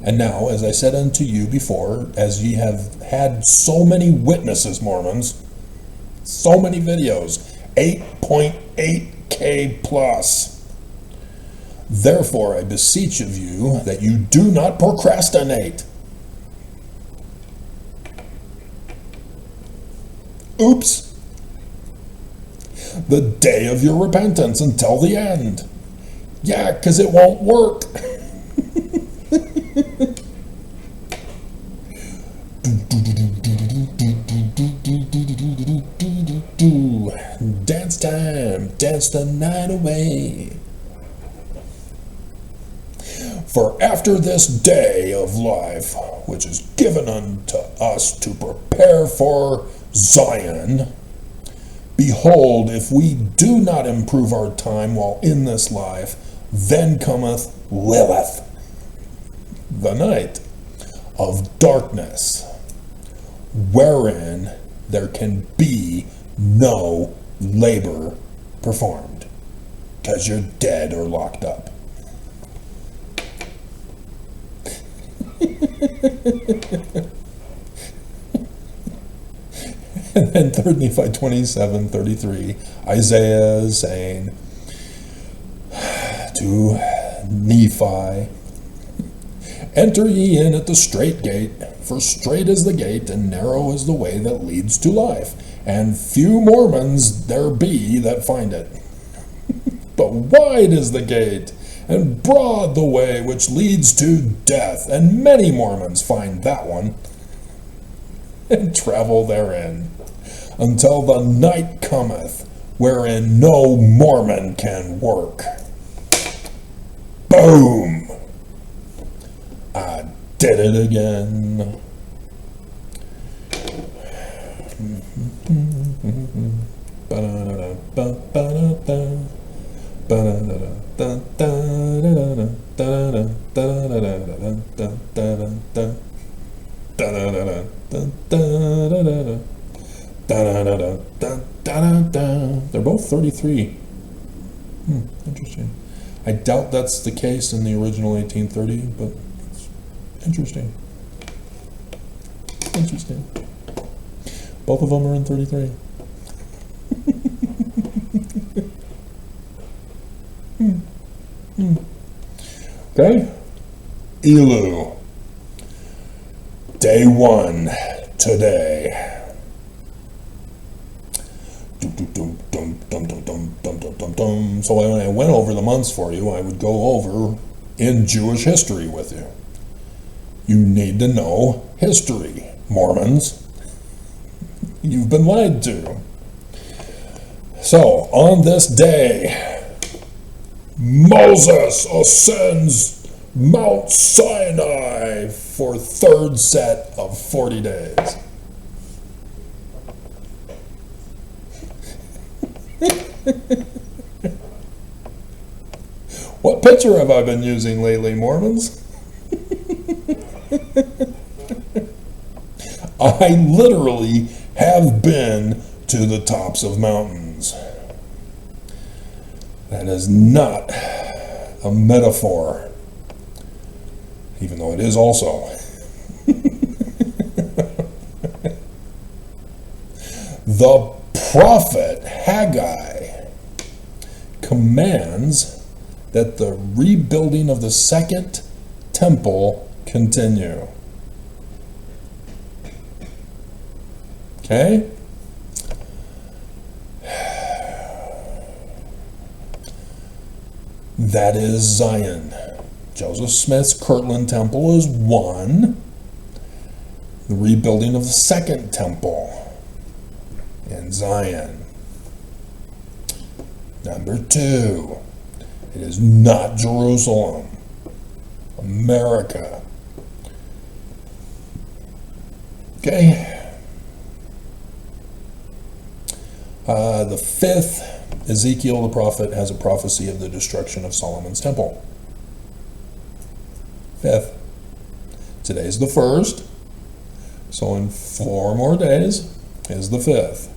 And now, as I said unto you before, as ye have had so many witnesses, Mormons, so many videos, 8.8K plus. Therefore, I beseech of you that you do not procrastinate. Oops. The day of your repentance until the end. Yeah, because it won't work. Dance time, dance the night away. For after this day of life, which is given unto us to prepare for Zion, behold, if we do not improve our time while in this life, then cometh Lilith, the night of darkness, wherein there can be no labor performed, because you're dead or locked up. And then 3 Nephi 27, 33, Isaiah is saying to Nephi, enter ye in at the strait gate, for strait is the gate, and narrow is the way that leads to life, and few Mormons there be that find it. But wide is the gate, and broad the way which leads to death, and many Mormons find that one, and travel therein, until the night cometh, wherein no Mormon can work. Boom! I did it again. They're both 33. Interesting. I doubt that's the case in the original 1830, but it's interesting. Interesting. Both of them are in 33. Okay. Elu. Day 1 today. So when I went over the months for you, I would go over in Jewish history with you. You need to know history, Mormons. You've been lied to. So, on this day, Moses ascends Mount Sinai Haggai for third set of 40 days. What picture have I been using lately, Mormons? I literally have been to the tops of mountains. That is not a metaphor, even though it is also. The prophet Haggai commands that the rebuilding of the second temple continue. Okay? That is Zion. Joseph Smith's Kirtland Temple is one. The rebuilding of the second temple in Zion. Number two, it is not Jerusalem, America. Okay. The fifth, Ezekiel the prophet has a prophecy of the destruction of Solomon's temple. Fifth. Today's the first, so in 4 more days is the fifth.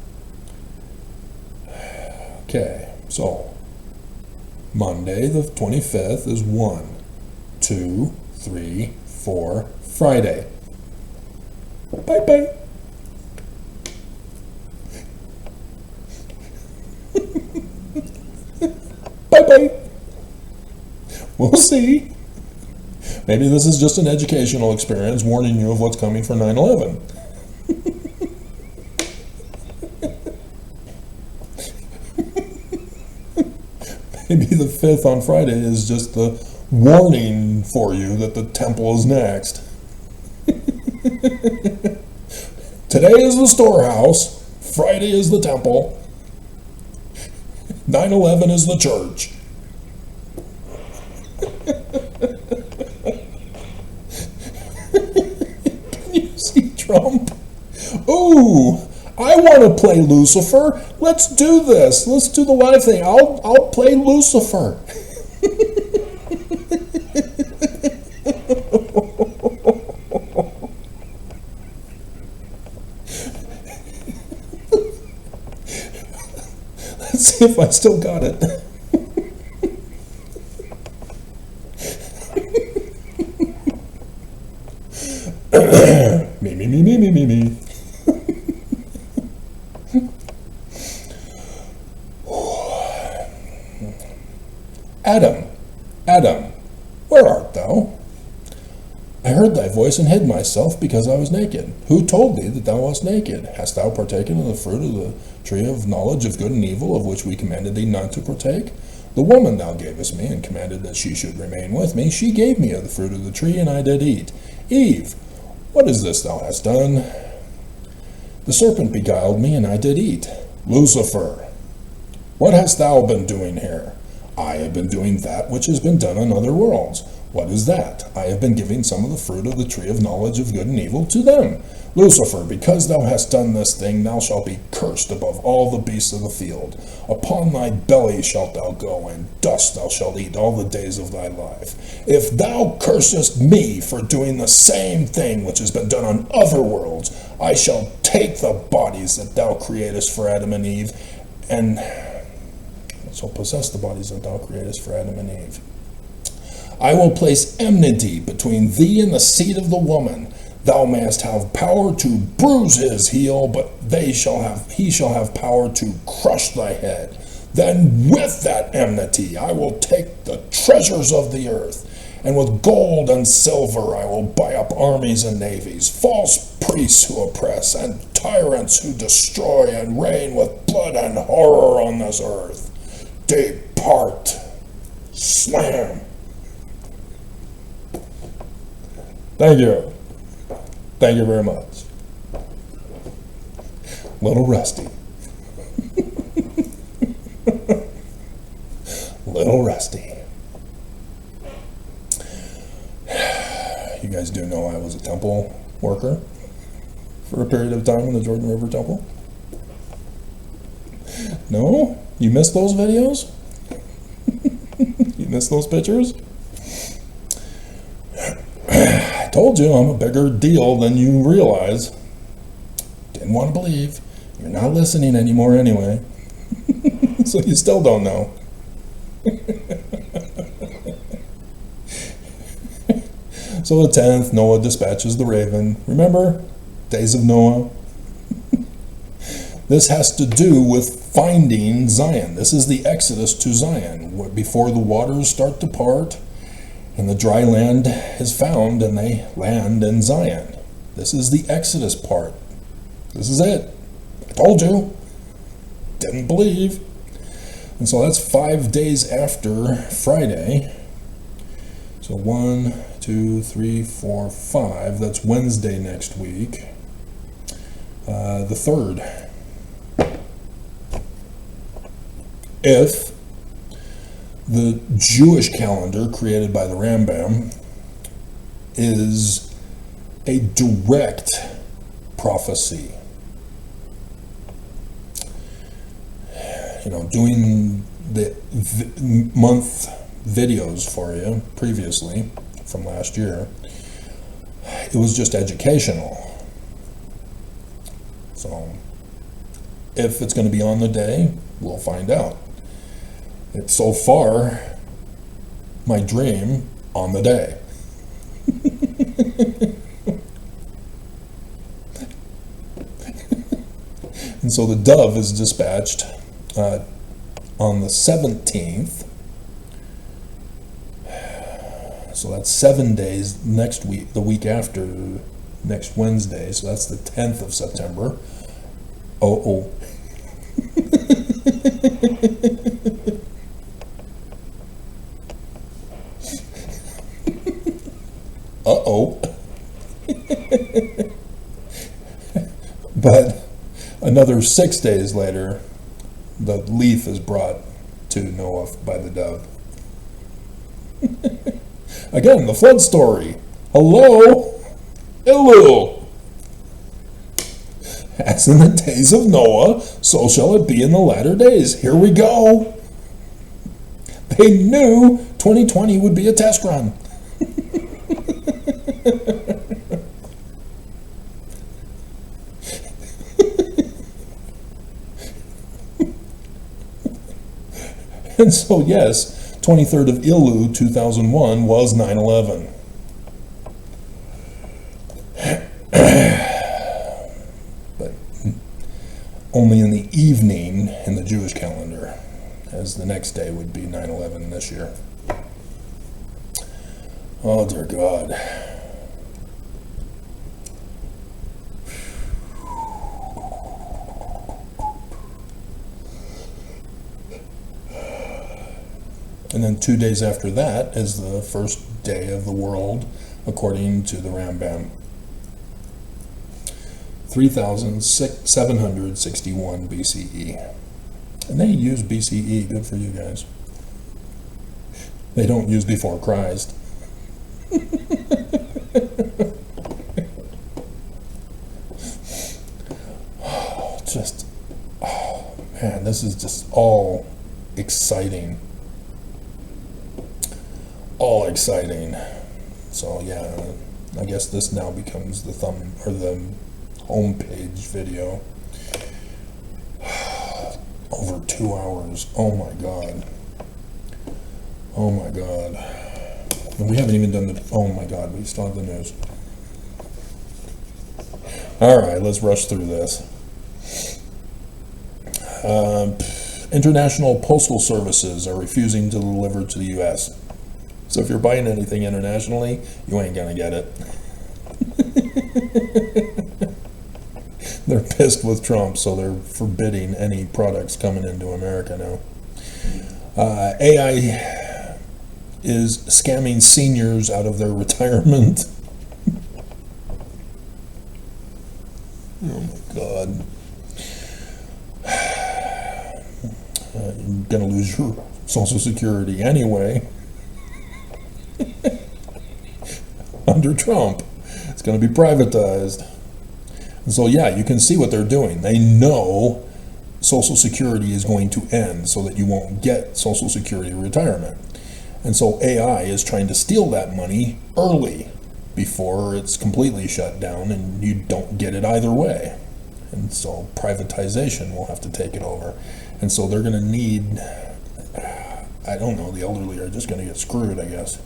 Okay, so Monday the 25th is 1, 2, 3, 4, Friday. Bye-bye. Bye-bye. We'll see. Maybe this is just an educational experience warning you of what's coming for 9/11. Maybe the 5th on Friday is just the warning for you that the temple is next. Today is the storehouse. Friday is the temple. 9/11 is the church. Can you see Trump? Ooh, I want to play Lucifer. Let's do this. Let's do the live thing. I'll play Lucifer. Let's see if I still got it. Me. Adam, where art thou? I heard thy voice and hid myself because I was naked. Who told thee that thou wast naked? Hast thou partaken of the fruit of the tree of knowledge of good and evil, of which we commanded thee not to partake? The woman thou gavest me, and commanded that she should remain with me, she gave me of the fruit of the tree, and I did eat. Eve, what is this thou hast done? The serpent beguiled me, and I did eat. Lucifer, what hast thou been doing here? I have been doing that which has been done in other worlds. What is that? I have been giving some of the fruit of the tree of knowledge of good and evil to them. Lucifer, because thou hast done this thing, thou shalt be cursed above all the beasts of the field. Upon thy belly shalt thou go, and dust thou shalt eat all the days of thy life. If thou cursest me for doing the same thing which has been done on other worlds, I shall take the bodies that thou createst for Adam and Eve, and shall possess the bodies that thou createst for Adam and Eve. I will place enmity between thee and the seed of the woman. Thou mayest have power to bruise his heel, but he shall have power to crush thy head. Then with that enmity I will take the treasures of the earth, and with gold and silver I will buy up armies and navies, false priests who oppress, and tyrants who destroy, and reign with blood and horror on this earth. Depart. Slam. Thank you. Thank you very much. Little rusty. Little rusty. You You guys do know I was a temple worker for a period of time in the Jordan River Temple? No? You missed those videos? You missed those pictures? I told you I'm a bigger deal than you realize. Didn't want to believe. You're not listening anymore anyway. So you still don't know. So the 10th, Noah dispatches the raven. Remember? Days of Noah. This has to do with finding Zion. This is the exodus to Zion, before the waters start to part and the dry land is found and they land in Zion. This is the exodus part. This is it. I told you. Didn't believe. And so that's 5 days after Friday. So 1, 2, 3, 4, 5. That's Wednesday next week. The 3rd. If the Jewish calendar created by the Rambam is a direct prophecy. You know, doing the month videos for you previously from last year, it was just educational. So if it's going to be on the day, we'll find out. It's so far my dream on the day. And so the dove is dispatched on the 17th. So that's 7 days next week, the week after next Wednesday. So that's the 10th of September. Oh. Uh-oh. But another 6 days later, the leaf is brought to Noah by the dove. Again, the flood story. Hello? Hello. As in the days of Noah, so shall it be in the latter days. Here we go. They knew 2020 would be a test run. And so, yes, 23rd of Elul 2001 was 9/11. But only in the evening in the Jewish calendar, as the next day would be 9/11 this year. Oh, dear God. And then 2 days after that is the first day of the world, according to the Rambam. 3761 BCE. And they use BCE, good for you guys. They don't use before Christ. Man, this is just all exciting. All exciting. So yeah, I guess this now becomes the thumb or the homepage video. Over 2 hours. Oh my God. Oh my God. And we haven't even done the, oh my God, we still have the news. All right, let's rush through this. International postal services are refusing to deliver to the U.S. So if you're buying anything internationally, you ain't gonna get it. They're pissed with Trump, so they're forbidding any products coming into America now. AI is scamming seniors out of their retirement. Oh my God. You're gonna lose your Social Security anyway. under Trump. It's going to be privatized. And so, yeah, you can see what they're doing. They know Social Security is going to end so that you won't get Social Security retirement. And so AI is trying to steal that money early before it's completely shut down and you don't get it either way. And so privatization will have to take it over. And so they're going to need, I don't know, the elderly are just going to get screwed, I guess.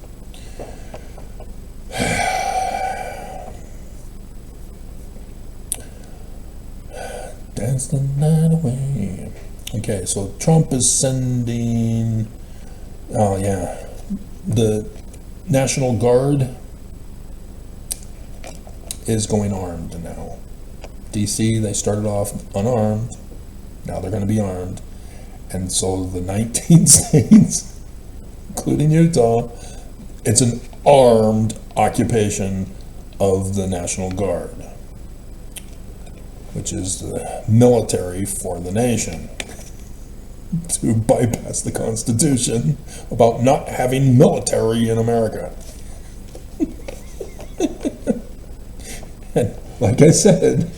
Dance the night away. Okay, so Trump is sending, oh yeah, the National Guard is going armed now. DC, they started off unarmed, now they're going to be armed. And so the 19 states, including Utah, it's an armed occupation of the National Guard, which is the military for the nation, to bypass the Constitution about not having military in America. And like I said,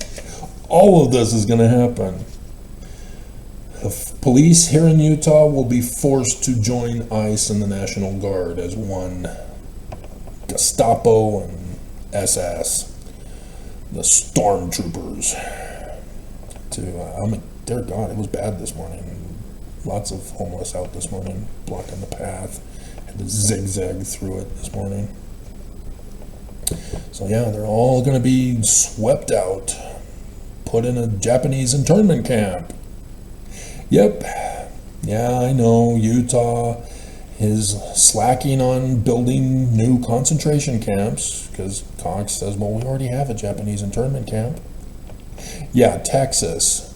all of this is going to happen. The police here in Utah will be forced to join ICE and the National Guard as one. Gestapo and SS, the stormtroopers. Dear God, it was bad this morning. Lots of homeless out this morning, blocking the path. Had to zigzag through it this morning. So yeah, they're all going to be swept out, put in a Japanese internment camp. Yep, yeah, I know, Utah is slacking on building new concentration camps, because Cox says, well, we already have a Japanese internment camp. Yeah, Texas,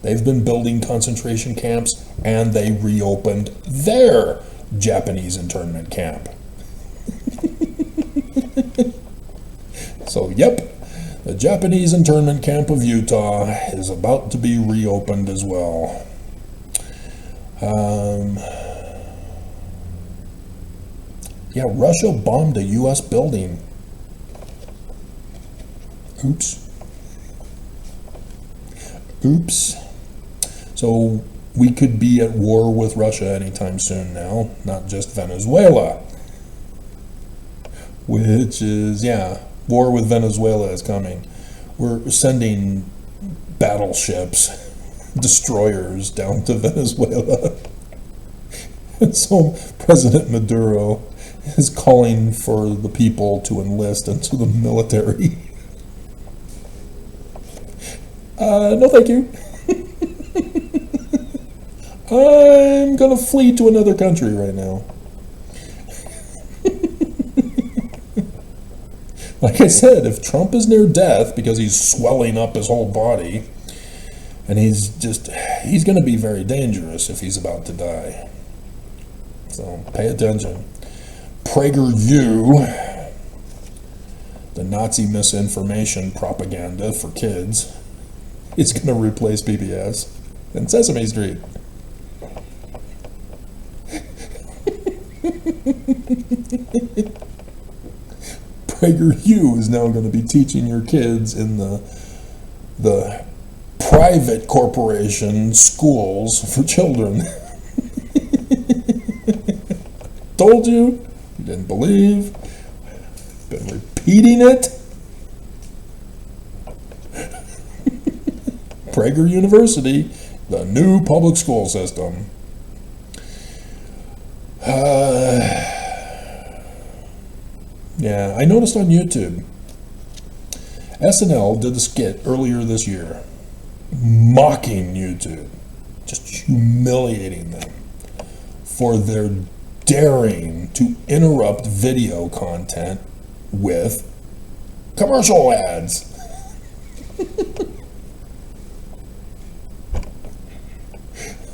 they've been building concentration camps, and they reopened their Japanese internment camp. So, yep, the Japanese internment camp of Utah is about to be reopened as well. Yeah, Russia bombed a U.S. building. Oops. So we could be at war with Russia anytime soon now, not just Venezuela. Which is, yeah, war with Venezuela is coming. We're sending battleships, destroyers down to Venezuela. And so President Maduro is calling for the people to enlist into the military. No thank you. I'm gonna flee to another country right now. Like I said, if Trump is near death because he's swelling up his whole body, and he's gonna be very dangerous if he's about to die. So pay attention. PragerU, the Nazi misinformation propaganda for kids, is going to replace PBS and Sesame Street. PragerU is now going to be teaching your kids in the private corporation schools for children. Told you. You didn't believe. Been repeating it. Prager University, the new public school system. Yeah, I noticed on YouTube, SNL did a skit earlier this year, mocking YouTube, just humiliating them for their daring to interrupt video content with commercial ads.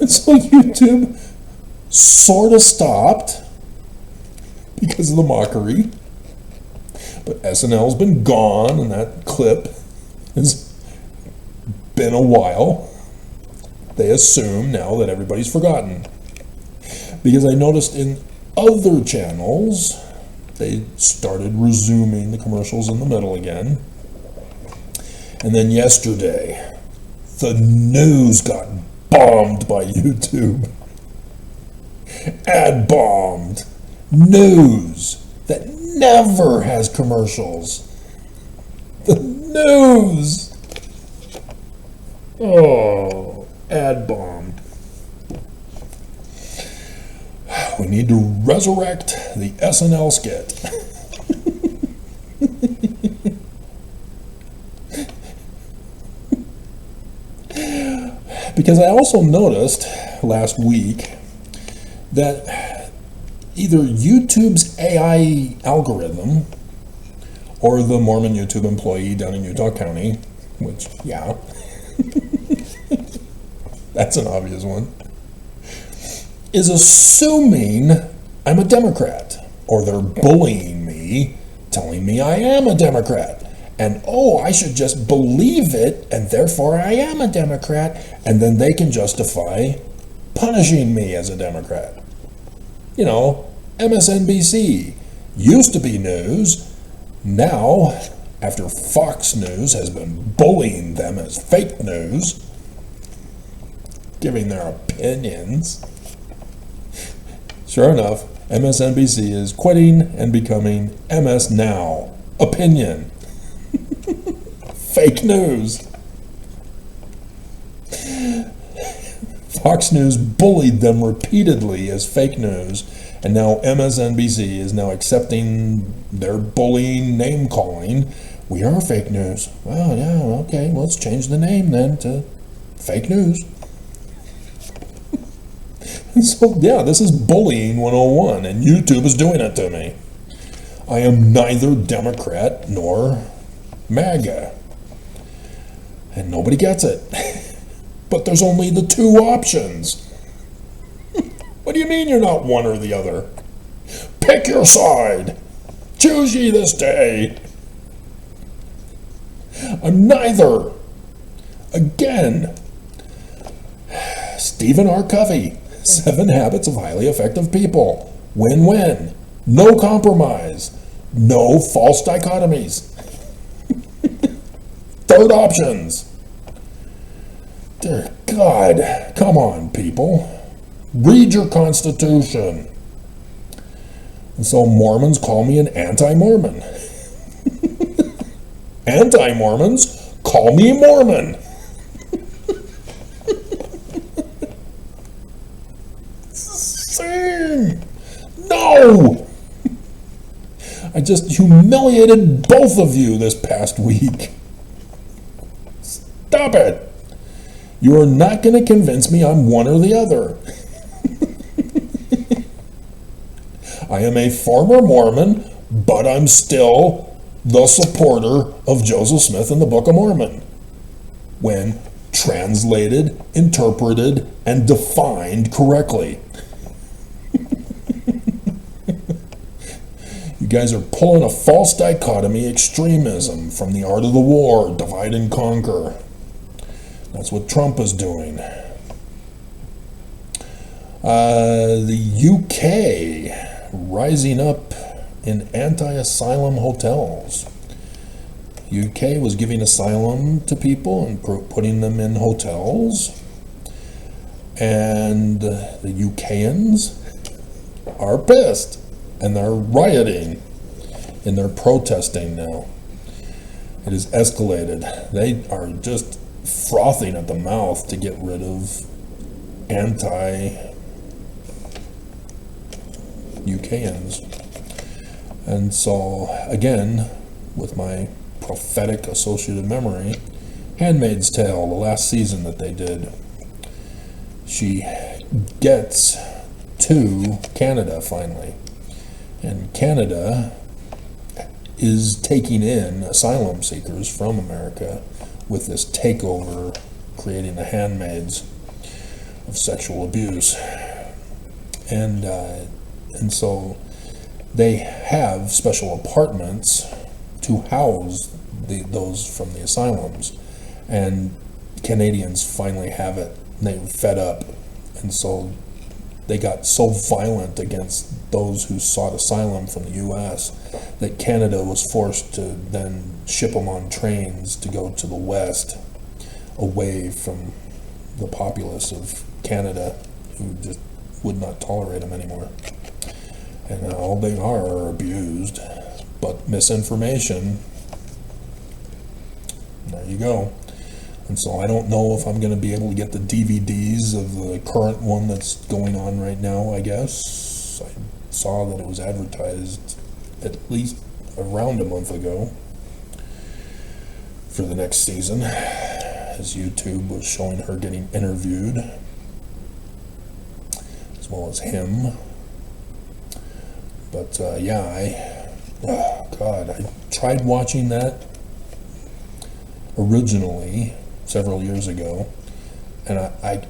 And so YouTube sort of stopped because of the mockery, but SNL's been gone and that clip has been a while. They assume now that everybody's forgotten. Because I noticed in other channels, they started resuming the commercials in the middle again. And then yesterday, the news got bombed by YouTube. Ad bombed. News that never has commercials. The news. Oh, ad bombed. We need to resurrect the SNL skit. Because I also noticed last week that either YouTube's AI algorithm or the Mormon YouTube employee down in Utah County, which, yeah, that's an obvious one, is assuming I'm a Democrat, or they're bullying me, telling me I am a Democrat. And, oh, I should just believe it, and therefore I am a Democrat, and then they can justify punishing me as a Democrat. You know, MSNBC used to be news. Now, after Fox News has been bullying them as fake news, giving their opinions, sure enough, MSNBC is quitting and becoming MS Now, opinion. Fake news. Fox News bullied them repeatedly as fake news, and now MSNBC is now accepting their bullying name calling. We are fake news. Well, yeah, okay, let's change the name then to fake news. So, yeah, this is bullying 101, and YouTube is doing it to me. I am neither Democrat nor MAGA. And nobody gets it. But there's only the two options. What do you mean you're not one or the other? Pick your side. Choose ye this day. I'm neither. Again. Stephen R. Covey, 7 Habits of Highly Effective People. Win-win. No compromise. No false dichotomies. Third options. Dear God, come on, people. Read your Constitution. And so Mormons call me an anti-Mormon. Anti-Mormons call me Mormon. Sing. No! I just humiliated both of you this past week. Stop it! You are not going to convince me I'm one or the other. I am a former Mormon, but I'm still the supporter of Joseph Smith and the Book of Mormon, when translated, interpreted, and defined correctly. You guys are pulling a false dichotomy extremism from the art of the war, divide and conquer. That's what Trump is doing. The UK rising up in anti-asylum hotels. UK was giving asylum to people and putting them in hotels. And the UKans are pissed. And they're rioting. And they're protesting now. It has escalated. They are just frothing at the mouth to get rid of anti-UKans. And so, again, with my prophetic associative memory, Handmaid's Tale, the last season that they did, she gets to Canada finally. And Canada is taking in asylum seekers from America with this takeover, creating the handmaids of sexual abuse. And so they have special apartments to house those from the asylums. And Canadians finally have it. They're fed up. And so they got so violent against those who sought asylum from the U.S. that Canada was forced to then ship them on trains to go to the West, away from the populace of Canada, who just would not tolerate them anymore. And now they are abused, but misinformation, there you go. And so I don't know if I'm going to be able to get the DVDs of the current one that's going on right now, I guess. I saw that it was advertised at least around a month ago for the next season, as YouTube was showing her getting interviewed, as well as him. But yeah, I tried watching that originally several years ago, and I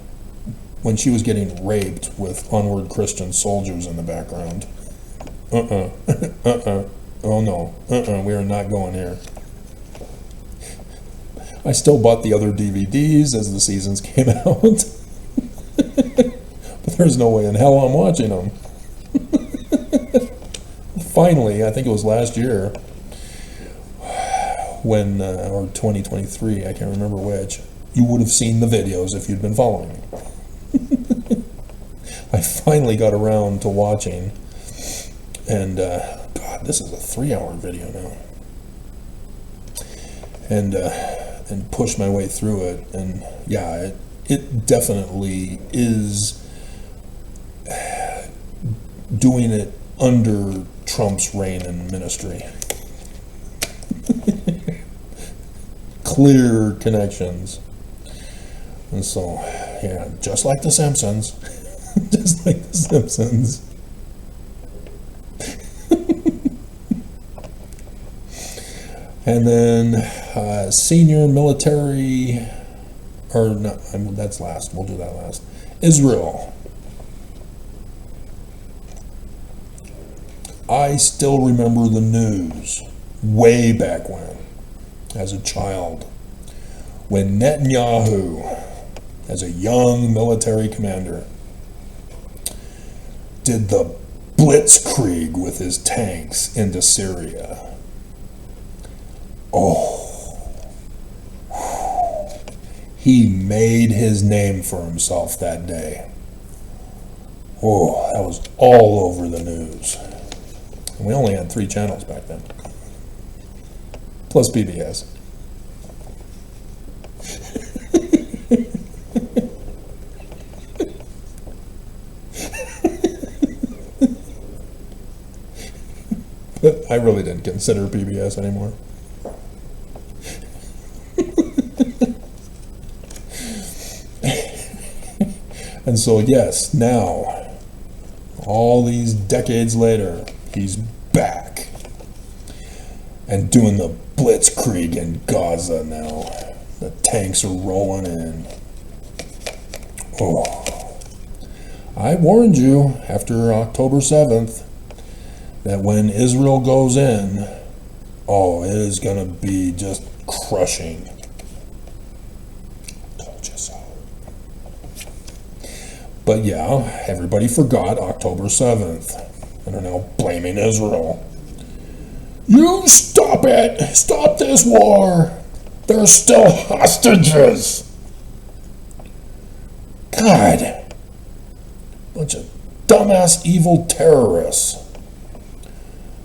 when she was getting raped with Onward Christian Soldiers in the background, oh no, we are not going here. I still bought the other DVDs as the seasons came out, but there's no way in hell I'm watching them. Finally, I think it was last year, when, or 2023, I can't remember which, you would have seen the videos if you'd been following me. I finally got around to watching, and God, this is a 3-hour video now, and pushed my way through it, and yeah, it definitely is doing it under Trump's reign and ministry. Clear connections. And so, yeah, just like The Simpsons. Just like The Simpsons. And then senior military, or no, that's last. We'll do that last. Israel. I still remember the news way back when, as a child, when Netanyahu, as a young military commander, did the blitzkrieg with his tanks into Syria. Oh, he made his name for himself that day. Oh, that was all over the news. And we only had 3 channels back then, plus PBS. But I really didn't consider PBS anymore. And so, yes, now, all these decades later, he's back and doing the blitzkrieg in Gaza now. The tanks are rolling in. Oh, I warned you after October 7th that when Israel goes in, oh, it is going to be just crushing. Told you so. But yeah, everybody forgot October 7th and are now blaming Israel. You stop it! Stop this war! They're still hostages! God! Bunch of dumbass evil terrorists.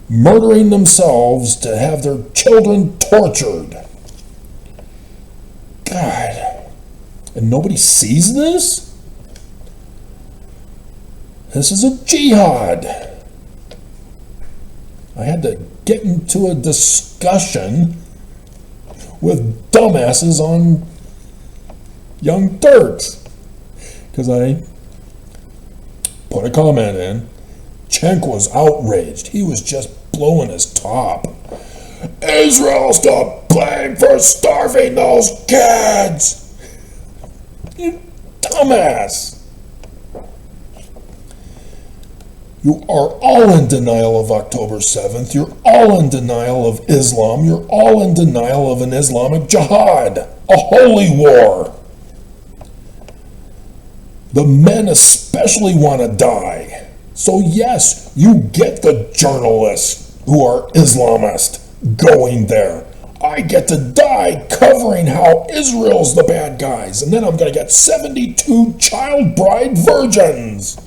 Murdering themselves to have their children tortured. God. And nobody sees this? This is a jihad. I had to get into a discussion with dumbasses on Young Turks because I put a comment in. Cenk was outraged. He was just blowing his top. Israel's to blame for starving those kids. You dumbass. You are all in denial of October 7th. You're all in denial of Islam. You're all in denial of an Islamic jihad, a holy war. The men especially want to die. So yes, you get the journalists who are Islamist going there. I get to die covering how Israel's the bad guys, and then I'm going to get 72 child bride virgins.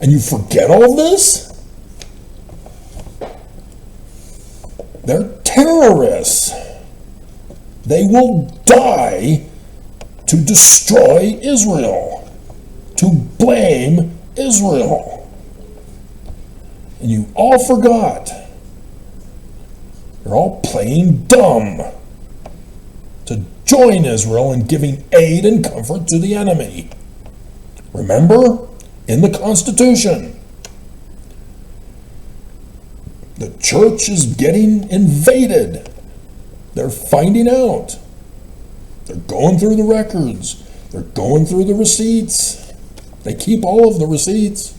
And you forget all this? They're terrorists. They will die to destroy Israel, to blame Israel. And you all forgot. You're all playing dumb to join Israel in giving aid and comfort to the enemy. Remember? In the Constitution. The church is getting invaded. They're finding out. They're going through the records. They're going through the receipts. They keep all of the receipts.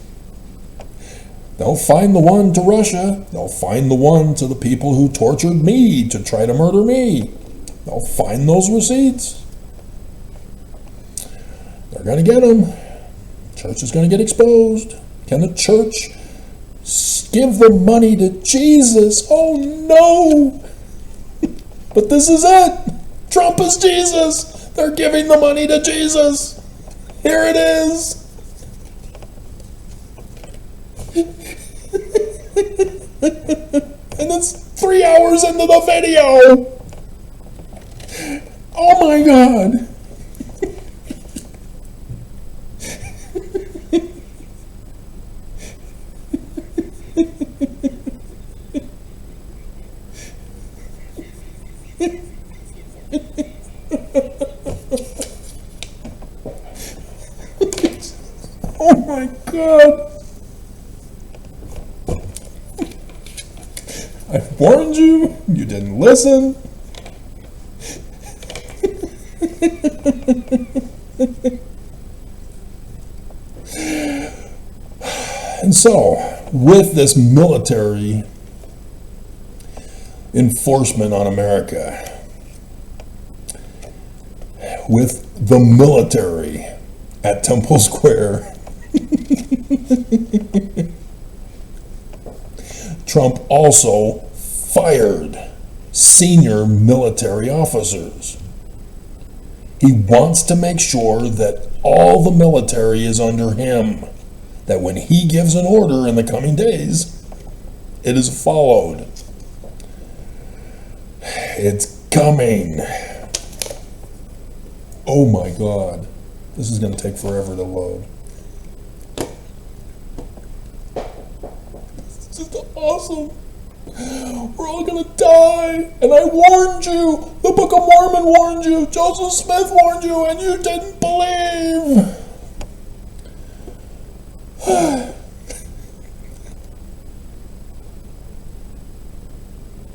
They'll find the one to Russia. They'll find the one to the people who tortured me to try to murder me. They'll find those receipts. They're going to get them. Church is going to get exposed. Can the church give the money to Jesus? Oh no! But this is it. Trump is Jesus. They're giving the money to Jesus. Here it is. And it's 3 hours into the video. Oh my God. Oh my God. I warned you, you didn't listen. And so, with this military enforcement on America, with the military at Temple Square, Trump also fired senior military officers. He wants to make sure that all the military is under him, that when he gives an order in the coming days, it is followed. It's coming. Oh my God. This is going to take forever to load. It's just awesome. We're all going to die. And I warned you. The Book of Mormon warned you. Joseph Smith warned you, and you didn't believe.